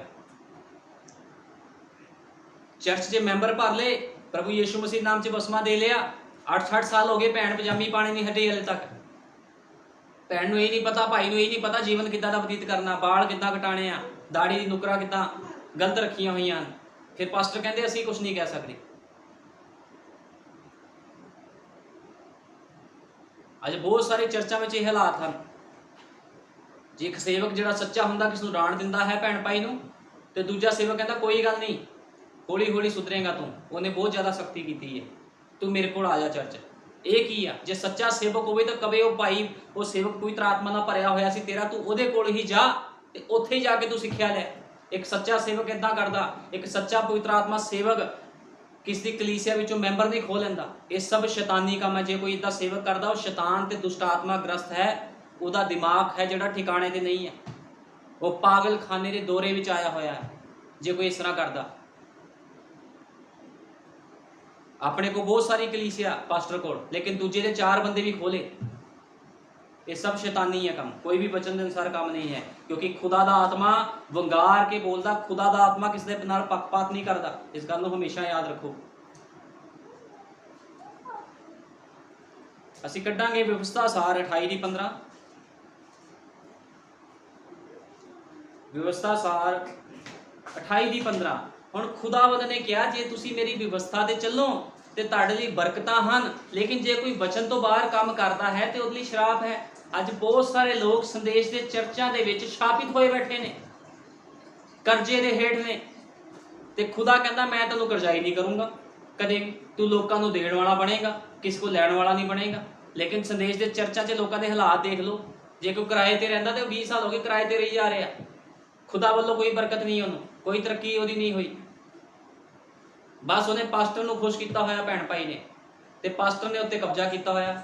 ਚਰਚ ਦੇ ਮੈਂਬਰ ਭਰ ਲਏ, ਪ੍ਰਭੂ ਯੀਸ਼ੂ ਮਸੀਹ ਨਾਮ 'ਚ ਬਸਮਾ ਦੇ ਲਿਆ, 8-8 ਸਾਲ ਹੋ ਗਏ, ਭੈਣ ਪਜਾਮੀ ਪਾਣੀ ਨਹੀਂ ਹਟੇ ਹਲੇ ਤੱਕ। ਭੈਣ ਨੂੰ ਇਹ ਨਹੀਂ ਪਤਾ, ਭਾਈ ਨੂੰ ਇਹ ਨਹੀਂ ਪਤਾ ਜੀਵਨ ਕਿੱਦਾਂ ਦਾ ਬਤੀਤ ਕਰਨਾ, ਬਾਲ ਕਿੱਦਾਂ ਕਟਾਣੇ ਆ, ਦਾੜੀ ਦੀ ਨੁਕਰਾਂ ਕਿੱਦਾਂ ਗਲਤ ਰੱਖੀਆਂ ਹੋਈਆਂ। ਫਿਰ ਪਾਸਟਰ ਕਹਿੰਦੇ ਅਸੀਂ ਕੁਝ ਨਹੀਂ ਕਹਿ ਸਕਦੇ। ਅੱਜ ਬਹੁਤ ਸਾਰੇ ਚਰਚਾਂ ਵਿੱਚ ਇਹ ਹਾਲਾਤ ਹਨ। ਜੇ ਇੱਕ ਸੇਵਕ ਜਿਹੜਾ ਸੱਚਾ ਹੁੰਦਾ ਕਿਸ ਨੂੰ ਰਾਣ ਦਿੰਦਾ ਹੈ ਭੈਣ ਭਾਈ ਨੂੰ, ਤੇ ਦੂਜਾ ਸੇਵਕ ਕਹਿੰਦਾ ਕੋਈ ਗੱਲ ਨਹੀਂ, ਹੌਲੀ ਹੌਲੀ ਸੁਧਰੇਗਾ ਤੂੰ, ਉਹਨੇ ਬਹੁਤ ਜ਼ਿਆਦਾ ਸਖਤੀ ਕੀਤੀ ਹੈ, ਤੂੰ ਮੇਰੇ ਕੋਲ ਆ ਜਾ ਚਰਚ। ਇਹ ਕੀ ਆ? ਜੇ ਸੱਚਾ ਸੇਵਕ ਹੋਵੇ ਤਾਂ ਕਵੇ ਉਹ ਭਾਈ, ਉਹ ਸੇਵਕ ਪਵਿੱਤਰ ਆਤਮਾ ਨਾਲ ਭਰਿਆ ਹੋਇਆ ਸੀ ਤੇਰਾ, ਤੂੰ ਉਹਦੇ ਕੋਲ ਹੀ ਜਾ ਤੇ ਉੱਥੇ ਹੀ ਜਾ ਕੇ ਤੂੰ ਸਿੱਖਿਆ ਲੈ। ਇੱਕ ਸੱਚਾ ਸੇਵਕ ਏਦਾਂ ਕਰਦਾ। ਇੱਕ ਸੱਚਾ ਪਵਿੱਤਰ ਆਤਮਾ ਸੇਵਕ ਕਿਸ ਦੀ ਕਲੀਸਿਆ ਵਿੱਚੋਂ ਮੈਂਬਰ ਨਹੀਂ ਖੋਹ ਲੈਂਦਾ। ਇਹ ਸਭ ਸ਼ੈਤਾਨੀ ਕੰਮ ਹੈ। ਜੇ ਕੋਈ ਏਦਾਂ ਸੇਵਕ ਕਰਦਾ, ਉਹ ਸ਼ੈਤਾਨ ਤੇ ਦੁਸ਼ਟ ਆਤਮਾ ਗ੍ਰਸਤ ਹੈ। ਉਹਦਾ ਦਿਮਾਗ ਹੈ ਜਿਹੜਾ ਠਿਕਾਣੇ ਤੇ ਨਹੀਂ ਹੈ, ਉਹ ਪਾਗਲਖਾਨੇ ਦੇ ਦੌਰੇ ਵਿੱਚ ਆਇਆ ਹੋਇਆ ਹੈ ਜੇ ਕੋਈ ਇਸ ਤਰ੍ਹਾਂ ਕਰਦਾ। ਆਪਣੇ ਕੋਲ ਬਹੁਤ ਸਾਰੀ ਕਲੀਸਿਆ ਪਾਸਟਰ ਕੋਲ, ਲੇਕਿਨ ਦੂਜੇ ਦੇ 4 ਬੰਦੇ ਵੀ ਖੋਲੇ। ਇਹ ਸਭ ਸ਼ੈਤਾਨੀ ਹੈ ਕੰਮ, ਕੋਈ ਵੀ ਬਚਨ ਦੇ ਅਨੁਸਾਰ ਕੰਮ ਨਹੀਂ ਹੈ। ਕਿਉਂਕਿ ਖੁਦਾ ਦਾ ਆਤਮਾ ਵੰਗਾਰ ਕੇ ਬੋਲਦਾ, ਖੁਦਾ ਦਾ ਆਤਮਾ ਕਿਸੇ ਦੇ ਨਾਲ ਪੱਖਪਾਤ ਨਹੀਂ ਕਰਦਾ। ਇਸ ਗੱਲ ਨੂੰ ਹਮੇਸ਼ਾ ਯਾਦ ਰੱਖੋ। ਅਸੀਂ ਕੱਢਾਂਗੇ ਵਿਵਸਥਾ ਸਾਰ 28:15। ਵਿਵਸਥਾ ਸਾਰ 28:15। ਹੁਣ ਖੁਦਾਵੰਦ ਨੇ ਕਿਹਾ ਜੇ ਤੁਸੀਂ ਮੇਰੀ ਵਿਵਸਥਾ ਤੇ ਚੱਲੋ ਤੇ ਤੁਹਾਡੇ ਲਈ ਬਰਕਤਾਂ ਹਨ, ਲੇਕਿਨ ਜੇ ਕੋਈ ਵਚਨ ਤੋਂ ਬਾਹਰ ਕੰਮ ਕਰਦਾ ਹੈ ਤੇ ਉਹਦੇ ਲਈ ਸ਼ਰਾਪ ਹੈ। ਅੱਜ ਬਹੁਤ ਸਾਰੇ ਲੋਕ ਸੰਦੇਸ਼ ਦੇ ਚਰਚਾਂ ਦੇ ਵਿੱਚ ਸ਼ਾਪਿਤ ਹੋਏ ਬੈਠੇ ਨੇ, ਕਰਜ਼ੇ ਦੇ ਹੇਠ ਨੇ, ਤੇ ਖੁਦਾ ਕਹਿੰਦਾ ਮੈਂ ਤੈਨੂੰ ਕਰਜ਼ਾਈ ਨਹੀਂ ਕਰੂੰਗਾ ਕਦੇ ਵੀ, ਤੂੰ ਲੋਕਾਂ ਨੂੰ ਦੇਣ ਵਾਲਾ ਬਣੇਗਾ, ਕਿਸੇ ਕੋਲ ਲੈਣ ਵਾਲਾ ਨਹੀਂ ਬਣੇਗਾ। ਲੇਕਿਨ ਸੰਦੇਸ਼ ਦੇ ਚਰਚਾਂ 'ਚ ਲੋਕਾਂ ਦੇ ਹਾਲਾਤ ਦੇਖ ਲਓ। ਜੇ ਕੋਈ ਕਿਰਾਏ ਤੇ ਰਹਿੰਦਾ ਤੇ ਉਹ 20 ਸਾਲ ਹੋ ਗਏ ਕਿਰਾਏ ਤੇ ਰਹੀ ਜਾ ਰਿਹਾ, ਖੁਦਾ ਵੱਲੋਂ ਕੋਈ ਬਰਕਤ ਨਹੀਂ, ਉਹਨੂੰ ਕੋਈ ਤਰੱਕੀ ਉਹਦੀ ਨਹੀਂ ਹੋਈ। ਬਸ ਉਹਨੇ ਪਾਸਟਰ ਨੂੰ ਖੁਸ਼ ਕੀਤਾ ਹੋਇਆ ਭੈਣ ਭਾਈ ਨੇ, ਤੇ ਪਾਸਟਰ ਨੇ ਉੱਤੇ ਕਬਜ਼ਾ ਕੀਤਾ ਹੋਇਆ।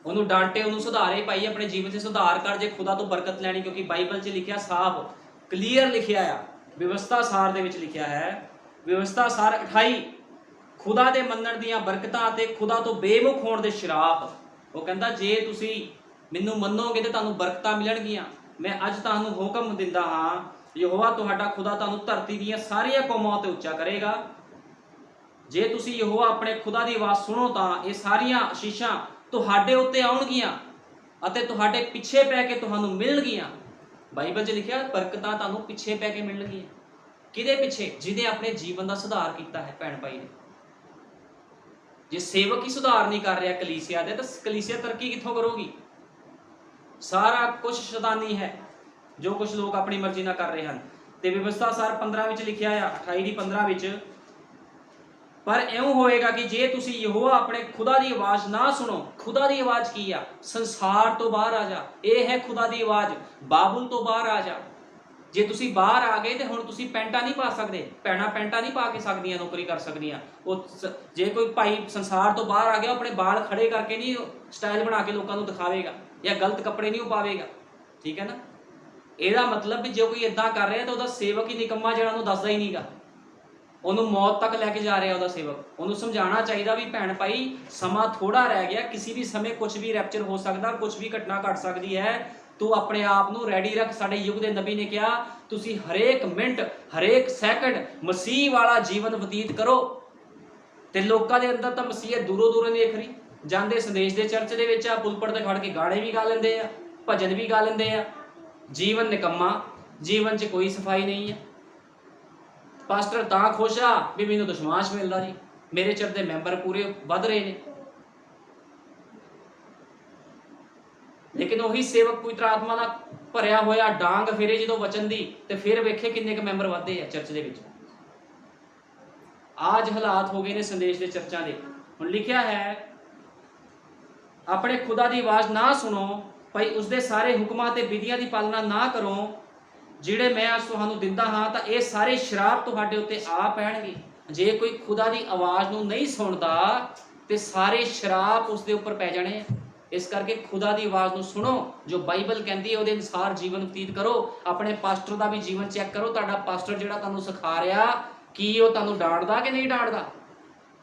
ਉਹਨੂੰ ਡਾਂਟੇ, ਉਹਨੂੰ ਸੁਧਾਰੇ, ਭਾਈ ਆਪਣੇ ਜੀਵਨ 'ਚ ਸੁਧਾਰ ਕਰ ਜੇ ਖੁਦਾ ਤੋਂ ਬਰਕਤ ਲੈਣੀ। ਕਿਉਂਕਿ ਬਾਈਬਲ 'ਚ ਲਿਖਿਆ ਸਾਫ਼ ਕਲੀਅਰ ਲਿਖਿਆ ਆ, ਵਿਵਸਥਾ ਸਾਰ ਦੇ ਵਿੱਚ ਲਿਖਿਆ ਹੈ, ਵਿਵਸਥਾ ਸਾਰ 28, ਖੁਦਾ ਦੇ ਮੰਨਣ ਦੀਆਂ ਬਰਕਤਾਂ ਅਤੇ ਖੁਦਾ ਤੋਂ ਬੇਮੁਖ ਹੋਣ ਦੇ ਸ਼ਰਾਪ। ਉਹ ਕਹਿੰਦਾ ਜੇ ਤੁਸੀਂ ਮੈਨੂੰ ਮੰਨੋਗੇ ਤੇ ਤੁਹਾਨੂੰ ਬਰਕਤਾਂ ਮਿਲਣਗੀਆਂ। ਮੈਂ ਅੱਜ ਤੁਹਾਨੂੰ ਹੁਕਮ ਦਿੰਦਾ ਹਾਂ, ਯਹੋਵਾ ਤੁਹਾਡਾ ਖੁਦਾ ਤੁਹਾਨੂੰ ਧਰਤੀ ਦੀਆਂ ਸਾਰੀਆਂ ਕੌਮਾਂ ਤੇ ਉੱਚਾ ਕਰੇਗਾ। ਜੇ ਤੁਸੀਂ ਯਹੋਵਾ ਆਪਣੇ ਖੁਦਾ ਦੀ ਆਵਾਜ਼ ਸੁਣੋ ਤਾਂ ਇਹ ਸਾਰੀਆਂ ਆਸ਼ੀਸ਼ਾਂ ਤੁਹਾਡੇ ਉੱਤੇ ਆਉਣਗੀਆਂ ਅਤੇ ਤੁਹਾਡੇ ਪਿੱਛੇ ਪੈ ਕੇ ਤੁਹਾਨੂੰ ਮਿਲਣਗੀਆਂ। ਬਾਈਬਲ 'ਚ ਲਿਖਿਆ ਬਰਕਤਾਂ ਤੁਹਾਨੂੰ ਪਿੱਛੇ ਪੈ ਕੇ ਮਿਲਣਗੀਆਂ। ਕਿਹਦੇ ਪਿੱਛੇ? ਜਿਹਨੇ ਆਪਣੇ ਜੀਵਨ ਦਾ ਸੁਧਾਰ ਕੀਤਾ ਹੈ ਭੈਣ ਭਾਈ ਨੇ। ਜੇ ਸੇਵਕ ਹੀ ਸੁਧਾਰ ਨਹੀਂ ਕਰ ਰਿਹਾ ਕਲੀਸਿਆ ਦੇ, ਤਾਂ ਕਲੀਸਿਆ ਤਰੱਕੀ ਕਿੱਥੋਂ ਕਰੂਗੀ? ਸਾਰਾ ਕੁਝ ਸ਼ੈਤਾਨੀ ਹੈ ਜੋ ਕੁਝ ਲੋਕ ਆਪਣੀ ਮਰਜ਼ੀ ਨਾਲ ਕਰ ਰਹੇ ਹਨ। ਤੇ ਵਿਵਸਥਾ ਸਾਰ 15 ਵਿੱਚ ਲਿਖਿਆ ਆ, 28 ਦੀ 15 ਵਿੱਚ, ਪਰ ਇਉਂ ਹੋਏਗਾ ਕਿ ਜੇ ਤੁਸੀਂ ਯਹੋਵਾ ਆਪਣੇ ਖੁਦਾ ਦੀ ਆਵਾਜ਼ ਨਾ ਸੁਣੋ। ਖੁਦਾ ਦੀ ਆਵਾਜ਼ ਕੀ ਆ? ਸੰਸਾਰ ਤੋਂ ਬਾਹਰ ਆ ਜਾ, ਇਹ ਹੈ ਖੁਦਾ ਦੀ ਆਵਾਜ਼। ਬਾਬੁਲ ਤੋਂ ਬਾਹਰ ਆ ਜਾ। ਜੇ ਤੁਸੀਂ ਬਾਹਰ ਆ ਗਏ ਤੇ ਹੁਣ ਤੁਸੀਂ ਪੈਂਟਾਂ ਨਹੀਂ ਪਾ ਸਕਦੇ, ਭੈਣਾਂ ਪੈਂਟਾਂ ਨਹੀਂ ਪਾ ਕੇ ਸਕਦੀਆਂ, ਨੌਕਰੀ ਕਰ ਸਕਦੀਆਂ। ਉਹ ਜੇ ਕੋਈ ਭਾਈ ਸੰਸਾਰ ਤੋਂ ਬਾਹਰ ਆ ਗਿਆ, ਆਪਣੇ ਬਾਲ ਖੜੇ ਕਰਕੇ ਨਹੀਂ ਸਟਾਈਲ ਬਣਾ ਕੇ ਲੋਕਾਂ ਨੂੰ ਦਿਖਾਵੇਗਾ, ਜਾਂ ਗਲਤ ਕੱਪੜੇ ਨਹੀਂ ਪਾਵੇਗਾ। ਠੀਕ ਹੈ ਨਾ? ਇਹਦਾ ਮਤਲਬ ਵੀ ਜੇ ਕੋਈ ਇਦਾਂ ਕਰ ਰਿਹਾ ਤਾਂ ਉਹਦਾ ਸੇਵਕ ਹੀ ਨਿਕੰਮਾ, ਜਿਹੜਾ ਉਹਨੂੰ ਦੱਸਦਾ ਹੀ ਨਹੀਂਗਾ, ਉਹਨੂੰ ਮੌਤ ਤੱਕ ਲੈ ਕੇ ਜਾ ਰਿਹਾ ਉਹਦਾ ਸੇਵਕ। ਉਹਨੂੰ ਸਮਝਾਉਣਾ ਚਾਹੀਦਾ ਵੀ ਭੈਣ ਭਾਈ ਸਮਾਂ ਥੋੜਾ ਰਹਿ ਗਿਆ, ਕਿਸੇ ਵੀ ਸਮੇਂ ਕੁਝ ਵੀ ਰੈਪਚਰ ਹੋ ਸਕਦਾ, ਕੁਝ ਵੀ ਘਟਨਾ ਘਟ ਸਕਦੀ ਹੈ। ਤੂੰ ਆਪਣੇ ਆਪ ਨੂੰ ਰੈਡੀ ਰੱਖ। ਸਾਡੇ ਯੁੱਗ ਦੇ ਨਬੀ ਨੇ ਕਿਹਾ ਤੁਸੀਂ ਹਰੇਕ ਮਿੰਟ, ਹਰੇਕ ਸੈਕਿੰਡ ਮਸੀਹ ਵਾਲਾ ਜੀਵਨ ਬਤੀਤ ਕਰੋ। ਤੇ ਲੋਕਾਂ ਦੇ ਅੰਦਰ ਤਾਂ ਮਸੀਹਤ ਦੂਰੋਂ ਦੂਰੋਂ ਨਹੀਂ ਦਿਖ ਰਹੀ। ਜਾਂਦੇ ਸੰਦੇਸ਼ ਦੇ ਚਰਚ ਦੇ ਵਿੱਚ ਆ, ਪੁਲਪਟ ਤੇ ਖੜ ਕੇ ਗਾਣੇ ਵੀ ਗਾ ਲੈਂਦੇ ਆ, ਭਜਨ ਵੀ ਗਾ ਲੈਂਦੇ ਆ। ਜੀਵਨ ਨਿਕੰਮਾ, ਜੀਵਨ 'ਚ ਕੋਈ ਸਫਾਈ ਨਹੀਂ ਹੈ। ਪਾਸਟਰ ਤਾਂ ਖੁਸ਼ ਆ ਵੀ ਮੈਨੂੰ ਦਸ਼ਮਾਸ਼ ਮਿਲਦਾ ਜੀ, ਮੇਰੇ ਚਰਚ ਦੇ ਮੈਂਬਰ ਪੂਰੇ ਵੱਧ ਰਹੇ ਨੇ। ਲੇਕਿਨ ਉਹੀ ਸੇਵਕ ਪਵਿੱਤਰ ਆਤਮਾ ਨਾਲ ਭਰਿਆ ਹੋਇਆ ਡਾਂਗ ਫੇਰੇ ਜਦੋਂ ਵਚਨ ਦੀ, ਤੇ ਫਿਰ ਵੇਖੇ ਕਿੰਨੇ ਕੁ ਮੈਂਬਰ ਵੱਧਦੇ ਆ ਚਰਚ ਦੇ ਵਿੱਚ। ਆਜ ਹਾਲਾਤ ਹੋ ਗਏ ਨੇ ਸੰਦੇਸ਼ ਦੇ ਚਰਚਾਂ ਦੇ। ਹੁਣ ਲਿਖਿਆ ਹੈ ਆਪਣੇ ਖੁਦਾ ਦੀ ਆਵਾਜ਼ ਨਾ ਸੁਣੋ, ਭਾਈ ਉਸਦੇ ਸਾਰੇ ਹੁਕਮਾਂ ਤੇ ਵਿਧੀਆਂ ਦੀ ਪਾਲਣਾ ਨਾ ਕਰੋ ਜਿਹੜੇ ਮੈਂ ਅੱਜ ਤੁਹਾਨੂੰ ਦਿੰਦਾ ਹਾਂ, ਤਾਂ ਇਹ ਸਾਰੇ ਸ਼ਰਾਪ ਤੁਹਾਡੇ ਉੱਤੇ ਆ ਪੈਣਗੇ। ਜੇ ਕੋਈ ਖੁਦਾ ਦੀ ਆਵਾਜ਼ ਨੂੰ ਨਹੀਂ ਸੁਣਦਾ ਤੇ ਸਾਰੇ ਸ਼ਰਾਪ ਉਸਦੇ ਉੱਪਰ ਪੈ ਜਾਣੇ ਆ। ਇਸ ਕਰਕੇ ਖੁਦਾ ਦੀ ਆਵਾਜ਼ ਨੂੰ ਸੁਣੋ, ਜੋ ਬਾਈਬਲ ਕਹਿੰਦੀ ਹੈ ਉਹਦੇ ਅਨੁਸਾਰ ਜੀਵਨ ਬਤੀਤ ਕਰੋ। ਆਪਣੇ ਪਾਸਟਰ ਦਾ ਵੀ ਜੀਵਨ ਚੈੱਕ ਕਰੋ। ਤੁਹਾਡਾ ਪਾਸਟਰ ਜਿਹੜਾ ਤੁਹਾਨੂੰ ਸਿਖਾ ਰਿਹਾ, ਕੀ ਉਹ ਤੁਹਾਨੂੰ ਡਾਂਟਦਾ ਕਿ ਨਹੀਂ ਡਾਂਟਦਾ,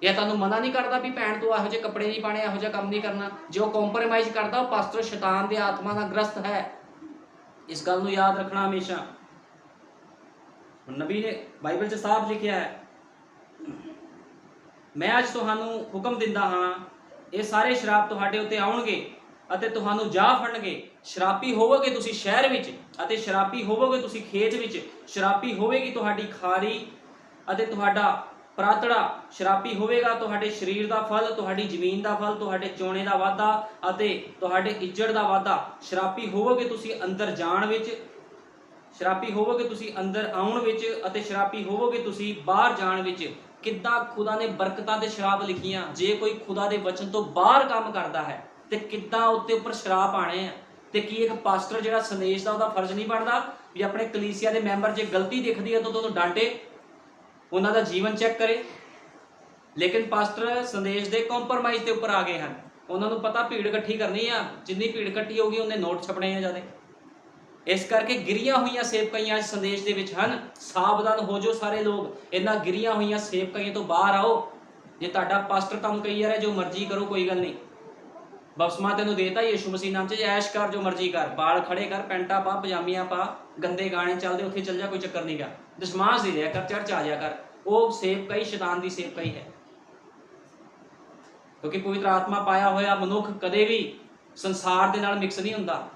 ਜਾਂ ਤੁਹਾਨੂੰ ਮਨਾ ਨਹੀਂ ਕਰਦਾ ਵੀ ਭੈਣ ਤੂੰ ਇਹੋ ਜਿਹੇ ਕੱਪੜੇ ਨਹੀਂ ਪਾਣੇ, ਇਹੋ ਜਿਹਾ ਕੰਮ ਨਹੀਂ ਕਰਨਾ। ਜੋ ਕੰਪਰੋਮਾਈਜ਼ ਕਰਦਾ ਉਹ ਪਾਸਟਰ ਸ਼ੈਤਾਨ ਦੇ ਆਤਮਾ ਨਾਲ ਗ੍ਰਸਤ ਹੈ। ਇਸ ਗੱਲ ਨੂੰ ਯਾਦ ਰੱਖਣਾ ਹਮੇਸ਼ਾ। ਨਬੀ ਨੇ ਬਾਈਬਲ 'ਚ ਸਾਫ਼ ਲਿਖਿਆ ਹੈ, ਮੈਂ ਅੱਜ ਤੁਹਾਨੂੰ ਹੁਕਮ ਦਿੰਦਾ ਹਾਂ, ਇਹ ਸਾਰੇ ਸ਼ਰਾਪ ਤੁਹਾਡੇ ਉੱਤੇ ਆਉਣਗੇ ਅਤੇ ਤੁਹਾਨੂੰ ਜਾ ਫੜਨਗੇ। ਸ਼ਰਾਪੀ ਹੋਵੋਗੇ ਤੁਸੀਂ ਸ਼ਹਿਰ ਵਿੱਚ, ਅਤੇ ਸ਼ਰਾਪੀ ਹੋਵੋਗੇ ਤੁਸੀਂ ਖੇਤ ਵਿੱਚ। ਸ਼ਰਾਪੀ ਹੋਵੇਗੀ ਤੁਹਾਡੀ ਖਾਰੀ ਅਤੇ ਤੁਹਾਡਾ ਪ੍ਰਾਤੜਾ। ਸ਼ਰਾਪੀ ਹੋਵੇਗਾ ਤੁਹਾਡੇ ਸਰੀਰ ਦਾ ਫਲ, ਤੁਹਾਡੀ ਜ਼ਮੀਨ ਦਾ ਫਲ, ਤੁਹਾਡੇ ਚੋਣੇ ਦਾ ਵਾਧਾ ਅਤੇ ਤੁਹਾਡੇ ਇੱਜੜ ਦਾ ਵਾਧਾ। ਸ਼ਰਾਪੀ ਹੋਵੋਗੇ ਤੁਸੀਂ ਅੰਦਰ ਜਾਣ ਵਿੱਚ, ਸ਼ਰਾਪੀ ਹੋਵੋਗੇ ਤੁਸੀਂ ਅੰਦਰ ਆਉਣ ਵਿੱਚ, ਅਤੇ ਸ਼ਰਾਪੀ ਹੋਵੋਗੇ ਤੁਸੀਂ ਬਾਹਰ ਜਾਣ ਵਿੱਚ। ਕਿੱਦਾਂ ਖੁਦਾ ਨੇ ਬਰਕਤਾਂ ਤੇ ਸ਼ਰਾਪ ਲਿਖੀਆਂ। ਜੇ ਕੋਈ ਖੁਦਾ ਦੇ ਵਚਨ ਤੋਂ ਬਾਹਰ ਕੰਮ ਕਰਦਾ ਹੈ ਤੇ ਕਿੱਦਾਂ ਉੱਤੇ ਉੱਪਰ ਸ਼ਰਾਪ ਆਣੇ ਆ। ਤੇ ਕੀ ਇੱਕ ਪਾਸਟਰ ਜਿਹੜਾ ਸੰਦੇਸ਼ ਦਾ, ਉਹਦਾ ਫਰਜ਼ ਨਹੀਂ ਬਣਦਾ ਵੀ ਆਪਣੇ ਕਲੀਸਿਆ ਦੇ ਮੈਂਬਰ ਜੇ ਗਲਤੀ ਦਿਖਦੀ ਹੈ ਤਾਂ ਉਹਨੂੰ ਡਾਂਟੇ, ਉਹਨਾਂ ਦਾ ਜੀਵਨ ਚੈੱਕ ਕਰੇ। ਲੇਕਿਨ ਪਾਸਟਰ ਸੰਦੇਸ਼ ਦੇ ਕੰਪਰੋਮਾਈਜ਼ ਦੇ ਉੱਪਰ ਆ ਗਏ ਹਨ। ਉਹਨਾਂ ਨੂੰ ਪਤਾ ਭੀੜ ਇਕੱਠੀ ਕਰਨੀ ਆ, ਜਿੰਨੀ ਭੀੜ ਇਕੱਠੀ ਹੋਊਗੀ ਉਹਨੇ ਨੋਟ ਛਪਣੇ ਆ ਜ਼ਿਆਦਾ। ਇਸ ਕਰਕੇ ਗਿਰੀਆਂ ਹੋਈਆਂ ਸੇਵਕਾਈਆਂ ਇਸ ਸੰਦੇਸ਼ ਦੇ ਵਿੱਚ ਹਨ। ਸਾਵਧਾਨ ਹੋ ਜਾਓ ਸਾਰੇ ਲੋਕ, ਇਹਨਾਂ ਗਿਰੀਆਂ ਹੋਈਆਂ ਸੇਵਕਾਈਆਂ ਤੋਂ ਬਾਹਰ ਆਓ। ਜੇ ਤੁਹਾਡਾ ਪਾਸਟਰ ਤੁਹਾਨੂੰ ਕਹੀ ਜਾ ਰਿਹਾ ਜੋ ਮਰਜ਼ੀ ਕਰੋ, ਕੋਈ ਗੱਲ ਨਹੀਂ, ਬਪਤਿਸਮਾ ਤੈਨੂੰ ਦੇਤਾ ਯਿਸੂ ਮਸੀਹ ਨਾਮ 'ਚ, ਐਸ਼ ਕਰ, ਜੋ ਮਰਜ਼ੀ ਕਰ, ਬਾਲ ਖੜੇ ਕਰ, ਪੈਂਟਾਂ ਪਾ, ਪਜਾਮੀਆਂ ਪਾ, ਗੰਦੇ ਗਾਣੇ ਚੱਲਦੇ ਉੱਥੇ ਚੱਲ ਜਾ, ਕੋਈ ਚੱਕਰ ਨਹੀਂ ਗਾ। ਦਸ਼ਮਾਸ਼ ਦੇ ਰਿਹਾ ਕਰ, ਚਰਚ ਆ ਜਾ ਕਰ। ਉਹ ਸੇਵਕਾਈ ਸ਼ੈਤਾਨ ਦੀ ਸੇਵਕਾਈ ਹੈ। ਕਿਉਂਕਿ ਪਵਿੱਤਰ ਆਤਮਾ ਪਾਇਆ ਹੋਇਆ ਮਨੁੱਖ ਕਦੇ ਵੀ ਸੰਸਾਰ ਦੇ ਨਾਲ ਮਿਕਸ ਨਹੀਂ ਹੁੰਦਾ।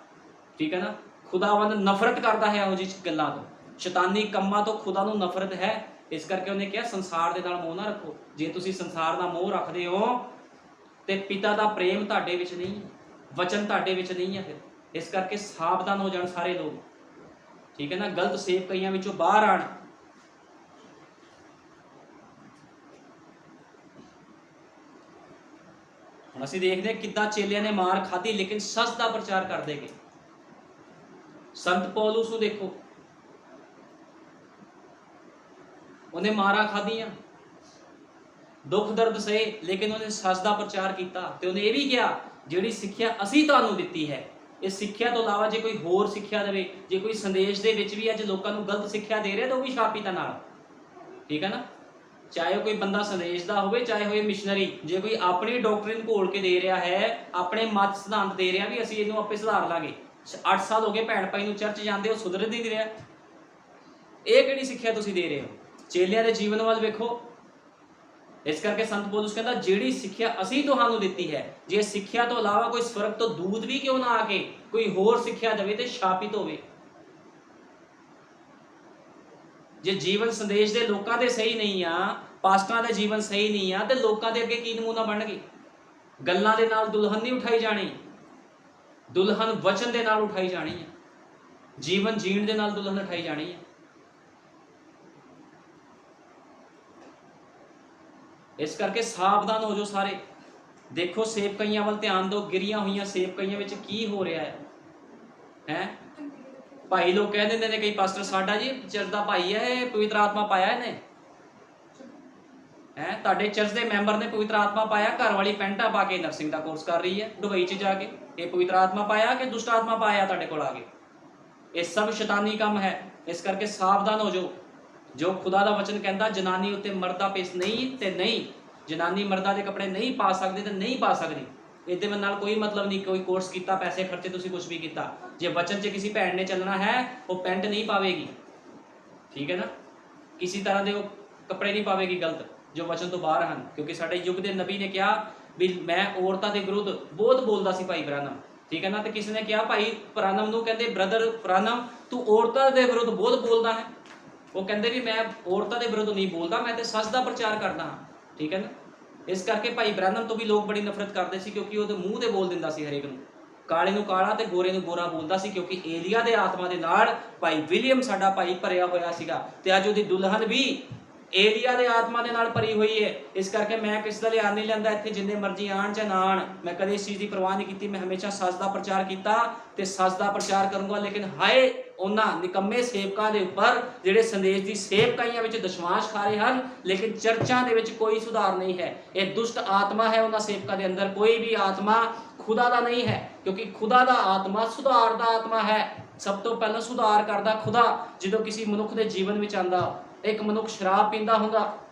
ਠੀਕ ਹੈ ਨਾ? ਖੁਦਾਵੰਦ ਨਫ਼ਰਤ ਕਰਦਾ ਹੈ ਇਹੋ ਜਿਹੀ ਗੱਲਾਂ ਤੋਂ, ਸ਼ੈਤਾਨੀ ਕੰਮਾਂ ਤੋਂ ਖੁਦਾ ਨੂੰ ਨਫ਼ਰਤ ਹੈ। ਇਸ ਕਰਕੇ ਉਹਨੇ ਕਿਹਾ ਸੰਸਾਰ ਦੇ ਨਾਲ ਮੋਹ ਨਾ ਰੱਖੋ। ਜੇ ਤੁਸੀਂ ਸੰਸਾਰ ਦਾ ਮੋਹ ਰੱਖਦੇ ਹੋ ਤੇ ਪਿਤਾ ਦਾ ਪ੍ਰੇਮ ਤੁਹਾਡੇ ਵਿੱਚ ਨਹੀਂ, ਵਚਨ ਤੁਹਾਡੇ ਵਿੱਚ ਨਹੀਂ ਹੈ। ਫਿਰ ਇਸ ਕਰਕੇ ਸਾਵਧਾਨ ਹੋ ਜਾਣ ਸਾਰੇ ਲੋਕ। ਠੀਕ ਹੈ ਨਾ? ਗਲਤ ਸੇਵਕਾਈਆਂ ਵਿੱਚੋਂ ਬਾਹਰ ਆਣ। ਹੁਣ ਅਸੀਂ ਦੇਖਦੇ ਹਾਂ ਕਿੱਦਾਂ ਚੇਲਿਆਂ ਨੇ ਮਾਰ ਖਾਧੀ, ਲੇਕਿਨ ਸੱਚ ਦਾ ਪ੍ਰਚਾਰ ਕਰਦੇ ਗਏ। ਸੰਤ ਪੌਲੁਸ ਨੂੰ ਦੇਖੋ, ਉਹਨੇ ਮਾਰਾਂ ਖਾਧੀਆਂ, ਦੁੱਖ ਦਰਦ ਸਹੇ, ਲੇਕਿਨ ਉਹਨੇ ਸੱਚ ਦਾ ਪ੍ਰਚਾਰ ਕੀਤਾ। ਤੇ ਉਹਨੇ ਇਹ ਵੀ ਕਿਹਾ ਜਿਹੜੀ ਸਿੱਖਿਆ ਅਸੀਂ ਤੁਹਾਨੂੰ ਦਿੱਤੀ ਹੈ, ਇਸ ਸਿੱਖਿਆ ਤੋਂ ਇਲਾਵਾ ਜੇ ਕੋਈ ਹੋਰ ਸਿੱਖਿਆ ਦੇਵੇ, ਜੇ ਕੋਈ ਸੰਦੇਸ਼ ਦੇ ਵਿੱਚ ਵੀ ਅੱਜ ਲੋਕਾਂ ਨੂੰ ਗਲਤ ਸਿੱਖਿਆ ਦੇ ਰਿਹਾ ਤਾਂ ਉਹ ਵੀ ਸ਼ਰਾਪੀਤਾ ਨਾਲ, ਠੀਕ ਹੈ ਨਾ। ਚਾਹੇ ਉਹ ਕੋਈ ਬੰਦਾ ਸੰਦੇਸ਼ ਦਾ ਹੋਵੇ, ਚਾਹੇ ਹੋਏ ਮਿਸ਼ਨਰੀ, ਜੇ ਕੋਈ ਆਪਣੀ ਡਾਕਟਰਿਨ ਘੋਲ ਕੇ ਦੇ ਰਿਹਾ ਹੈ, ਆਪਣੇ ਮਤ ਸਿਧਾਂਤ ਦੇ ਰਿਹਾ ਵੀ ਅਸੀਂ ਇਹਨੂੰ ਆਪੇ ਸੁਧਾਰ ਲਾਂਗੇ, 8 ਸਾਲ ਹੋ ਗਏ ਭੈਣ ਭਾਈ ਨੂੰ ਚਰਚ ਜਾਂਦੇ, ਉਹ ਸੁਧਰ ਨਹੀਂ ਰਿਹਾ, ਇਹ ਕਿਹੜੀ ਸਿੱਖਿਆ ਤੁਸੀਂ ਦੇ ਰਹੇ ਹੋ? ਚੇਲਿਆਂ ਦੇ ਜੀਵਨ ਵੱਲ ਵੇਖੋ। ਇਸ ਕਰਕੇ ਸੰਤ ਪੌਲੁਸ ਕਹਿੰਦਾ ਜਿਹੜੀ ਸਿੱਖਿਆ ਅਸੀਂ ਤੁਹਾਨੂੰ ਦਿੱਤੀ ਹੈ, ਜੇ ਸਿੱਖਿਆ ਤੋਂ ਇਲਾਵਾ ਕੋਈ ਸਵਰਗ ਤੋਂ ਦੂਤ ਵੀ ਕਿਉਂ ਨਾ ਆ ਕੇ ਕੋਈ ਹੋਰ ਸਿੱਖਿਆ ਦੇਵੇ ਤੇ ਸ਼ਾਪਿਤ ਹੋਵੇ। ਜੇ ਜੀਵਨ ਸੰਦੇਸ਼ ਦੇ ਲੋਕਾਂ ਦੇ ਸਹੀ ਨਹੀਂ ਆ, ਪਾਸਟਰਾਂ ਦੇ ਜੀਵਨ ਸਹੀ ਨਹੀਂ ਆ, ਤੇ ਲੋਕਾਂ ਦੇ ਅੱਗੇ ਕੀ ਨਮੂਨਾ ਬਣਨਗੇ? ਗੱਲਾਂ ਦੇ ਨਾਲ ਦੁਲਹਨ ਨਹੀਂ ਉਠਾਈ ਜਾਣੀ, ਦੁਲਹਨ ਵਚਨ ਦੇ ਨਾਲ ਉਠਾਈ ਜਾਣੀ ਹੈ, ਜੀਵਨ ਜੀਣ ਦੇ ਨਾਲ ਦੁਲਹਨ ਉਠਾਈ ਜਾਣੀ ਹੈ। ਇਸ ਕਰਕੇ ਸਾਵਧਾਨ ਹੋ ਜਾਓ ਸਾਰੇ। ਦੇਖੋ ਸੇਵਕਈਆਂ ਵੱਲ ਧਿਆਨ ਦਿਓ, ਗਿਰੀਆਂ ਹੋਈਆਂ ਸੇਵਕਈਆਂ ਵਿੱਚ ਕੀ ਹੋ ਰਿਹਾ ਹੈ। ਭਾਈ ਲੋਕ ਕਹਿ ਦਿੰਦੇ ਨੇ ਕਈ ਪਾਸਟਰ, ਸਾਡਾ ਜੀ ਚਰਚ ਦਾ ਭਾਈ ਹੈ, ਇਹ ਪਵਿੱਤਰ ਆਤਮਾ ਪਾਇਆ ਇਹਨੇ, ਤੁਹਾਡੇ ਚਰਚ ਦੇ ਮੈਂਬਰ ਨੇ ਪਵਿੱਤਰ ਆਤਮਾ ਪਾਇਆ, ਘਰ ਵਾਲੀ ਪੈਂਟਾ ਪਾ ਕੇ ਨਰਸਿੰਗ ਦਾ ਕੋਰਸ ਕਰ ਰਹੀ ਹੈ ਦੁਬਈ 'ਚ ਜਾ ਕੇ, ਇਹ ਪਵਿੱਤਰ ਆਤਮਾ ਪਾਇਆ ਕਿ ਦੁਸ਼ਟ ਆਤਮਾ ਪਾਇਆ ਤੁਹਾਡੇ ਕੋਲ ਆ ਕੇ? ਇਹ ਸਭ ਸ਼ੈਤਾਨੀ ਕੰਮ ਹੈ। ਇਸ ਕਰਕੇ ਸਾਵਧਾਨ ਹੋ ਜਾਓ। ਜੋ ਖੁਦਾ ਦਾ ਵਚਨ ਕਹਿੰਦਾ ਜਨਾਨੀ ਉੱਤੇ ਮਰਦ ਦਾ ਪੇਸ ਨਹੀਂ, ਤੇ ਨਹੀਂ, ਜਨਾਨੀ ਮਰਦਾਂ ਦੇ ਕੱਪੜੇ ਨਹੀਂ ਪਾ ਸਕਦੇ ਤੇ ਨਹੀਂ ਪਾ ਸਕਦੀ। ਇਹਦੇ ਨਾਲ ਕੋਈ ਮਤਲਬ ਨਹੀਂ ਕੋਈ ਕੋਰਸ ਕੀਤਾ, ਪੈਸੇ ਖਰਚੇ, ਤੁਸੀਂ ਕੁਝ ਵੀ ਕੀਤਾ। ਜੇ ਵਚਨ 'ਚ ਕਿਸੇ ਭੈਣ ਨੇ ਚੱਲਣਾ ਹੈ, ਉਹ ਪੈਂਟ ਨਹੀਂ ਪਾਵੇਗੀ, ਠੀਕ ਹੈ ਨਾ, ਕਿਸੇ ਤਰ੍ਹਾਂ ਦੇ ਉਹ ਕੱਪੜੇ ਨਹੀਂ ਪਾਵੇਗੀ ਗਲਤ ਜੋ ਵਚਨ ਤੋਂ ਬਾਹਰ ਹਨ। ਕਿਉਂਕਿ ਸਾਡੇ ਯੁੱਗ ਦੇ ਨਬੀ ਨੇ ਕਿਹਾ ਵੀ ਮੈਂ ਔਰਤਾਂ ਦੇ ਵਿਰੁੱਧ ਬਹੁਤ ਬੋਲਦਾ ਸੀ ਭਾਈ ਬ੍ਰਾਨਮ, ਠੀਕ ਹੈ ਨਾ। ਤੇ ਕਿਸੇ ਨੇ ਕਿਹਾ ਭਾਈ ਬ੍ਰਾਨਮ ਨੂੰ, ਕਹਿੰਦੇ ਬ੍ਰਦਰ ਬ੍ਰਾਨਮ ਤੂੰ ਔਰਤਾਂ ਦੇ ਵਿਰੁੱਧ ਬਹੁਤ ਬੋਲਦਾ ਹੈ। ਉਹ ਕਹਿੰਦੇ ਵੀ ਮੈਂ ਔਰਤਾਂ ਦੇ ਵਿਰੁੱਧ ਨਹੀਂ ਬੋਲਦਾ, ਮੈਂ ਤੇ ਸੱਚ ਦਾ ਪ੍ਰਚਾਰ ਕਰਦਾ ਹਾਂ, ਠੀਕ ਹੈ ਨਾ। ਇਸ ਕਰਕੇ ਭਾਈ ਬ੍ਰਾਨਮ ਤੋਂ ਵੀ ਲੋਕ ਬੜੀ ਨਫ਼ਰਤ ਕਰਦੇ ਸੀ, ਕਿਉਂਕਿ ਉਹਦੇ ਮੂੰਹ ਤੇ ਬੋਲ ਦਿੰਦਾ ਸੀ ਹਰੇਕ ਨੂੰ, ਕਾਲੇ ਨੂੰ ਕਾਲਾ ਤੇ ਗੋਰੇ ਨੂੰ ਗੋਰਾ ਬੋਲਦਾ ਸੀ, ਕਿਉਂਕਿ ਏਲੀਆ ਦੇ ਆਤਮਾ ਦੇ ਨਾਲ ਭਾਈ ਵਿਲੀਅਮ ਸਾਡਾ ਭਾਈ ਭਰਿਆ ਹੋਇਆ ਸੀਗਾ, ਤੇ ਅੱਜ ਉਹਦੀ ਦੁਲਹਨ ਵੀ ਏਲੀਆ ਦੇ ਆਤਮਾ ਦੇ ਨਾਲ ਭਰੀ ਹੋਈ ਹੈ। ਇਸ ਕਰਕੇ ਮੈਂ ਕਿਸ ਦਾ ਲਿਆਣ ਨਹੀਂ ਲੈਂਦਾ, ਇੱਥੇ ਜਿੰਨੇ ਮਰਜ਼ੀ ਆਣ ਜਾਂ ਨਾ ਆਣ, ਮੈਂ ਕਦੇ ਇਸ ਚੀਜ਼ ਦੀ ਪਰਵਾਹ ਨਹੀਂ ਕੀਤੀ। ਮੈਂ ਹਮੇਸ਼ਾ ਸੱਚ ਦਾ ਪ੍ਰਚਾਰ ਕੀਤਾ ਤੇ ਸੱਚ ਦਾ ਪ੍ਰਚਾਰ ਕਰੂੰਗਾ। ਲੇਕਿਨ ਹਾਏ ਉਹਨਾਂ ਨਿਕੰਮੇ ਸੇਵਕਾਂ ਦੇ ਉੱਪਰ ਜਿਹੜੇ ਸੰਦੇਸ਼ ਦੀ ਸੇਵਕਾਈਆਂ ਵਿੱਚ ਦਸ਼ਵਾਂਸ਼ ਖਾ ਰਹੇ ਹਨ, ਲੇਕਿਨ ਚਰਚਾਂ ਦੇ ਵਿੱਚ ਕੋਈ ਸੁਧਾਰ ਨਹੀਂ ਹੈ। ਇਹ ਦੁਸ਼ਟ ਆਤਮਾ ਹੈ ਉਹਨਾਂ ਸੇਵਕਾਂ ਦੇ ਅੰਦਰ, ਕੋਈ ਵੀ ਆਤਮਾ ਖੁਦਾ ਦਾ ਨਹੀਂ ਹੈ, ਕਿਉਂਕਿ ਖੁਦਾ ਦਾ ਆਤਮਾ ਸੁਧਾਰ ਦਾ ਆਤਮਾ ਹੈ। ਸਭ ਤੋਂ ਪਹਿਲਾਂ ਸੁਧਾਰ ਕਰਦਾ ਖੁਦਾ ਜਦੋਂ ਕਿਸੇ ਮਨੁੱਖ ਦੇ ਜੀਵਨ ਵਿੱਚ ਆਂਦਾ। ਇੱਕ ਮਨੁੱਖ ਸ਼ਰਾਬ ਪੀਂਦਾ ਹੁੰਦਾ,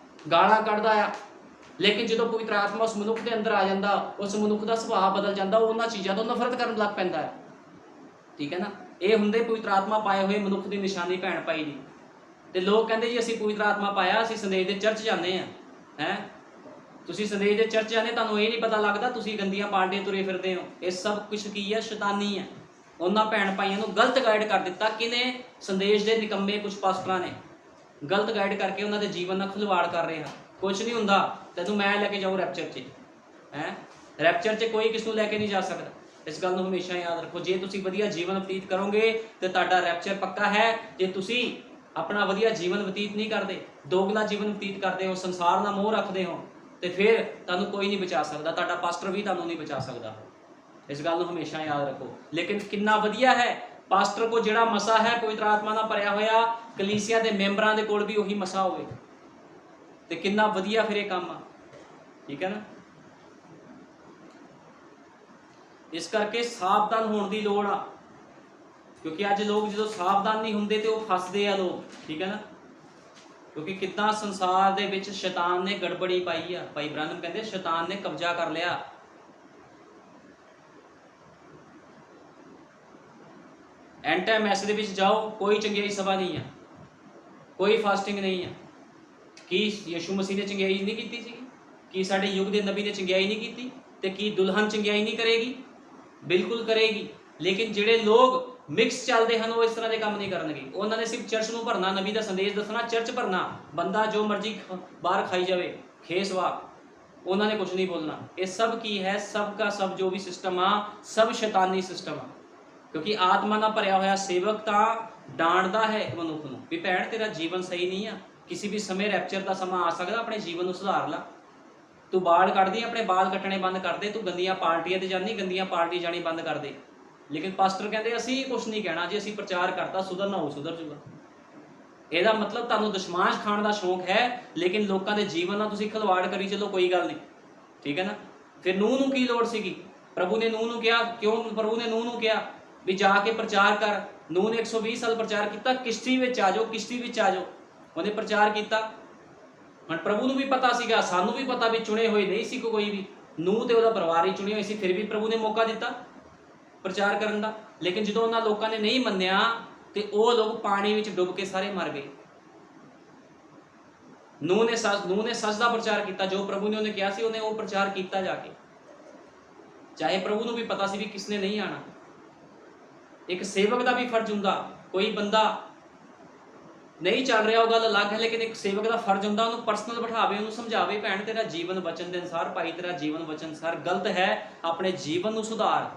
ਗਾਲਾਂ ਕੱਢਦਾ ਆ, ਲੇਕਿਨ ਜਦੋਂ ਪਵਿੱਤਰ ਆਤਮਾ ਉਸ ਮਨੁੱਖ ਦੇ ਅੰਦਰ ਆ ਜਾਂਦਾ, ਉਸ ਮਨੁੱਖ ਦਾ ਸੁਭਾਅ ਬਦਲ ਜਾਂਦਾ, ਉਹ ਉਹਨਾਂ ਚੀਜ਼ਾਂ ਤੋਂ ਨਫ਼ਰਤ ਕਰਨ ਲੱਗ ਪੈਂਦਾ ਹੈ, ਠੀਕ ਹੈ ਨਾ। ਇਹ ਹੁੰਦੇ ਪਵਿੱਤਰ ਆਤਮਾ ਪਾਏ ਹੋਏ ਮਨੁੱਖ ਦੀ ਨਿਸ਼ਾਨੀ ਭੈਣ ਭਾਈ ਦੀ। ਤੇ ਲੋਕ ਕਹਿੰਦੇ ਜੀ ਅਸੀਂ ਪਵਿੱਤਰ ਆਤਮਾ ਪਾਇਆ, ਅਸੀਂ ਸੰਦੇਸ਼ ਦੇ ਚਰਚ ਜਾਂਦੇ ਹਾਂ। ਤੁਸੀਂ ਸੰਦੇਸ਼ ਦੇ ਚਰਚ ਜਾਂਦੇ, ਤੁਹਾਨੂੰ ਇਹ ਨਹੀਂ ਪਤਾ ਲੱਗਦਾ ਤੁਸੀਂ ਗੰਦੀਆਂ ਪਾਰਟੀਆਂ ਤੁਰੇ ਫਿਰਦੇ ਹੋ। ਇਹ ਸਭ ਕੁਝ ਕੀ ਹੈ? ਸ਼ੈਤਾਨੀ ਹੈ। ਉਹਨਾਂ ਭੈਣ ਭਾਈਆਂ ਨੂੰ ਗਲਤ ਗਾਈਡ ਕਰ ਦਿੱਤਾ ਕਿਨੇ? ਸੰਦੇਸ਼ ਦੇ ਨਿਕੰਮੇ ਕੁਝ ਪਾਸਟਰਾਂ ਨੇ ਗਲਤ ਗਾਈਡ ਕਰਕੇ ਉਹਨਾਂ ਦੇ ਜੀਵਨ ਨਾਲ ਖਿਲਵਾੜ ਕਰ ਰਹੇ ਹਨ। ਕੁਝ ਨਹੀਂ ਹੁੰਦਾ, ਤੈਨੂੰ ਮੈਂ ਲੈ ਕੇ ਜਾਊਂ ਰੈਪਚਰ 'ਚ, ਰੈਪਚਰ 'ਚ ਕੋਈ ਕਿਸ ਨੂੰ ਲੈ ਕੇ ਨਹੀਂ ਜਾ ਸਕਦਾ। ਇਸ ਗੱਲ ਨੂੰ ਹਮੇਸ਼ਾ ਯਾਦ ਰੱਖੋ। ਜੇ ਤੁਸੀਂ ਵਧੀਆ ਜੀਵਨ ਬਤੀਤ ਕਰੋਗੇ ਤੇ ਤੁਹਾਡਾ ਰੈਪਚਰ ਪੱਕਾ ਹੈ। ਜੇ ਤੁਸੀਂ ਆਪਣਾ ਵਧੀਆ ਜੀਵਨ ਬਤੀਤ ਨਹੀਂ ਕਰਦੇ, ਦੋਗਲਾ ਜੀਵਨ ਬਤੀਤ ਕਰਦੇ ਹੋ, ਸੰਸਾਰ ਨਾਲ ਮੋਹ ਰੱਖਦੇ ਹੋ, ਤੇ ਫਿਰ ਤੁਹਾਨੂੰ ਕੋਈ ਨਹੀਂ ਬਚਾ ਸਕਦਾ, ਤੁਹਾਡਾ ਪਾਸਟਰ ਵੀ ਤੁਹਾਨੂੰ ਨਹੀਂ ਬਚਾ ਸਕਦਾ। ਇਸ ਗੱਲ ਨੂੰ ਹਮੇਸ਼ਾ ਯਾਦ ਰੱਖੋ। ਲੇਕਿਨ ਕਿੰਨਾ ਵਧੀਆ ਹੈ ਪਾਸਟਰ ਕੋ ਜਿਹੜਾ ਮਸਾ ਹੈ ਪਵਿੱਤਰ ਆਤਮਾ ਨਾਲ ਭਰਿਆ ਹੋਇਆ, ਕਲੀਸਿਆ ਦੇ ਮੈਂਬਰਾਂ ਦੇ ਕੋਲ ਵੀ ਉਹੀ ਮਸਾ ਹੋਵੇ, ਤੇ ਕਿੰਨਾ ਵਧੀਆ ਫਿਰ ਇਹ ਕੰਮ ਆ, ਠੀਕ ਹੈ ਨਾ। ਇਸ ਕਰਕੇ ਸਾਵਧਾਨ ਹੋਣ ਦੀ ਲੋੜ ਆ, ਕਿਉਂਕਿ ਅੱਜ ਲੋਕ ਜਦੋਂ ਸਾਵਧਾਨ ਨਹੀਂ ਹੁੰਦੇ ਤੇ ਉਹ ਫਸਦੇ ਆ ਲੋਕ, ਠੀਕ ਹੈ ਨਾ। ਕਿਉਂਕਿ ਕਿੱਦਾਂ ਸੰਸਾਰ ਦੇ ਵਿੱਚ ਸ਼ੈਤਾਨ ਨੇ ਗੜਬੜੀ ਪਾਈ ਆ। ਭਾਈ ਬ੍ਰਾਨਮ ਕਹਿੰਦੇ ਸ਼ੈਤਾਨ ਨੇ ਕਬਜ਼ਾ ਕਰ ਲਿਆ। ਐਂਡ ਟਾਈਮ ਮੈਸੇਜ ਦੇ ਵਿੱਚ ਜਾਓ, ਕੋਈ ਚੰਗਿਆਈ ਸਭਾ ਨਹੀਂ ਆ, ਕੋਈ ਫਾਸਟਿੰਗ ਨਹੀਂ ਆ। ਕੀ ਯਿਸੂ ਮਸੀਹ ਨੇ ਚੰਗਿਆਈ ਨਹੀਂ ਕੀਤੀ ਸੀ? ਕੀ ਸਾਡੇ ਯੁੱਗ ਦੇ ਨਬੀ ਨੇ ਚੰਗਿਆਈ ਨਹੀਂ ਕੀਤੀ? ਤੇ ਕੀ ਦੁਲਹਨ ਚੰਗਿਆਈ ਨਹੀਂ ਕਰੇਗੀ? ਬਿਲਕੁਲ ਕਰੇਗੀ। ਲੇਕਿਨ ਜਿਹੜੇ ਲੋਕ ਮਿਕਸ ਚੱਲਦੇ ਹਨ ਉਹ ਇਸ ਤਰ੍ਹਾਂ ਦੇ ਕੰਮ ਨਹੀਂ ਕਰਨਗੇ। ਉਹਨਾਂ ਨੇ ਸਿਰਫ ਚਰਚ ਨੂੰ ਭਰਨਾ, ਨਬੀ ਦਾ ਸੰਦੇਸ਼ ਦੱਸਣਾ, ਚਰਚ ਭਰਨਾ, ਬੰਦਾ ਜੋ ਮਰਜ਼ੀ ਬਾਹਰ ਖਾਈ ਜਾਵੇ, ਖੇਸਵਾ, ਉਹਨਾਂ ਨੇ ਕੁਝ ਨਹੀਂ ਬੋਲਣਾ। ਇਹ ਸਭ ਕੀ ਹੈ? ਸਭ ਦਾ ਸਭ ਜੋ ਵੀ ਸਿਸਟਮ ਆ, ਸਭ ਸ਼ੈਤਾਨੀ ਸਿਸਟਮ ਆ। ਕਿਉਂਕਿ ਆਤਮਾ ਨਾਲ ਭਰਿਆ ਹੋਇਆ ਸੇਵਕ ਤਾਂ ਡਾਂਟਦਾ ਹੈ ਮਨੁੱਖ ਨੂੰ ਵੀ ਭੈਣ ਤੇਰਾ ਜੀਵਨ ਸਹੀ ਨਹੀਂ ਆ, ਕਿਸੇ ਵੀ ਸਮੇਂ ਰੈਪਚਰ ਦਾ ਸਮਾਂ ਆ ਸਕਦਾ, ਆਪਣੇ ਜੀਵਨ ਨੂੰ ਸੁਧਾਰ ਲਾ। ਤੂੰ ਬਾਲ ਕੱਢਦੀ, ਆਪਣੇ ਬਾਲ ਕੱਟਣੇ ਬੰਦ ਕਰ ਦੇ। ਤੂੰ ਗੰਦੀਆਂ ਪਾਰਟੀਆਂ ਤੇ ਜਾਂਦੀ, ਗੰਦੀਆਂ ਪਾਰਟੀ ਜਾਣੀ ਬੰਦ ਕਰ ਦੇ। ਲੇਕਿਨ ਪਾਸਟਰ ਕਹਿੰਦੇ ਅਸੀਂ ਕੁਝ ਨਹੀਂ ਕਹਿਣਾ, ਜੇ ਅਸੀਂ ਪ੍ਰਚਾਰ ਕਰਤਾ ਸੁਧਰਨਾ ਹੋ ਸੁਧਰ ਜੂਗਾ। ਇਹਦਾ ਮਤਲਬ ਤੁਹਾਨੂੰ ਦਸ਼ਮਾਂਸ਼ ਖਾਣ ਦਾ ਸ਼ੌਂਕ ਹੈ, ਲੇਕਿਨ ਲੋਕਾਂ ਦੇ ਜੀਵਨ ਨਾਲ ਤੁਸੀਂ ਖਿਲਵਾੜ ਕਰੀ ਚੱਲੋ, ਕੋਈ ਗੱਲ ਨਹੀਂ, ਠੀਕ ਹੈ ਨਾ। ਫਿਰ ਨੂੰਹ ਨੂੰ ਕੀ ਲੋੜ ਸੀਗੀ? ਪ੍ਰਭੂ ਨੇ ਨੂਹ ਨੂੰ ਕਿਹਾ, ਕਿਉਂ ਪ੍ਰਭੂ ਨੇ ਨੂਹ ਨੂੰ ਕਿਹਾ ਵੀ ਜਾ ਕੇ ਪ੍ਰਚਾਰ ਕਰ। ਨੂਹ ਨੇ 120 ਸਾਲ ਪ੍ਰਚਾਰ ਕੀਤਾ, ਕਿਸ਼ਤੀ ਵਿੱਚ ਆ ਜਾਓ, ਕਿਸ਼ਤੀ ਵਿੱਚ ਆ ਜਾਓ। ਉਹਨੇ ਪ੍ਰਚਾਰ ਕੀਤਾ। ਹੁਣ ਪ੍ਰਭੂ ਨੂੰ ਵੀ ਪਤਾ ਸੀਗਾ, ਸਾਨੂੰ ਵੀ ਪਤਾ ਵੀ ਚੁਣੇ ਹੋਏ ਨਹੀਂ ਸੀ ਕੋਈ ਵੀ, ਨੂਹ ਤੇ ਉਹਦਾ ਪਰਿਵਾਰ ਹੀ ਚੁਣੇ ਹੋਏ ਸੀ, ਫਿਰ ਵੀ ਪ੍ਰਭੂ ਨੇ ਮੌਕਾ ਦਿੱਤਾ ਪ੍ਰਚਾਰ ਕਰਨ ਦਾ। ਲੇਕਿਨ ਜਦੋਂ ਉਹਨਾਂ ਲੋਕਾਂ ਨੇ ਨਹੀਂ ਮੰਨਿਆ ਤੇ ਉਹ ਲੋਕ ਪਾਣੀ ਵਿੱਚ ਡੁੱਬ ਕੇ ਸਾਰੇ ਮਰ ਗਏ। ਨੂਹ ਨੇ ਸੱਚ ਦਾ ਪ੍ਰਚਾਰ ਕੀਤਾ, ਜੋ ਪ੍ਰਭੂ ਨੇ ਉਹਨੇ ਕਿਹਾ ਸੀ ਉਹਨੇ ਉਹ ਪ੍ਰਚਾਰ ਕੀਤਾ ਜਾ ਕੇ, ਚਾਹੇ ਪ੍ਰਭੂ ਨੂੰ ਵੀ ਪਤਾ ਸੀ ਵੀ ਕਿਸਨੇ ਨਹੀਂ ਆਣਾ। ਇੱਕ ਸੇਵਕ ਦਾ ਵੀ ਫਰਜ਼ ਹੁੰਦਾ, ਕੋਈ ਬੰਦਾ ਨਹੀਂ ਚੱਲ ਰਿਹਾ ਉਹ ਗੱਲ ਅਲੱਗ ਹੈ, ਲੇਕਿਨ ਇੱਕ ਸੇਵਕ ਦਾ ਫਰਜ਼ ਹੁੰਦਾ ਉਹਨੂੰ ਪਰਸਨਲ ਬਿਠਾਵੇ, ਉਹਨੂੰ ਸਮਝਾਵੇ, ਭੈਣ ਤੇਰਾ ਜੀਵਨ ਵਚਨ ਦੇ ਅਨੁਸਾਰ, ਭਾਈ ਤੇਰਾ ਜੀਵਨ ਵਚਨ ਅਨੁਸਾਰ ਗਲਤ ਹੈ, ਆਪਣੇ ਜੀਵਨ ਨੂੰ ਸੁਧਾਰ।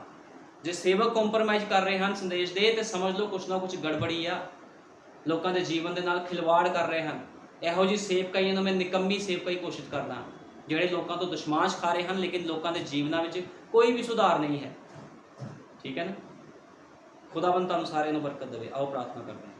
ਜੇ ਸੇਵਕ ਕੰਪਰਮਾਈਜ਼ ਕਰ ਰਹੇ ਹਨ ਸੰਦੇਸ਼ ਦੇ, ਤੇ ਸਮਝ ਲਓ ਕੁਛ ਨਾ ਕੁਛ ਗੜਬੜੀ ਆ, ਲੋਕਾਂ ਦੇ ਜੀਵਨ ਦੇ ਨਾਲ ਖਿਲਵਾੜ ਕਰ ਰਹੇ ਹਨ। ਇਹੋ ਜਿਹੀ ਸੇਵਕਾਈ ਨੂੰ ਮੈਂ ਨਿਕੰਮੀ ਸੇਵਕਾਈ ਘੋਸ਼ਿਤ ਕਰਦਾ, ਜਿਹੜੇ ਲੋਕਾਂ ਤੋਂ ਦਸ਼ਮਾਸ਼ ਖਾ ਰਹੇ ਹਨ, ਲੇਕਿਨ ਲੋਕਾਂ ਦੇ ਜੀਵਨਾਂ ਵਿੱਚ ਕੋਈ ਵੀ ਸੁਧਾਰ ਨਹੀਂ ਹੈ। ਠੀਕ ਹੈ ਨਾ। ਖੁਦਾਵੰਦ ਤੁਹਾਨੂੰ ਸਾਰਿਆਂ ਨੂੰ ਬਰਕਤ ਦੇਵੇ। ਆਓ ਪ੍ਰਾਰਥਨਾ ਕਰਦੇ ਹਾਂ।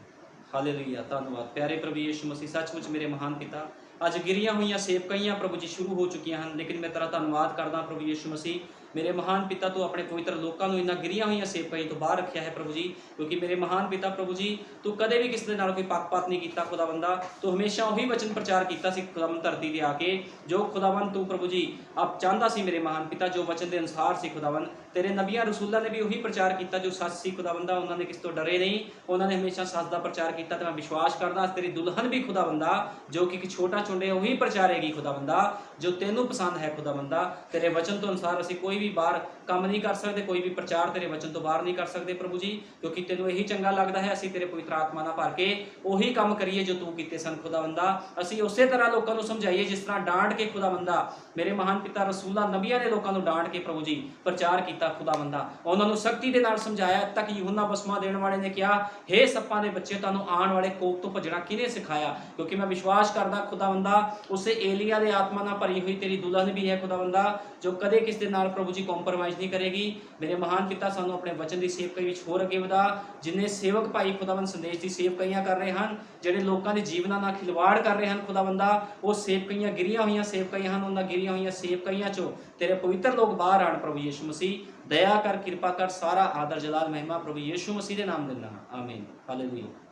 ਹਾਲੇਲੂਇਆ, ਧੰਨਵਾਦ ਪਿਆਰੇ ਪ੍ਰਭੂ ਯਿਸੂ ਮਸੀਹ। ਸੱਚਮੁੱਚ ਮੇਰੇ ਮਹਾਨ ਪਿਤਾ, ਅੱਜ ਗਿਰੀਆਂ ਹੋਈਆਂ ਸੇਵਕਾਈਆਂ ਪ੍ਰਭੂ ਜੀ ਸ਼ੁਰੂ ਹੋ ਚੁੱਕੀਆਂ ਹਨ, ਲੇਕਿਨ ਮੈਂ ਤੇਰਾ ਧੰਨਵਾਦ ਕਰਦਾ ਪ੍ਰਭੂ ਯਿਸੂ ਮਸੀਹ। ਮੇਰੇ ਮਹਾਨ ਪਿਤਾ, ਤੂੰ ਆਪਣੇ ਪਵਿੱਤਰ ਲੋਕਾਂ ਨੂੰ ਇਹਨਾਂ ਗਿਰੀਆਂ ਹੋਈਆਂ ਸੇਵਕਾਈ ਤੋਂ ਬਾਹਰ ਰੱਖਿਆ ਹੈ ਪ੍ਰਭੂ ਜੀ, ਕਿਉਂਕਿ ਮੇਰੇ ਮਹਾਨ ਪਿਤਾ ਪ੍ਰਭੂ ਜੀ, ਤੂੰ ਕਦੇ ਵੀ ਕਿਸੇ ਦੇ ਨਾਲ ਕੋਈ ਪੱਖਪਾਤ ਨਹੀਂ ਕੀਤਾ ਖੁਦਾਵੰਦਾ। ਤੂੰ ਹਮੇਸ਼ਾ ਉਹੀ ਵਚਨ ਪ੍ਰਚਾਰ ਕੀਤਾ ਸੀ ਖੁਦਾਵੰਦ ਧਰਤੀ ਤੇ ਆ ਕੇ, ਜੋ ਖੁਦਾਵੰਦ ਤੂੰ ਪ੍ਰਭੂ ਜੀ ਆਪ ਚਾਹੁੰਦਾ ਸੀ ਮੇਰੇ ਮਹਾਨ ਪਿਤਾ, ਜੋ ਵਚਨ ਦੇ ਅਨੁਸਾਰ ਸੀ ਖੁਦਾਵੰਦ। ਤੇਰੇ ਨਬੀਆਂ ਰਸੂਲਾਂ ਨੇ ਵੀ ਉਹੀ ਪ੍ਰਚਾਰ ਕੀਤਾ ਜੋ ਸੱਚ ਸੀ ਖੁਦਾਵੰਦਾ। ਉਹਨਾਂ ਨੇ ਕਿਸ ਤੋਂ ਡਰੇ ਨਹੀਂ, ਉਹਨਾਂ ਨੇ ਹਮੇਸ਼ਾ ਸੱਚ ਦਾ ਪ੍ਰਚਾਰ ਕੀਤਾ। ਤੇ ਮੈਂ ਵਿਸ਼ਵਾਸ ਕਰਦਾ ਤੇਰੀ ਦੁਲਹਨ ਵੀ ਖੁਦਾਵੰਦਾ, ਜੋ ਕਿ ਇੱਕ ਛੋਟਾ ਚੁੰਡੇ ਉਹੀ ਪ੍ਰਚਾਰੇਗੀ ਖੁਦਾਵੰਦਾ, ਜੋ ਤੈਨੂੰ ਪਸੰਦ ਹੈ ਖੁਦਾਵੰਦਾ। ਤੇਰੇ ਵਚਨ ਤੋਂ ਅਨੁਸਾਰ ਅਸੀਂ ਕੋਈ ਵੀ ਬਾਹਰ ਕੰਮ ਨਹੀਂ ਕਰ ਸਕਦੇ, ਕੋਈ ਵੀ ਪ੍ਰਚਾਰ ਤੇਰੇ ਵਚਨ ਤੋਂ ਬਾਹਰ ਨਹੀਂ ਕਰ ਸਕਦੇ ਪ੍ਰਭੂ ਜੀ, ਕਿਉਂਕਿ ਤੈਨੂੰ ਇਹੀ ਚੰਗਾ ਲੱਗਦਾ ਹੈ ਅਸੀਂ ਤੇਰੇ ਪਵਿੱਤਰ ਆਤਮਾ ਨਾਲ ਭਰ ਕੇ ਉਹੀ ਕੰਮ ਕਰੀਏ ਜੋ ਤੂੰ ਕੀਤੇ ਸਨ ਖੁਦਾਵੰਦਾ। ਅਸੀਂ ਉਸੇ ਤਰ੍ਹਾਂ ਲੋਕਾਂ ਨੂੰ ਸਮਝਾਈਏ ਜਿਸ ਤਰ੍ਹਾਂ ਡਾਂਟ ਕੇ ਖੁਦਾਵੰਦਾ ਮੇਰੇ ਮਹਾਨ ਪਿਤਾ ਰਸੂਲਾਂ ਨਬੀਆਂ ਨੇ ਲੋਕਾਂ ਨੂੰ ਡਾਂਟ ਕੇ ਪ੍ਰਭੂ ਜੀ ਪ੍ਰਚਾਰ ਕੀਤਾ ਖੁਦਾਵੰਦਾ। ਉਹਨਾਂ ਨੂੰ ਸਖਤੀ ਦੇ ਨਾਲ ਸਮਝਾਇਆ, ਤੱਕ ਯੂਹੰਨਾ ਬਸਮਾ ਦੇਣ ਵਾਲੇ ਨੇ ਕਿਹਾ, ਹੇ ਸੱਪਾਂ ਦੇ ਬੱਚੇ, ਤੁਹਾਨੂੰ ਆਉਣ ਵਾਲੇ ਕੋਪ ਤੋਂ ਭੱਜਣਾ ਕਿਹਨੇ ਸਿਖਾਇਆ? ਕਿਉਂਕਿ ਮੈਂ ਵਿਸ਼ਵਾਸ ਕਰਦਾ ਖੁਦਾਵੰਦਾ ਉਸੇ ਏਲੀਆ ਦੇ ਆਤਮਾ ਨਾਲ ਭਰੀ ਹੋਈ ਤੇਰੀ ਦੁਲਹਨ ਵੀ ਹੈ ਖੁਦਾਵੰਦਾ, ਜੋ ਕਦੇ ਕਿਸ ਦੇ ਨਾਲ ਪ੍ਰਭੂ ਜੀ ਕੰਪਰਮਾਈਜ਼ ਨਹੀਂ ਕਰੇਗੀ। ਮੇਰੇ ਮਹਾਨ ਪਿਤਾ, ਸਾਨੂੰ ਆਪਣੇ ਵਚਨ ਦੀ ਸੇਵਕਾਈ ਵਿੱਚ ਹੋਰ ਅੱਗੇ ਵਧਾ। ਜਿੰਨੇ ਸੇਵਕ ਭਾਈ ਖੁਦਾਵੰਦ ਸੰਦੇਸ਼ ਦੀ ਸੇਵਕਾਈਆਂ ਕਰ ਰਹੇ ਹਨ, ਜਿਹੜੇ ਲੋਕਾਂ ਦੇ ਜੀਵਨਾਂ ਨਾਲ ਖਿਲਵਾੜ ਕਰ ਰਹੇ ਹਨ ਖੁਦਾਵੰਦਾ, ਉਹ ਸੇਵਕਾਈਆਂ ਗਿਰੀਆਂ ਹੋਈਆਂ ਸੇਵਕਾਈਆਂ ਹਨ, ਉਹਨਾਂ ਗਿਰੀਆਂ ਹੋਈਆਂ ਸੇਵਕਾਈਆਂ ਚੋਂ ਤੇਰੇ ਪਵਿੱਤਰ ਲੋਕ ਬਾਹਰ ਆਣ ਪ੍ਰਭੂ ਯਿਸੂ ਮਸੀਹ। ਦਇਆ ਕਰ, ਕਿਰਪਾ ਕਰ, ਸਾਰਾ ਆਦਰ ਜਲਾਲ ਮਹਿਮਾ ਪ੍ਰਭੂ ਯਿਸੂ ਮਸੀਹ ਦੇ ਨਾਮ ਦਿੰਦਾ ਹਾਂ, ਆਮੀਨ। ਹਾਲੇਲੂਇਆ।